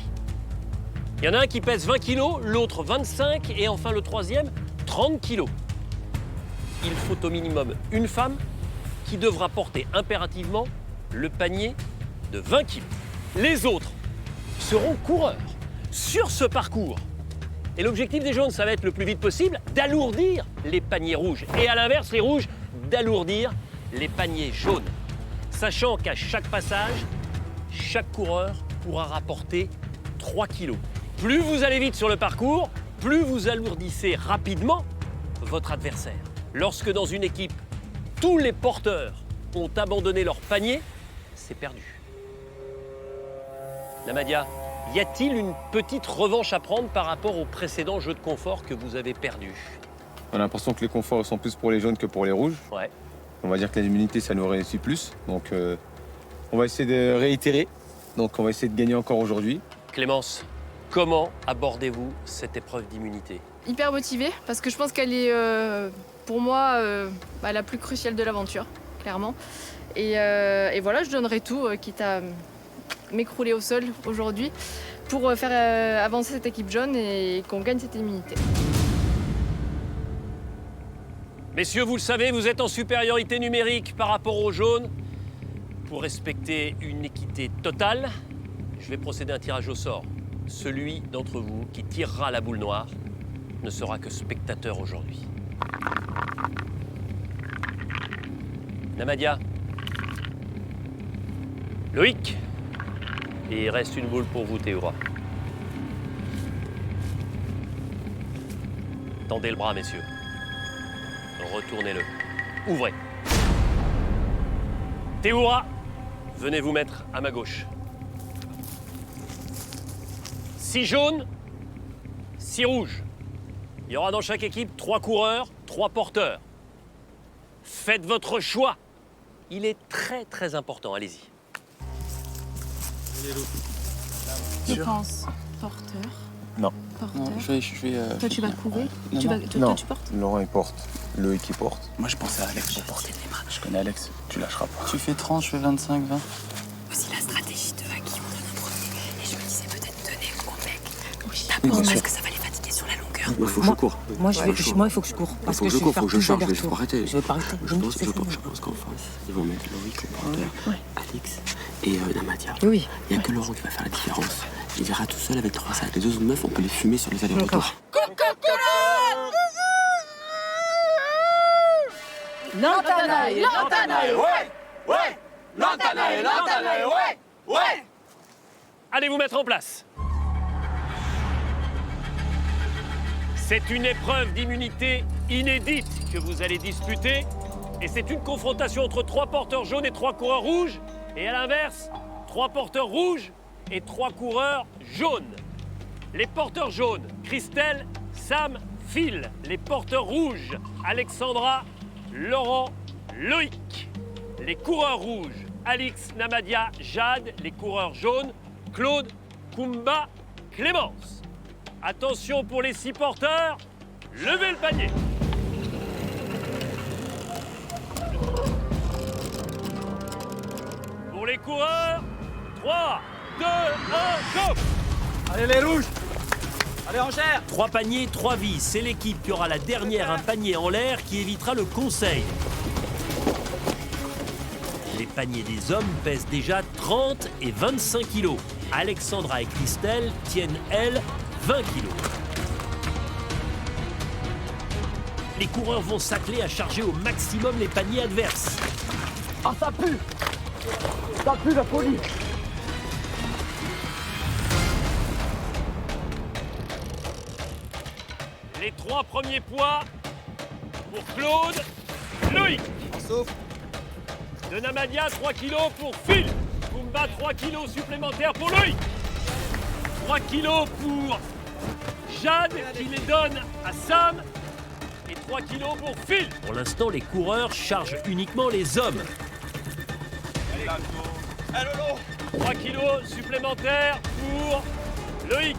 Il y en a un qui pèse 20 kilos, l'autre 25 et enfin le 3e, 30 kilos. Il faut au minimum une femme qui devra porter impérativement le panier de 20 kilos. Les autres seront coureurs sur ce parcours. Et l'objectif des jaunes, ça va être le plus vite possible d'alourdir les paniers rouges. Et à l'inverse, les rouges, d'alourdir les paniers jaunes. Sachant qu'à chaque passage, chaque coureur pourra rapporter 3 kilos. Plus vous allez vite sur le parcours, plus vous alourdissez rapidement votre adversaire. Lorsque dans une équipe, tous les porteurs ont abandonné leur panier, c'est perdu. Namadia, y a-t-il une petite revanche à prendre par rapport au précédent jeu de confort que vous avez perdu? On a l'impression que les conforts sont plus pour les jaunes que pour les rouges. Ouais. On va dire que l'immunité, ça nous réussit plus. Donc, on va essayer de réitérer. Donc, on va essayer de gagner encore aujourd'hui. Clémence, comment abordez-vous cette épreuve d'immunité? Hyper motivée, parce que je pense qu'elle est, pour moi, la plus cruciale de l'aventure, clairement. Et voilà, je donnerai tout, quitte à m'écrouler au sol aujourd'hui, pour faire avancer cette équipe jaune et qu'on gagne cette immunité. Messieurs, vous le savez, vous êtes en supériorité numérique par rapport aux jaunes. Pour respecter une équité totale, je vais procéder à un tirage au sort. Celui d'entre vous qui tirera la boule noire ne sera que spectateur aujourd'hui. Namadia. Loïc. Et il reste une boule pour vous, Théoura. Tendez le bras, messieurs. Retournez-le. Ouvrez. Théoura, venez vous mettre à ma gauche. 6 jaunes, 6 rouges. Il y aura dans chaque équipe 3 coureurs, 3 porteurs. Faites votre choix. Il est très très important, allez-y. Je pense porteur. Non. Non, je vais. Toi, tu vas courir. Non, Tu vas... non. toi, Non, tu portes. Laurent il porte. Loïc il porte. Moi, je pensais à Alex. Je connais Alex. Tu lâcheras pas. Tu fais 30, je fais 25, 20. Voici la stratégie de à qui on donne en premier. Et je me disais peut-être donner au mec. Oui, D'abord, bien parce sûr. que ça va les fatiguer sur la longueur. Il faut que je cours. Moi, il faut que je cours. Parce que je vais faire plus charge, il faut d'aller-retour. arrêter. Je vais pas arrêter. Je pense qu'en face, ils vont mettre Loïc au porteur, Alix et Namadia. Oui. Il n'y a que Laurent qui va faire la différence. Il ira tout seul avec 3 sacs. Les deux autres meufs, on peut les fumer sur les allers-retours. Lantanaï, ouais. Allez vous mettre en place. C'est une épreuve d'immunité inédite que vous allez disputer. Et c'est une confrontation entre 3 porteurs jaunes et 3 coureurs rouges. Et à l'inverse, 3 porteurs rouges et 3 coureurs jaunes. Les porteurs jaunes, Christelle, Sam, Phil. Les porteurs rouges, Alexandra, Laurent, Loïc. Les coureurs rouges, Alix, Namadia, Jade. Les coureurs jaunes, Claude, Kumba, Clémence. Attention pour les 6 porteurs, levez le panier. Pour les coureurs, 3, 2, 1, go! Allez les rouges! Allez en chair! 3 paniers, 3 vies. C'est l'équipe qui aura la dernière un panier en l'air qui évitera le conseil. Les paniers des hommes pèsent déjà 30 et 25 kilos. Alexandra et Christelle tiennent, elles, 20 kilos. Les coureurs vont s'atteler à charger au maximum les paniers adverses. Ah, ça pue! Ça pue la folie! Les 3 premiers poids pour Claude, Loïc. De Namadia, 3 kilos pour Phil. Kumba, 3 kilos supplémentaires pour Loïc. 3 kilos pour Jade qui les donne à Sam. Et 3 kilos pour Phil. Pour l'instant, les coureurs chargent uniquement les hommes. 3 kilos supplémentaires pour Loïc.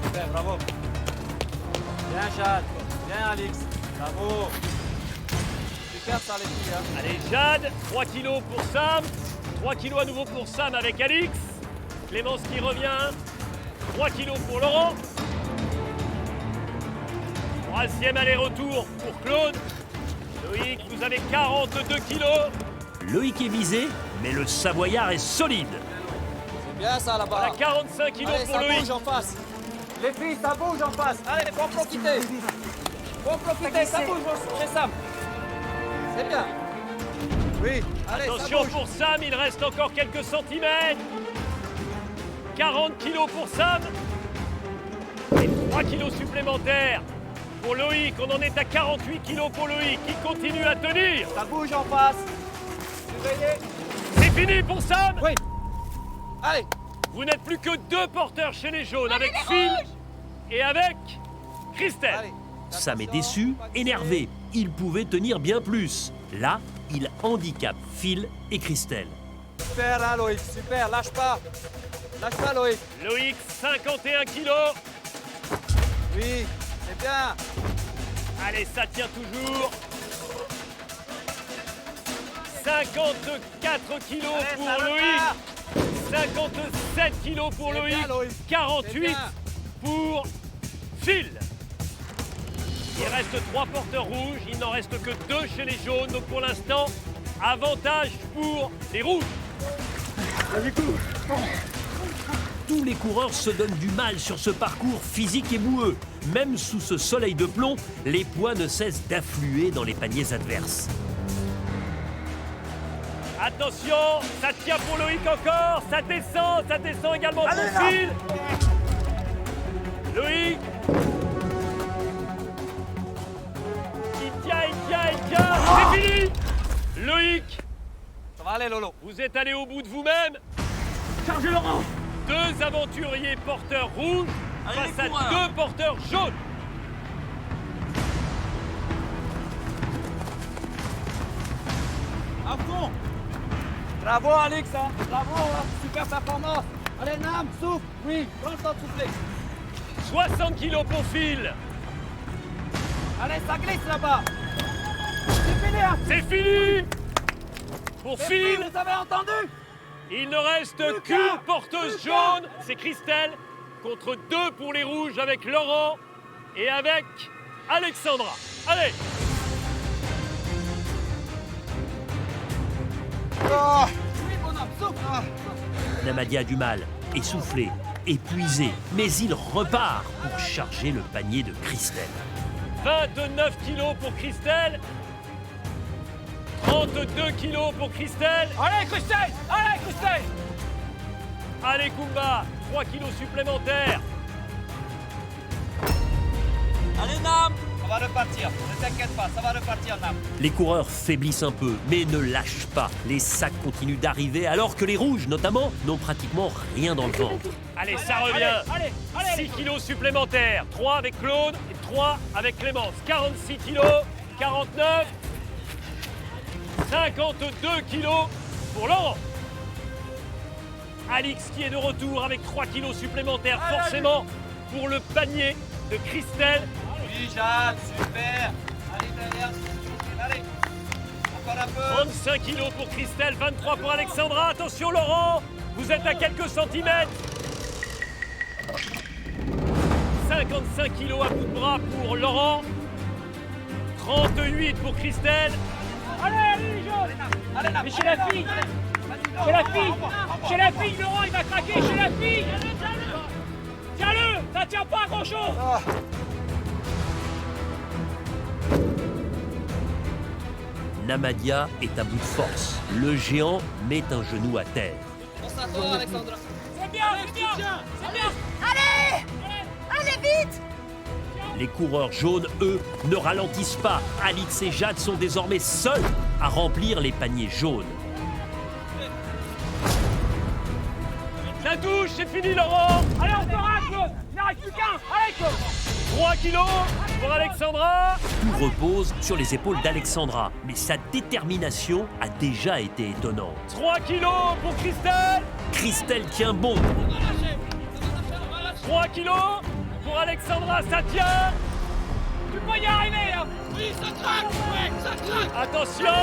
Super, bravo. Bien Jade, bien Alix, bravo. Super ça les filles. Hein. Allez Jade, 3 kilos pour Sam. 3 kilos à nouveau pour Sam avec Alix. Clémence qui revient. 3 kilos pour Laurent. 3e aller-retour pour Claude. Loïc, vous avez 42 kilos. Loïc est visé, mais le Savoyard est solide. C'est bien ça là-bas. Voilà 45 kilos allez, pour Loïc. Ça bouge en face. Les filles, ça bouge en face. Allez, faut en profiter. Faut en profiter, ça bouge chez Sam. C'est bien. Oui, allez, attention ça bouge. pour Sam, il reste encore quelques centimètres. 40 kilos pour Sam. Et 3 kilos supplémentaires pour Loïc. On en est à 48 kilos pour Loïc. Il continue à tenir. Ça bouge en face. Surveillez. C'est fini pour Sam. Oui. Allez. Vous n'êtes plus que 2 porteurs chez les jaunes, avec Phil et avec Christelle. Allez. Sam est déçu, énervé. Il pouvait tenir bien plus. Là, il handicape Phil et Christelle. Super, hein, Loïc, super, lâche pas. Lâche pas, Loïc. Loïc, 51 kilos. Oui, c'est bien. Allez, ça tient toujours. 54 kilos allez, pour Loïc. 57 kilos pour Loïc. Bien, Loïc. 48 pour Phil. Il reste 3 porteurs rouges, il n'en reste que 2 chez les jaunes. Donc pour l'instant, avantage pour les rouges. Tous les coureurs se donnent du mal sur ce parcours physique et boueux. Même sous ce soleil de plomb, les poids ne cessent d'affluer dans les paniers adverses. Attention, ça tient pour Loïc encore, ça descend également pour Phil. Loïc. Il tient, c'est fini. Loïc. Ça va aller, Lolo. Vous êtes allé au bout de vous-même. Chargez Laurent. 2 aventuriers porteurs rouges allez, face à 2 porteurs jaunes. À fond. Bravo, Alex. Hein. Bravo, hein. Super performance. Allez, Nam, souffle. Oui, prends le temps de souffler. 60 kilos pour Phil. Allez, ça glisse là-bas. C'est fini, hein. C'est fini pour Phil. Vous avez entendu? Il ne reste qu'une porteuse jaune, c'est Christelle, contre 2 pour les rouges avec Laurent et avec Alexandra. Allez! Oui, bonhomme, souffle. Namadia a du mal, essoufflé, épuisé, mais il repart pour charger le panier de Christelle. 29 kilos pour Christelle. 32 kilos pour Christelle. Allez, Christelle! Allez, Christelle! Allez, Kumba, 3 kilos supplémentaires. Allez, Nam! Ça va repartir, ne t'inquiète pas, ça va repartir, Nam. Les coureurs faiblissent un peu, mais ne lâchent pas. Les sacs continuent d'arriver, alors que les rouges, notamment, n'ont pratiquement rien dans le ventre. Allez, ça revient. 6 kilos supplémentaires. 3 avec Claude et 3 avec Clémence. 46 kilos, 49, 52 kilos pour Laurent. Alix qui est de retour avec 3 kilos supplémentaires, forcément, pour le panier de Christelle. Oui, Jade, super. Allez, derrière, allez. Encore un peu. 35 kilos pour Christelle, 23 pour Alexandra. Attention Laurent, vous êtes à quelques centimètres. 55 kilos à bout de bras pour Laurent. 38 pour Christelle. Allez, allez, Jaune. Allez, Mais chez la fille. Chez la fille. Chez la fille, Laurent, il va craquer. Chez la fille. Tiens-le. Ça tient pas à grand-chose. Namadia est à bout de force. Le géant met un genou à terre. Pense à toi, Alexandra. C'est bien, c'est bien. C'est bien. Allez! Allez, vite! Les coureurs jaunes, eux, ne ralentissent pas. Alix et Jade sont désormais seuls à remplir les paniers jaunes. Ça touche, c'est fini Laurent. Allez, on fera, Claude. Il n'en reste plus qu'un. Allez, Claude. 3 kilos pour Alexandra. Tout repose sur les épaules d'Alexandra, mais sa détermination a déjà été étonnante. 3 kilos pour Christelle. Christelle tient bon. 3 kilos pour Alexandra, ça tient. Tu peux y arriver, là. Oui, ça craque. Ouais, ça craque. Attention,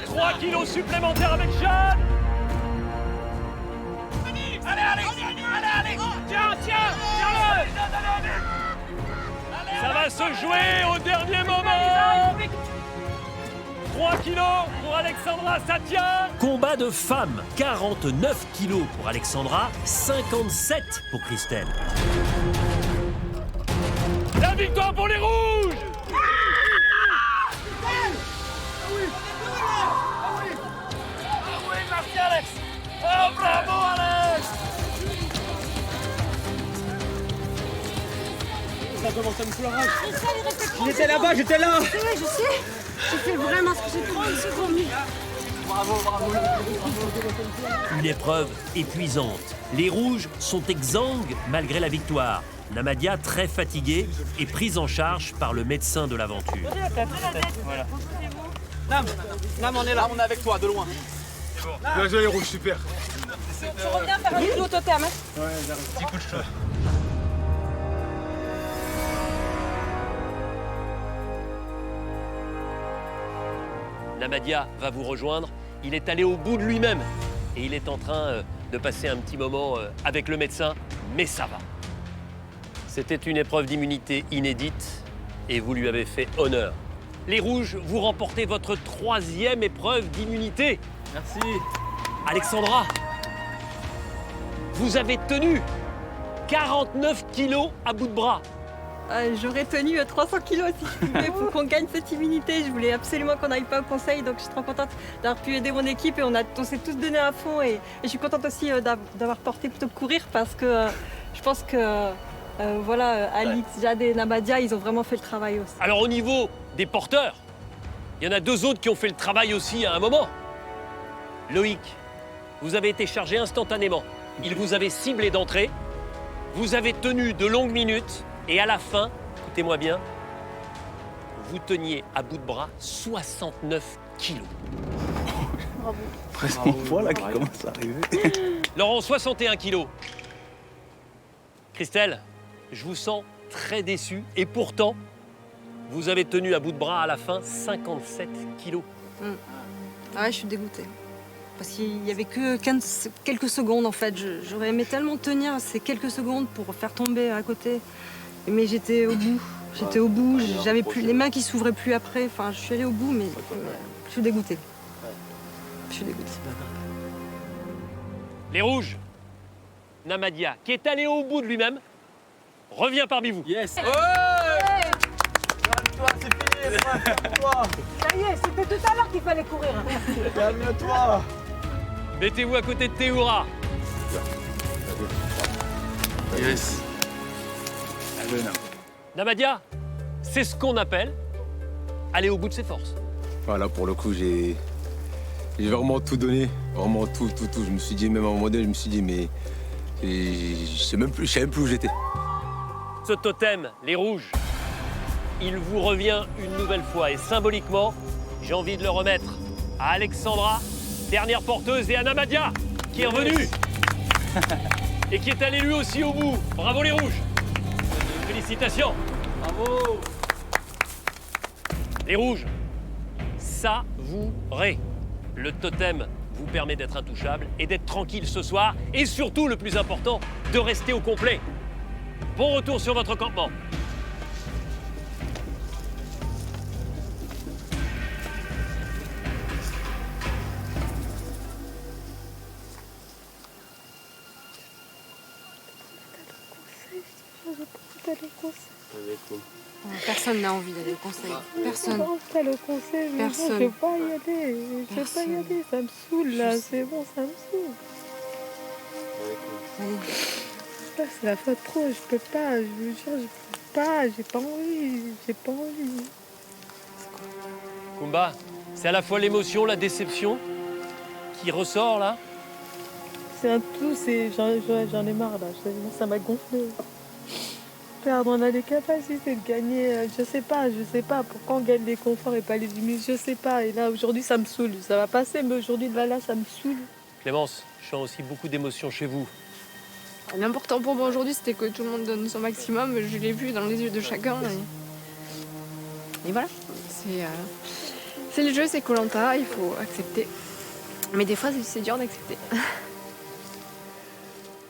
3 kilos supplémentaires avec Jade. Allez, Alex. Allez, Alex. Tiens, tiens-le. Ça va se jouer au dernier moment. 3 kilos pour Alexandra, ça tient. Combat de femmes, 49 kilos pour Alexandra, 57 pour Christelle. La victoire pour les rouges. Merci, Alex. Oh, bravo, Alex. Ça commence à me foutre la rage. J'étais là-bas, j'étais là. C'est vrai, je sais. J'ai fait vraiment ce que j'ai fait. C'est promis. Bravo, bravo. Une épreuve épuisante. Les rouges sont exsangues malgré la victoire. Namadia, très fatiguée, est prise en charge par le médecin de l'aventure. Voilà. Nam, on est là, on est avec toi, de loin. Bien joué les rouges, super. Tu reviens faire un petit autotherme. Ouais, petit coup de chaud. Namadia va vous rejoindre. Il est allé au bout de lui-même et il est en train de passer un petit moment avec le médecin, mais ça va. C'était une épreuve d'immunité inédite et vous lui avez fait honneur. Les rouges, vous remportez votre 3e épreuve d'immunité. Merci. Alexandra, vous avez tenu 49 kilos à bout de bras. J'aurais tenu 300 kilos si je pouvais pour qu'on gagne cette immunité. Je voulais absolument qu'on n'aille pas au conseil, donc je suis trop contente d'avoir pu aider mon équipe et on s'est tous donné à fond. Et je suis contente aussi d'avoir porté plutôt que courir parce que je pense que voilà, Alix, Jade et Namadia, ils ont vraiment fait le travail aussi. Alors au niveau des porteurs, il y en a 2 autres qui ont fait le travail aussi à un moment. Loïc, vous avez été chargé instantanément. Il vous avait ciblé d'entrée, vous avez tenu de longues minutes et à la fin, écoutez-moi bien, vous teniez à bout de bras 69 kilos. bravo. Presque mon poids là qui commence à arriver. Laurent, 61 kilos. Christelle, je vous sens très déçue. Et pourtant, vous avez tenu à bout de bras à la fin 57 kilos. Ah ouais, je suis dégoûtée. Parce qu'il n'y avait que quelques secondes en fait. J'aurais aimé tellement tenir ces quelques secondes pour faire tomber à côté. Mais j'étais au bout. J'étais au bout, j'avais plus les mains qui s'ouvraient plus après. Enfin, je suis allée au bout, mais je suis dégoûtée. Je suis dégoûtée. Les rouges, Namadia, qui est allé au bout de lui-même, revient parmi vous. Yes. Ça y est, c'était tout à l'heure qu'il fallait courir. Calme-toi. Mettez-vous à côté de Théoura. Yes. Namadia, c'est ce qu'on appelle aller au bout de ses forces. Voilà, pour le coup, j'ai vraiment tout donné. Vraiment tout. Je me suis dit, même à un moment donné, je me suis dit, mais je sais même plus où j'étais. Ce totem, les rouges, il vous revient une nouvelle fois. Et symboliquement, j'ai envie de le remettre à Alexandra, dernière porteuse, et à Namadia, qui est revenue et qui est allé lui aussi au bout. Bravo les rouges. Félicitations. Bravo. Les rouges, savourez. Le totem vous permet d'être intouchable et d'être tranquille ce soir. Et surtout, le plus important, de rester au complet. Bon retour sur votre campement. Personne n'a envie d'aller au conseil. Personne. Pas le conseil, mais Personne. non, je vais pas y aller. Je vais pas y aller, ça me saoule là, c'est bon, ça me saoule. Là, c'est la faute trop, je peux pas, je vous jure, je peux pas, j'ai pas envie. Kumba, c'est à la fois l'émotion, la déception qui ressort là. C'est un tout, j'en ai marre là, ça m'a gonflé. Perdre, on a les capacités de gagner, je sais pas, pourquoi on gagne les conforts et pas les humiliés, je sais pas. Et là, aujourd'hui, ça me saoule, ça va passer, mais aujourd'hui, là, ça me saoule. Clémence, je sens aussi beaucoup d'émotions chez vous. L'important pour moi aujourd'hui, c'était que tout le monde donne son maximum. Je l'ai vu dans les yeux de chacun. Et voilà. C'est le jeu, c'est Koh-Lanta, il faut accepter. Mais des fois, c'est dur d'accepter.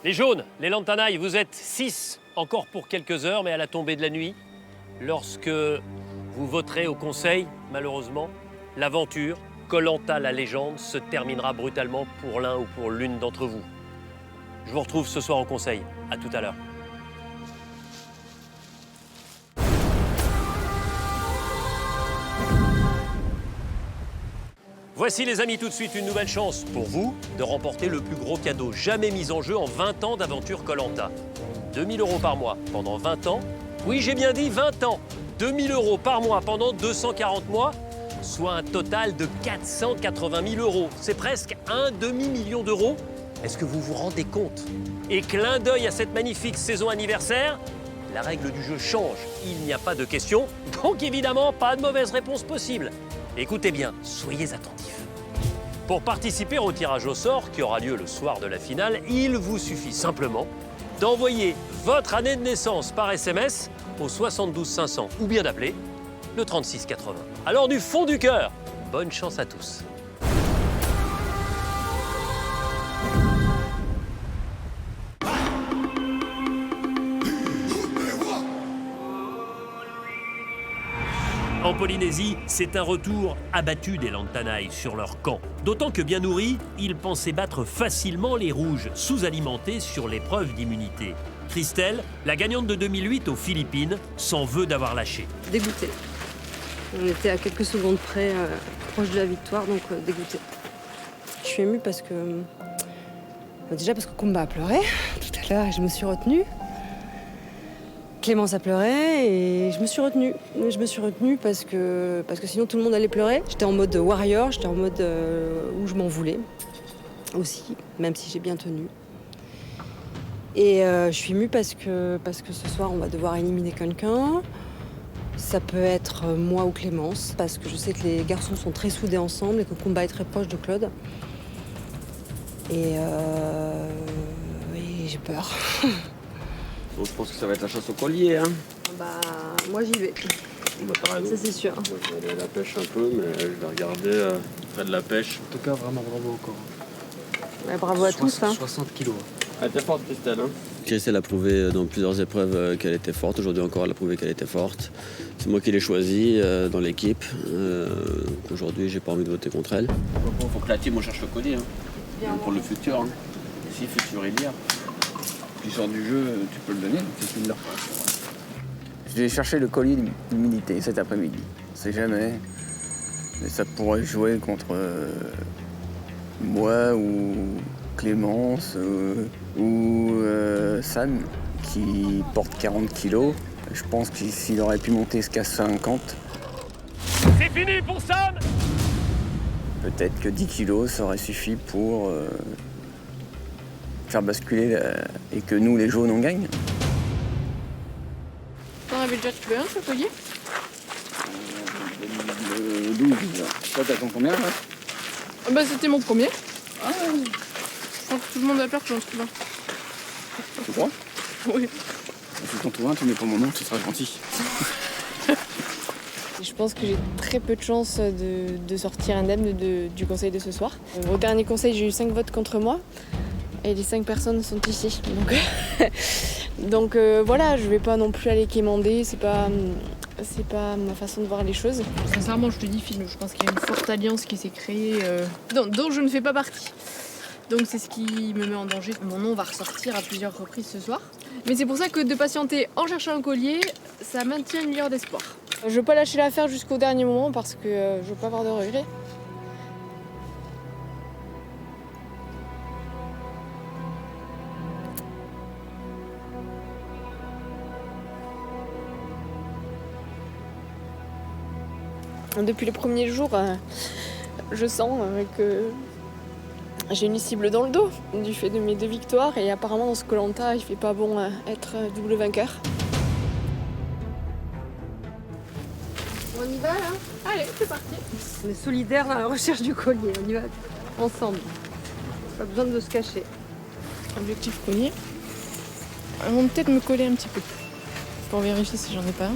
Les jaunes, les Lantanailles, vous êtes 6 encore pour quelques heures, mais à la tombée de la nuit, lorsque vous voterez au conseil, malheureusement, l'aventure, Koh-Lanta la légende, se terminera brutalement pour l'un ou pour l'une d'entre vous. Je vous retrouve ce soir au conseil. À tout à l'heure. Voici les amis, tout de suite une nouvelle chance pour vous de remporter le plus gros cadeau jamais mis en jeu en 20 ans d'aventure Koh-Lanta. 2 000 € par mois pendant 20 ans. Oui, j'ai bien dit 20 ans. 2 000 € par mois pendant 240 mois, soit un total de 480 000 €. C'est presque un demi-million d'euros. Est-ce que vous vous rendez compte? Et clin d'œil à cette magnifique saison anniversaire, la règle du jeu change. Il n'y a pas de questions, donc évidemment, pas de mauvaise réponse possible. Écoutez bien, soyez attentifs. Pour participer au tirage au sort qui aura lieu le soir de la finale, il vous suffit simplement d'envoyer votre année de naissance par SMS au 72 500 ou bien d'appeler le 36 80. Alors du fond du cœur, bonne chance à tous. En Polynésie, c'est un retour abattu des Lantanailles sur leur camp. D'autant que bien nourris, ils pensaient battre facilement les rouges, sous-alimentés sur l'épreuve d'immunité. Christelle, la gagnante de 2008 aux Philippines, s'en veut d'avoir lâché. Dégoûtée. On était à quelques secondes près, proche de la victoire, donc dégoûtée. Je suis émue parce que... déjà parce que Kumba a pleuré tout à l'heure et je me suis retenue. Clémence a pleuré et je me suis retenue. Je me suis retenue parce que sinon tout le monde allait pleurer. J'étais en mode warrior, j'étais en mode où je m'en voulais aussi, même si j'ai bien tenu. Et je suis émue parce que ce soir on va devoir éliminer quelqu'un. Ça peut être moi ou Clémence, parce que je sais que les garçons sont très soudés ensemble et que le combat est très proche de Claude. Et j'ai peur. Bon, je pense que ça va être la chasse au collier. Hein. Bah, moi j'y vais. Bah, t'as raison. Ça c'est sûr. Moi, je vais aller à la pêche un peu, mais je vais regarder près de la pêche. En tout cas, vraiment bravo encore. Ouais, bravo à tous. 60 kilos. Elle était forte, Christelle. Hein. Christelle a prouvé dans plusieurs épreuves qu'elle était forte. Aujourd'hui encore, elle a prouvé qu'elle était forte. C'est moi qui l'ai choisie dans l'équipe. Aujourd'hui, j'ai pas envie de voter contre elle. Il faut que la team on cherche le collier. Hein. Pour le futur. Hein. Si futur il y a. Tu sors du jeu, tu peux le donner, c'est celui-là. Je vais chercher le collier d'humilité cet après-midi. On sait jamais. Mais ça pourrait jouer contre moi ou Clémence ou Sam qui porte 40 kilos. Je pense que s'il aurait pu monter jusqu'à 50. C'est fini pour Sam. Peut-être que 10 kilos, ça aurait suffi pour faire basculer et que nous, les jaunes, on gagne. T'en avais déjà trouvé un, ce collier? 12. Toi, t'as ton combien, là? Bah, c'était mon premier. Ah. Je pense que tout le monde a peur que j'en trouve un. Tu crois? Oui. Si t'en trouves un, tu mets pour mon nom, tu seras gentil. Je pense que j'ai très peu de chances de sortir indemne du conseil de ce soir. Au dernier conseil, j'ai eu 5 votes contre moi. Et les 5 personnes sont ici. Donc voilà, je vais pas non plus aller quémander, c'est pas ma façon de voir les choses. Sincèrement, je te dis, Phil, je pense qu'il y a une forte alliance qui s'est créée, dont je ne fais pas partie. Donc c'est ce qui me met en danger. Mon nom va ressortir à plusieurs reprises ce soir. Mais c'est pour ça que de patienter en cherchant un collier, ça maintient une lueur d'espoir. Je veux pas lâcher l'affaire jusqu'au dernier moment parce que je veux pas avoir de regrets. Depuis les premiers jours, je sens que j'ai une cible dans le dos du fait de mes 2 victoires et apparemment dans ce Koh-Lanta, il fait pas bon être double vainqueur. On y va là? Allez, c'est parti. On est solidaires dans la recherche du collier, on y va ensemble. Pas besoin de se cacher. Objectif collier. Ils vont peut-être me coller un petit peu pour vérifier si j'en ai pas un.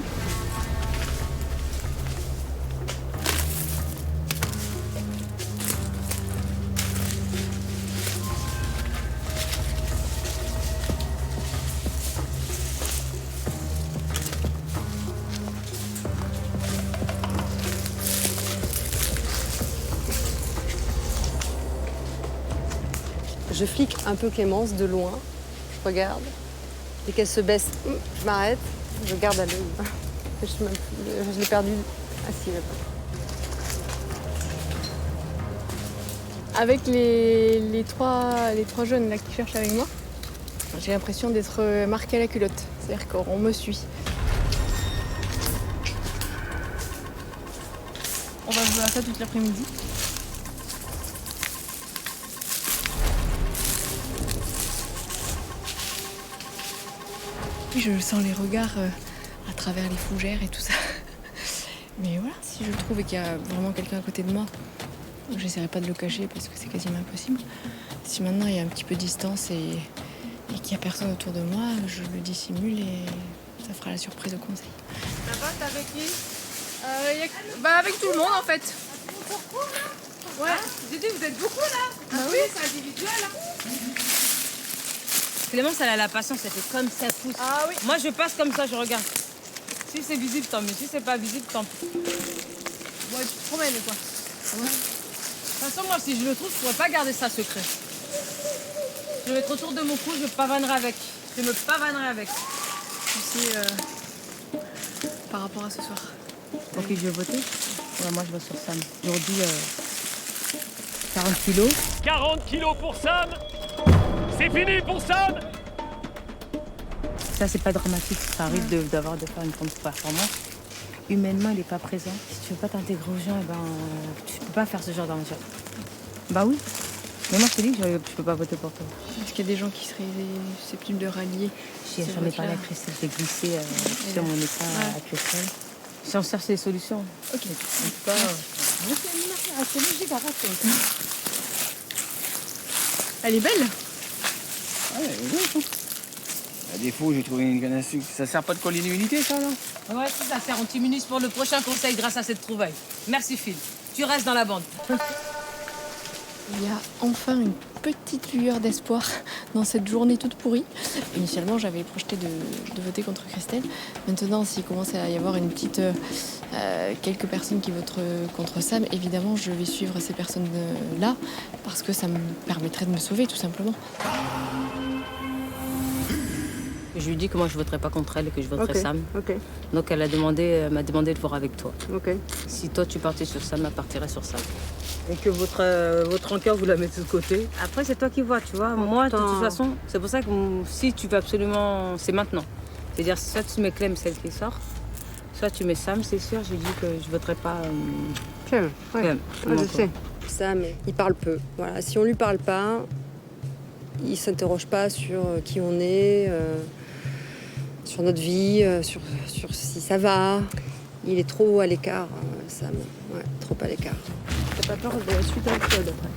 Je flique un peu Clémence de loin, je regarde. Dès qu'elle se baisse, je m'arrête, je garde à l'œil. Je l'ai perdu assis là-bas. Avec les trois jeunes là qui cherchent avec moi, j'ai l'impression d'être marquée à la culotte. C'est-à-dire qu'on me suit. On va jouer à ça toute l'après-midi. Oui, je sens les regards à travers les fougères et tout ça. Mais voilà, si je trouve qu'il y a vraiment quelqu'un à côté de moi, j'essaierai pas de le cacher parce que c'est quasiment impossible. Si maintenant il y a un petit peu de distance et qu'il n'y a personne autour de moi, je le dissimule et ça fera la surprise au conseil. La botte avec qui Avec tout le monde en fait. Ouais. J'ai dit, vous êtes beaucoup là? Bah oui, c'est individuel. Clémence, elle a la patience, elle fait comme ça pousse. Ah oui. Moi, je passe comme ça, je regarde. Si c'est visible, tant mieux. Si c'est pas visible, tant pis. Ouais, tu te promènes quoi. Ouais. De toute façon, moi, si je le trouve, je pourrais pas garder ça secret. Je vais être autour de mon cou, je me pavanerai avec. Je me pavanerai avec. Tu sais, par rapport à ce soir. Ok, je vais voter. Ouais, moi, je vote sur Sam. Aujourd'hui, 40 kilos. 40 kilos pour Sam. C'est fini pour Sam. Ça, c'est pas dramatique. Ça arrive de faire une contre-performance. Humainement, il est pas présent. Si tu veux pas t'intégrer aux gens, tu peux pas faire ce genre d'aventure. Bah oui. Mais moi, je te dis que je peux pas voter pour toi. Est-ce qu'il y a des gens qui seraient susceptibles de rallier? J'en ai parlé à Christelle, j'ai glissé sur mon état à Christelle. Si on cherche des solutions. Ok. Pas... Elle est belle. Ouais, oui. À défaut, j'ai trouvé une canne à sucre. Ça sert pas de collier d'immunité, ça, là? Ouais, si ça sert, on t'immunise pour le prochain conseil grâce à cette trouvaille. Merci Phil. Tu restes dans la bande. Il y a enfin une petite lueur d'espoir dans cette journée toute pourrie. Initialement, j'avais projeté de voter contre Christelle. Maintenant, s'il commence à y avoir une petite... quelques personnes qui votent contre Sam, évidemment, je vais suivre ces personnes-là parce que ça me permettrait de me sauver, tout simplement. Je lui dis que moi je voterai pas contre elle et que je voterai Sam. Ok. Donc elle m'a demandé de voir avec toi. Ok. Si toi tu partais sur Sam, elle partirait sur Sam. Et que votre rancœur vous la mettez de côté. Après c'est toi qui vois, tu vois. Moi de toute façon, c'est pour ça que si tu veux absolument, c'est maintenant. C'est-à-dire soit tu mets Clem, celle qui sort, soit tu mets Sam, c'est sûr. J'ai dit que je voterai pas Clem. Clem. Ouais, je sais. Sam, il parle peu. Voilà, si on lui parle pas, il s'interroge pas sur qui on est. Sur notre vie, sur si ça va. Il est trop à l'écart, Sam. Ouais, trop à l'écart. T'as pas peur de la suite avec Claude après?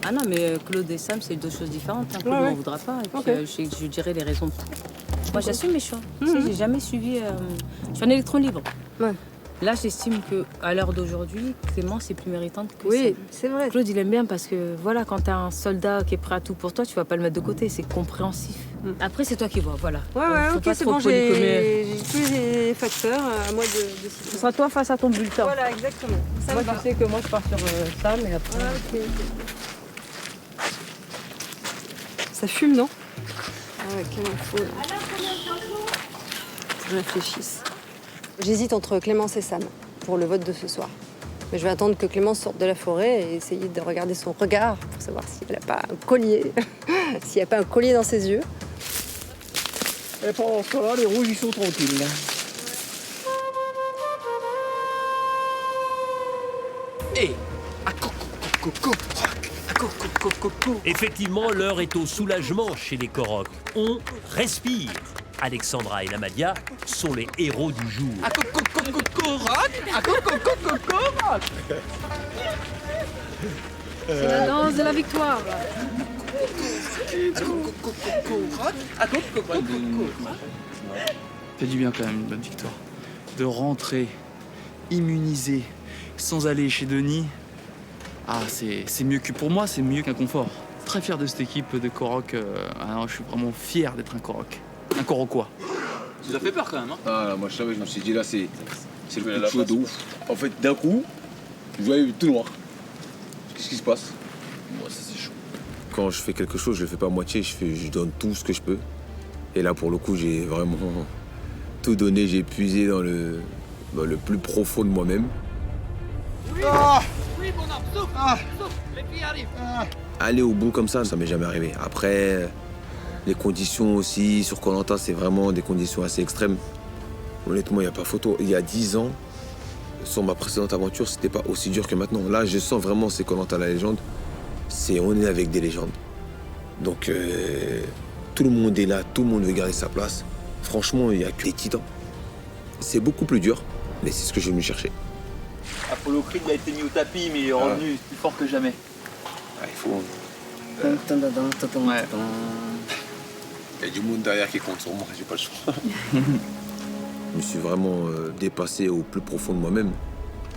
Ah non, mais Claude et Sam, c'est deux choses différentes. Claude m'en voudra pas. Et puis je dirai les raisons. Moi, j'assume mes choix. Tu sais, j'ai jamais suivi... je suis un électron libre. Ouais. Là, j'estime qu'à l'heure d'aujourd'hui, Clément, c'est plus méritante que Oui, Sam. c'est vrai. Claude, il aime bien parce que, voilà, quand t'as un soldat qui est prêt à tout pour toi, tu vas pas le mettre de côté. C'est compréhensif. Après, c'est toi qui vois, voilà. Ouais, Faut ok, pas c'est trop bon, polycomer. j'ai tous les facteurs, à moi de Ce sera toi face à ton bulletin. Voilà, exactement. Ça Moi, me va. tu sais que moi, je pars sur Sam et après... Ok. Ça fume, non? Ah ouais, quelle info, là. Faut que je réfléchisse. J'hésite entre Clémence et Sam pour le vote de ce soir. Mais je vais attendre que Clémence sorte de la forêt et essayer de regarder son regard pour savoir s'il n'a pas un collier, s'il n'y a pas un collier dans ses yeux. Et pendant ce temps-là, les rouges, ils sont tranquilles. Effectivement, l'heure est au soulagement chez les Koroks. On respire. Alexandra et Namadia sont les héros du jour. C'est la danse de la victoire. Fait du bien quand même une bonne victoire. De rentrer immunisé sans aller chez Denis, c'est mieux que pour moi, c'est mieux qu'un confort. Très fier de cette équipe de Korok. Je suis vraiment fier d'être un Korok. Un Korokois. Ça vous a fait peur quand même, hein? Ah là, moi je savais, je me suis dit là c'est le coup de chaud de ouf. En fait d'un coup, je voyais tout noir. Qu'est-ce qui se passe? Moi ça c'est chaud. Quand je fais quelque chose, je le fais pas à moitié, je donne tout ce que je peux. Et là pour le coup j'ai vraiment tout donné, j'ai puisé dans le plus profond de moi-même. Oui, oui mon homme, souffle, souffle, les filles arrivent. Aller au bout comme ça m'est jamais arrivé. Après, les conditions aussi, sur Koh Lanta, c'est vraiment des conditions assez extrêmes. Honnêtement, il n'y a pas photo. Il y a 10 ans, sur ma précédente aventure, c'était pas aussi dur que maintenant. Là, je sens vraiment c'est Koh Lanta la légende. On est avec des légendes. Donc, tout le monde est là, tout le monde veut garder sa place. Franchement, il n'y a que des titans. C'est beaucoup plus dur, mais c'est ce que je vais me chercher. Apollo Creed a été mis au tapis, mais il est revenu plus fort que jamais. Il faut... Ouais. Il y a du monde derrière qui compte sur moi, j'ai pas le choix. Je me suis vraiment dépassé au plus profond de moi-même.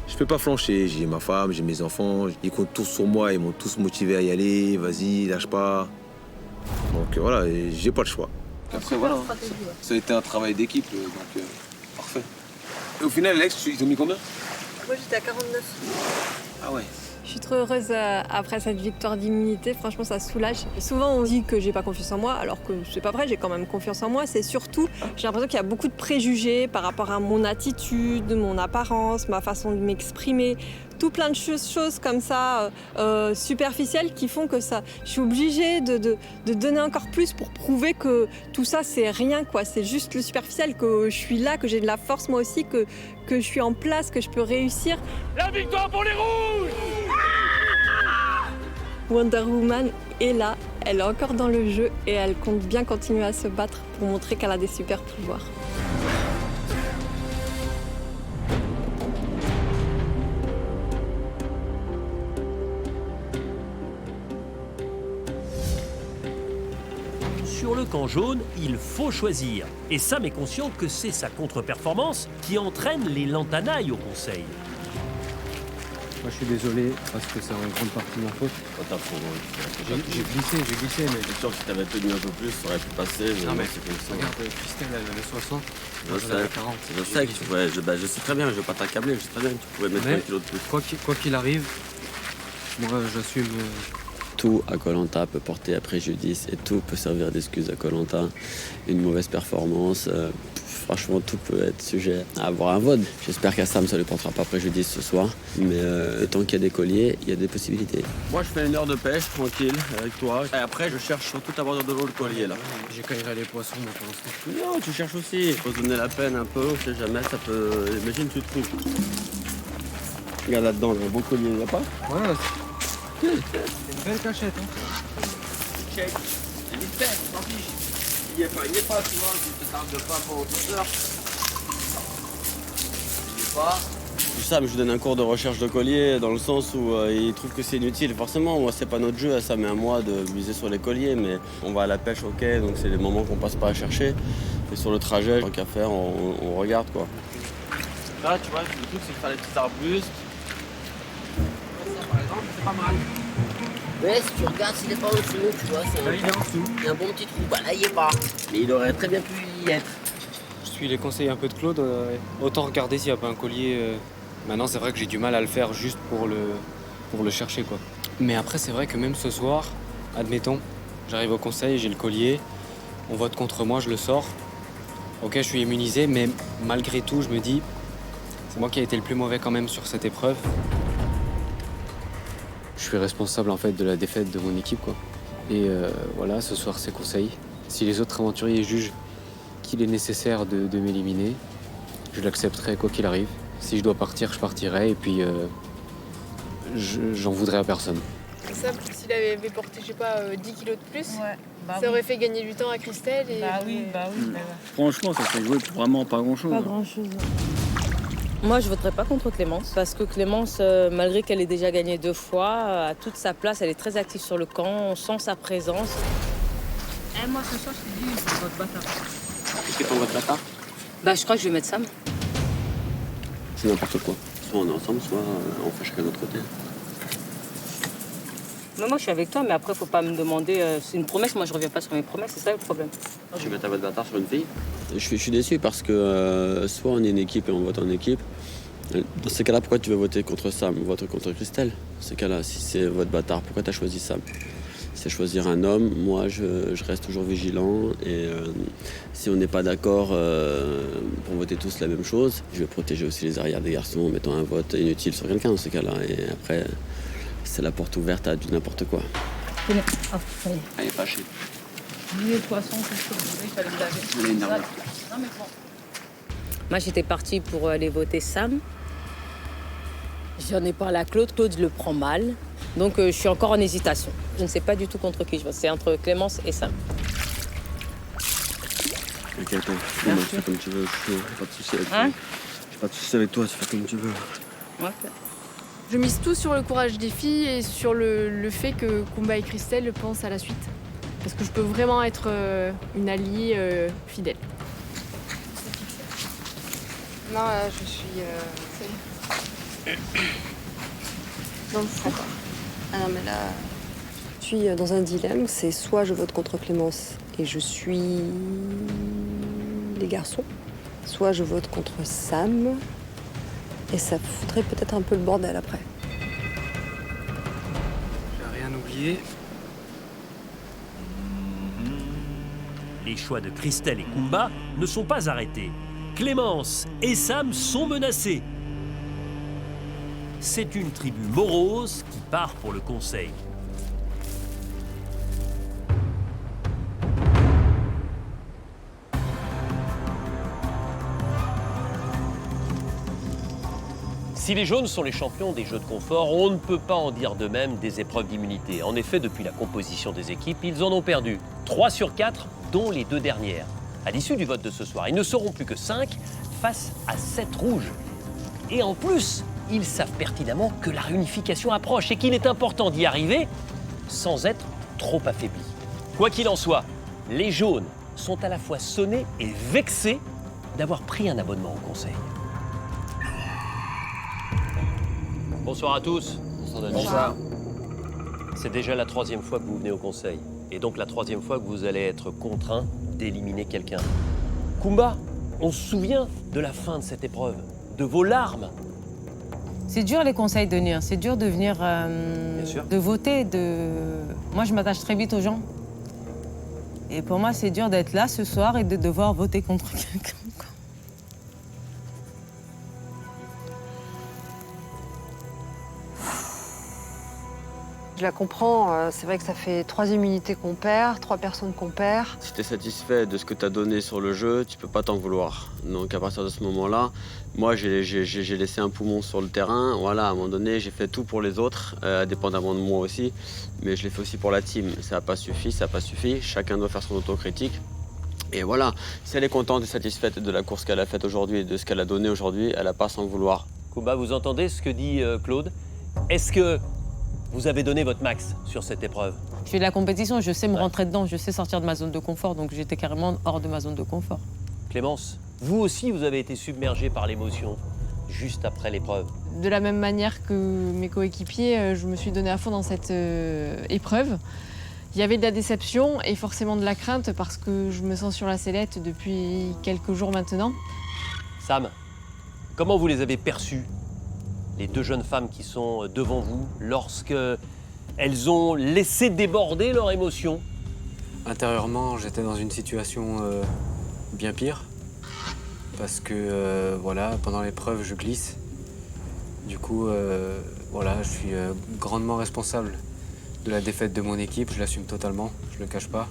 Je peux pas flancher, j'ai ma femme, j'ai mes enfants, ils comptent tous sur moi, ils m'ont tous motivé à y aller, vas-y, lâche pas. Donc voilà, j'ai pas le choix. Après voilà, ça a été un travail d'équipe, donc parfait. Et au final, Alex, ils t'ont mis combien? Moi j'étais à 49. Ah ouais. Je suis trop heureuse après cette victoire d'immunité, franchement ça soulage. Souvent on dit que j'ai pas confiance en moi, alors que c'est pas vrai, j'ai quand même confiance en moi. C'est surtout, j'ai l'impression qu'il y a beaucoup de préjugés par rapport à mon attitude, mon apparence, ma façon de m'exprimer. Tout plein de choses comme ça, superficielles, qui font que ça. Je suis obligée de donner encore plus pour prouver que tout ça c'est rien, quoi. C'est juste le superficiel, que je suis là, que j'ai de la force moi aussi, que je suis en place, que je peux réussir. La victoire pour les rouges! Wonder Woman est là, elle est encore dans le jeu et elle compte bien continuer à se battre pour montrer qu'elle a des super pouvoirs. sur le camp jaune, il faut choisir. Et Sam est conscient que c'est sa contre-performance qui entraîne les lantanailles au conseil. Moi, je suis désolé parce que c'est en grande partie ma faute. J'ai glissé, mais... C'est sûr que si t'avais tenu un peu plus, ça aurait pu passer. Non, mais c'est comme ça. regarde, Christelle, elle avait 60. Je sais que tu pouvais, je sais très bien, je vais pas t'accabler, je sais très bien que tu pouvais mettre 1 kilo de plus. Quoi qu'il arrive, moi, j'assume... Tout à Koh-Lanta peut porter à préjudice et tout peut servir d'excuse à Koh-Lanta. Une mauvaise performance, franchement, tout peut être sujet à avoir un vote. J'espère qu'à Sam, ça ne lui portera pas préjudice ce soir. Mais tant qu'il y a des colliers, il y a des possibilités. Moi, je fais une heure de pêche, tranquille, avec toi. Et après, je cherche surtout à avoir de l'eau le collier, là. J'écaillerai les poissons, moi, pour l'instant. Non, tu cherches aussi. Il faut se donner la peine un peu, on sait jamais, ça peut... Imagine, tu te trouves. Regarde là-dedans, il y a un beau collier, il n'y a pas? Ouais, c'est une belle cachette, hein. Check. C'est vite fait, on s'en fiche. Il n'y est pas, tu vois, tu te tardes pas pour autre heure. Il n'y est pas. Sam, je lui donne un cours de recherche de collier dans le sens où il trouve que c'est inutile. Forcément, moi, c'est pas notre jeu, Sam et à moi, de miser sur les colliers, mais on va à la pêche, ok, donc c'est les moments qu'on passe pas à chercher. Et sur le trajet, tant qu'à faire, on regarde, quoi. Là, tu vois, le truc, c'est de faire les petits arbustes. Ça, par exemple, c'est pas mal. Mais si tu regardes s'il est pas en dessous, tu vois, c'est il est en dessous. Il y a un bon petit trou, bah là il est pas. Mais il aurait très bien pu y être. Je suis les conseils un peu de Claude, autant regarder s'il n'y a pas un collier. Maintenant c'est vrai que j'ai du mal à le faire juste pour le chercher quoi. Mais après c'est vrai que même ce soir, admettons, j'arrive au conseil, j'ai le collier, on vote contre moi, je le sors. Ok, je suis immunisé, mais malgré tout je me dis, c'est moi qui ai été le plus mauvais quand même sur cette épreuve. Je suis responsable en fait de la défaite de mon équipe quoi. Et voilà, ce soir c'est conseil. Si les autres aventuriers jugent qu'il est nécessaire de m'éliminer, je l'accepterai quoi qu'il arrive. Si je dois partir, je partirai et puis j'en voudrais à personne. Sam, s'il avait porté, je sais pas, 10 kilos de plus, ça aurait fait gagner du temps à Christelle. Et... Bah oui. Franchement, ça fait jouer pour vraiment pas grand-chose. Pas grand-chose. Moi, je voterai pas contre Clémence, parce que Clémence, malgré qu'elle ait déjà gagné 2 fois, a toute sa place, elle est très active sur le camp, on sent sa présence. Moi, ce soir, je te dis, c'est votre bâtard. C'est ton votre bâtard? Bah, je crois que je vais mettre Sam. C'est n'importe quoi. Soit on est ensemble, soit on fait chacun de notre côté. Mais moi, je suis avec toi, mais après, faut pas me demander. C'est une promesse, moi, je reviens pas sur mes promesses, c'est ça le problème. Tu veux mettre ta votre bâtard sur une fille? Je suis déçu parce que soit on est une équipe et on vote en équipe. Dans ces cas-là, pourquoi tu veux voter contre Sam? Vote contre Christelle. Dans ces cas-là, si c'est votre bâtard, pourquoi tu as choisi Sam? C'est choisir un homme. Moi, je reste toujours vigilant. Et si on n'est pas d'accord pour voter tous la même chose, je vais protéger aussi les arrières des garçons en mettant un vote inutile sur quelqu'un dans ces cas-là. Et après, c'est la porte ouverte à du n'importe quoi. Tenez. Oh, ça y est. Elle est fâchée. Lui, le poisson, c'est chaud. Il fallait le laver. Elle est énervée. Non, mais bon. Moi, j'étais partie pour aller voter Sam. J'en ai parlé à Claude. Claude le prend mal. Donc, je suis encore en hésitation. Je ne sais pas du tout contre qui je vote. C'est entre Clémence et Sam. Ok, attends. Bon, tu fais comme tu veux. Je n'ai pas de soucis avec toi. J'ai pas de soucis avec toi. Tu fais comme tu veux. Ouais. Je mise tout sur le courage des filles et sur le fait que Kumba et Christelle pensent à la suite. Parce que je peux vraiment être une alliée fidèle. Non, je suis dans le fond. Ah non, mais là, je suis dans un dilemme. C'est soit je vote contre Clémence et je suis les garçons, soit je vote contre Sam et ça foutrait peut-être un peu le bordel après. J'ai rien oublié. Les choix de Christelle et Kumba ne sont pas arrêtés. Clémence et Sam sont menacés. C'est une tribu morose qui part pour le conseil. Si les jaunes sont les champions des jeux de confort, on ne peut pas en dire de même des épreuves d'immunité. En effet, depuis la composition des équipes, ils en ont perdu 3 sur 4, dont les 2 dernières. À l'issue du vote de ce soir, ils ne seront plus que 5 face à 7 rouges. Et en plus, ils savent pertinemment que la réunification approche et qu'il est important d'y arriver sans être trop affaibli. Quoi qu'il en soit, Les jaunes sont à la fois sonnés et vexés d'avoir pris un abonnement au conseil. Bonsoir à tous. Bonsoir. C'est déjà la 3e fois que vous venez au conseil. Et donc la 3e fois que vous allez être contraint d'éliminer quelqu'un. Kumba, on se souvient de la fin de cette épreuve, de vos larmes. C'est dur les conseils de venir, c'est dur de venir, de voter. Moi, je m'attache très vite aux gens. Et pour moi, c'est dur d'être là ce soir et de devoir voter contre quelqu'un. Je la comprends, c'est vrai que ça fait 3 immunités qu'on perd, 3 personnes qu'on perd. Si tu es satisfait de ce que tu as donné sur le jeu, tu peux pas t'en vouloir. Donc à partir de ce moment-là, moi j'ai laissé un poumon sur le terrain. Voilà, à un moment donné, j'ai fait tout pour les autres, indépendamment de moi aussi. Mais je l'ai fait aussi pour la team. Ça n'a pas suffi, ça n'a pas suffi. Chacun doit faire son autocritique. Et voilà, si elle est contente et satisfaite de la course qu'elle a faite aujourd'hui et de ce qu'elle a donné aujourd'hui, elle n'a pas à s'en vouloir. Kumba, vous entendez ce que dit Claude? Est-ce que vous avez donné votre max sur cette épreuve? Je fais de la compétition, je sais me rentrer dedans, je sais sortir de ma zone de confort, donc j'étais carrément hors de ma zone de confort. Clémence, vous aussi, vous avez été submergée par l'émotion juste après l'épreuve. De la même manière que mes coéquipiers, je me suis donnée à fond dans cette épreuve. Il y avait de la déception et forcément de la crainte parce que je me sens sur la sellette depuis quelques jours maintenant. Sam, comment vous les avez perçues, les 2 jeunes femmes qui sont devant vous, lorsque elles ont laissé déborder leur émotion? Intérieurement, j'étais dans une situation bien pire. Parce que, voilà, pendant l'épreuve, je glisse. Du coup, voilà, je suis grandement responsable de la défaite de mon équipe. Je l'assume totalement, je le cache pas.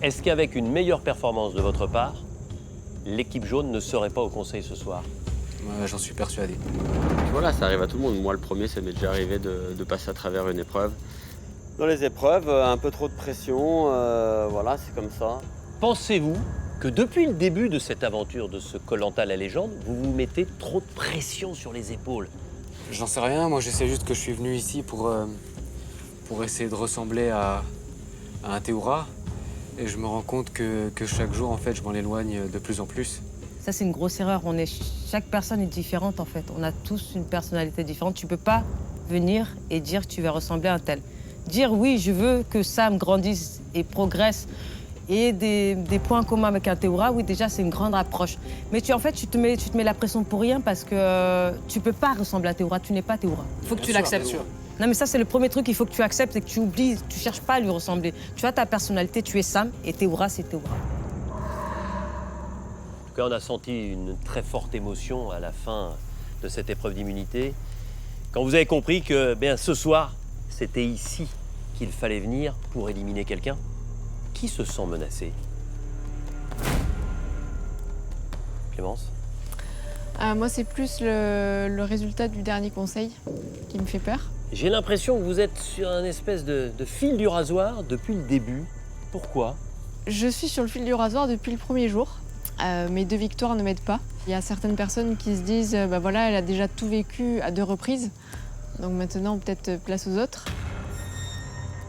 Est-ce qu'avec une meilleure performance de votre part, l'équipe jaune ne serait pas au conseil ce soir? J'en suis persuadé. Voilà, ça arrive à tout le monde. Moi, le premier, ça m'est déjà arrivé de passer à travers une épreuve. Dans les épreuves, un peu trop de pression, voilà, c'est comme ça. Pensez-vous que depuis le début de cette aventure de ce Koh-Lanta la légende, vous vous mettez trop de pression sur les épaules? J'en sais rien, moi je sais juste que je suis venu ici pour essayer de ressembler à un Théoura. Et je me rends compte que chaque jour, en fait, je m'en éloigne de plus en plus. Ça, c'est une grosse erreur. Chaque personne est différente, en fait. On a tous une personnalité différente. Tu peux pas venir et dire que tu vas ressembler à un tel. Dire oui, je veux que Sam grandisse et progresse et des points communs avec un Théoura, oui, déjà, c'est une grande approche. Mais en fait, tu te mets la pression pour rien parce que tu peux pas ressembler à Théoura. Tu n'es pas Théoura. Il faut que tu l'acceptes. Non, mais ça, c'est le premier truc qu'il faut que tu acceptes et que tu oublies. Tu cherches pas à lui ressembler. Tu as ta personnalité, tu es Sam et Théoura, c'est Théoura. En tout cas, on a senti une très forte émotion à la fin de cette épreuve d'immunité. Quand vous avez compris que ce soir, c'était ici qu'il fallait venir pour éliminer quelqu'un, qui se sent menacé? Clémence? Moi, c'est plus le résultat du dernier conseil qui me fait peur. J'ai l'impression que vous êtes sur un espèce de fil du rasoir depuis le début. Pourquoi? Je suis sur le fil du rasoir depuis le premier jour. Mes 2 victoires ne m'aident pas. Il y a certaines personnes qui se disent voilà, elle a déjà tout vécu à 2 reprises. Donc maintenant, peut-être place aux autres.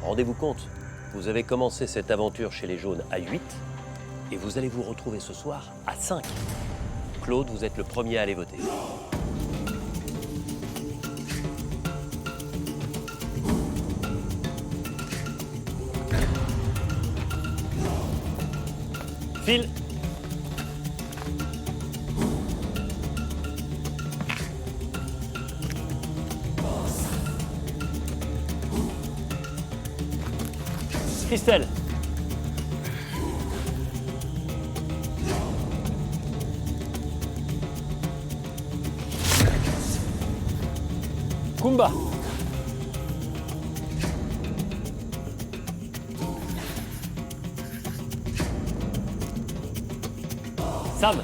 Rendez-vous compte, vous avez commencé cette aventure chez les jaunes à 8 et vous allez vous retrouver ce soir à 5. Claude, vous êtes le premier à aller voter. Phil. Christelle. Kumba. Sam.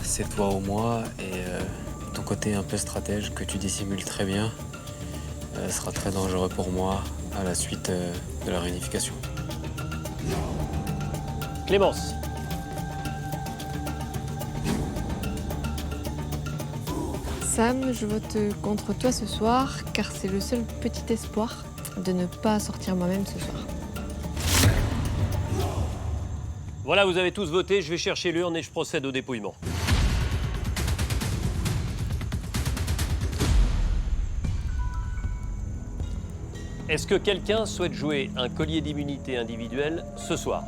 C'est toi ou moi, et ton côté un peu stratège que tu dissimules très bien sera très dangereux pour moi à la suite de la réunification. Sam, je vote contre toi ce soir, car c'est le seul petit espoir de ne pas sortir moi-même ce soir. Voilà, vous avez tous voté, je vais chercher l'urne et je procède au dépouillement. Est-ce que quelqu'un souhaite jouer un collier d'immunité individuel ce soir?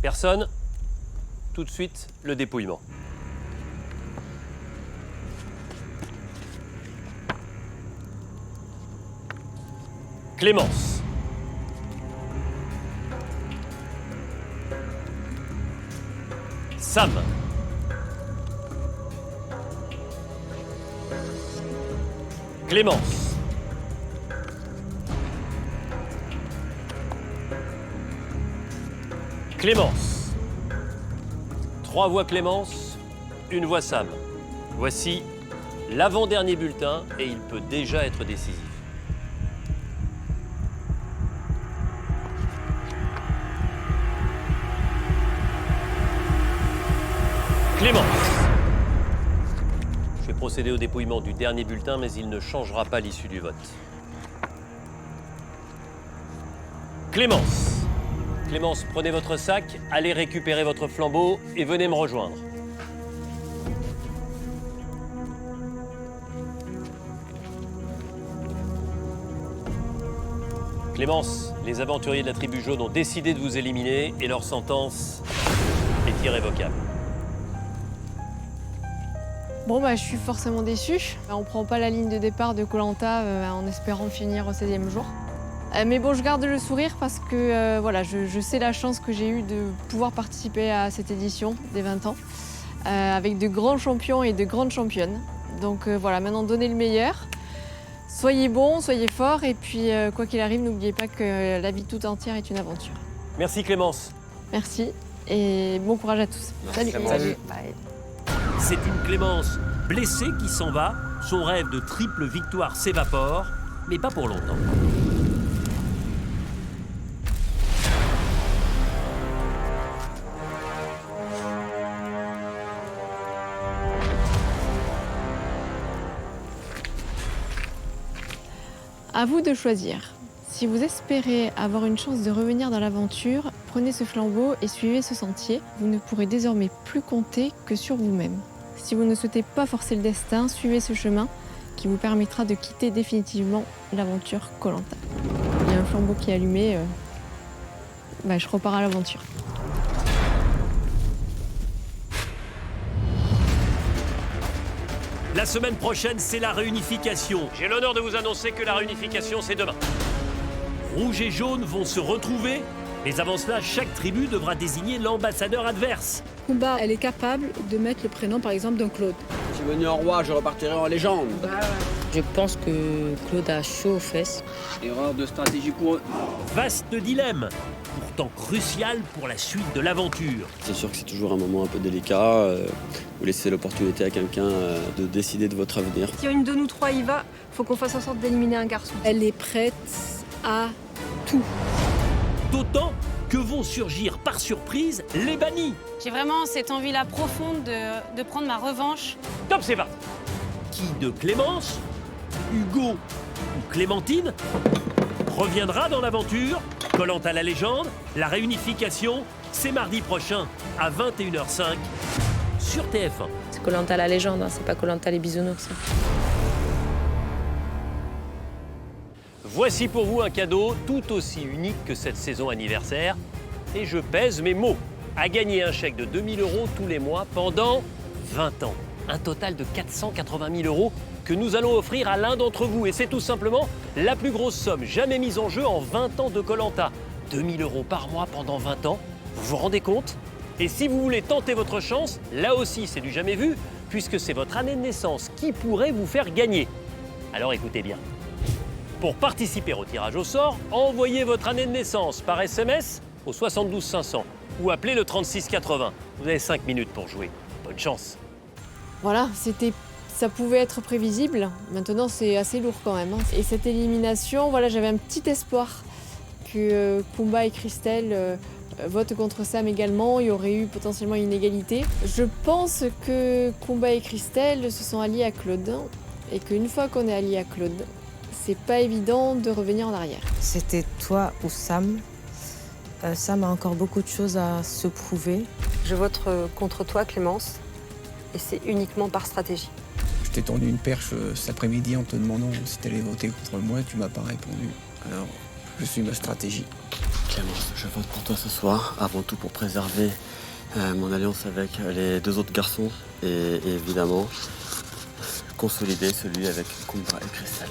Personne? Tout de suite, le dépouillement. Clémence. Sam. Clémence. Clémence. 3 voix Clémence, 1 voix Sam. Voici l'avant-dernier bulletin et il peut déjà être décisif. Clémence. Je vais procéder au dépouillement du dernier bulletin, mais il ne changera pas l'issue du vote. Clémence. Clémence, prenez votre sac, allez récupérer votre flambeau et venez me rejoindre. Clémence, les aventuriers de la tribu jaune ont décidé de vous éliminer et leur sentence est irrévocable. Bon, bah, je suis forcément déçue. On prend pas la ligne de départ de Koh-Lanta en espérant finir au 16e jour. Mais bon, je garde le sourire parce que voilà, je sais la chance que j'ai eue de pouvoir participer à cette édition des 20 ans avec de grands champions et de grandes championnes. Donc voilà, maintenant donnez le meilleur. Soyez bons, soyez forts et puis quoi qu'il arrive, n'oubliez pas que la vie tout entière est une aventure. Merci Clémence. Merci et bon courage à tous. Merci, Salut. Salut. Bye. C'est une Clémence blessée qui s'en va. Son rêve de triple victoire s'évapore, mais pas pour longtemps. À vous de choisir. Si vous espérez avoir une chance de revenir dans l'aventure, prenez ce flambeau et suivez ce sentier. Vous ne pourrez désormais plus compter que sur vous-même. Si vous ne souhaitez pas forcer le destin, suivez ce chemin qui vous permettra de quitter définitivement l'aventure Koh-Lanta. Il y a un flambeau qui est allumé, je repars à l'aventure. La semaine prochaine, c'est la réunification. J'ai l'honneur de vous annoncer que la réunification, c'est demain. Rouge et jaune vont se retrouver, mais avant cela, chaque tribu devra désigner l'ambassadeur adverse. Kumba, elle est capable de mettre le prénom, par exemple, d'un Claude. Si je suis venu en roi, je repartirai en légende. Je pense que Claude a chaud aux fesses. Erreur de stratégie pour eux. Vaste dilemme, pourtant crucial pour la suite de l'aventure. C'est sûr que c'est toujours un moment un peu délicat. Vous laissez l'opportunité à quelqu'un de décider de votre avenir. Si une de nous trois y va, faut qu'on fasse en sorte d'éliminer un garçon. Elle est prête à tout. D'autant que vont surgir par surprise les bannis. J'ai vraiment cette envie-là profonde de prendre ma revanche. Top, c'est parti. Qui de Clémence, Hugo ou Clémentine reviendra dans l'aventure? Koh-Lanta la légende, la réunification, c'est mardi prochain à 21h05 sur TF1. C'est Koh-Lanta la légende, hein, c'est pas Koh-Lanta les bisounours. Voici pour vous un cadeau tout aussi unique que cette saison anniversaire. Et je pèse mes mots. À gagner un chèque de 2 000 € tous les mois pendant 20 ans. Un total de 480 000 € que nous allons offrir à l'un d'entre vous. Et c'est tout simplement la plus grosse somme jamais mise en jeu en 20 ans de Koh-Lanta. 2 000 € par mois pendant 20 ans. Vous vous rendez compte? Et si vous voulez tenter votre chance, là aussi c'est du jamais vu, puisque c'est votre année de naissance qui pourrait vous faire gagner. Alors écoutez bien. Pour participer au tirage au sort, envoyez votre année de naissance par SMS au 72 500 ou appelez le 36 80. Vous avez 5 minutes pour jouer. Bonne chance. Voilà, ça pouvait être prévisible. Maintenant, c'est assez lourd quand même. Et cette élimination, voilà, j'avais un petit espoir que Kumba et Christelle vote contre Sam également, il y aurait eu potentiellement une égalité. Je pense que Combat et Christelle se sont alliés à Claude et qu'une fois qu'on est allié à Claude, c'est pas évident de revenir en arrière. C'était toi ou Sam. Sam a encore beaucoup de choses à se prouver. Je vote contre toi, Clémence, et c'est uniquement par stratégie. Je t'ai tendu une perche cet après-midi en te demandant si t'allais voter contre moi, tu m'as pas répondu. Alors, je suis ma stratégie. Clémence, je vote pour toi ce soir, avant tout pour préserver mon alliance avec les 2 autres garçons et évidemment consolider celui avec Combat et Christelle.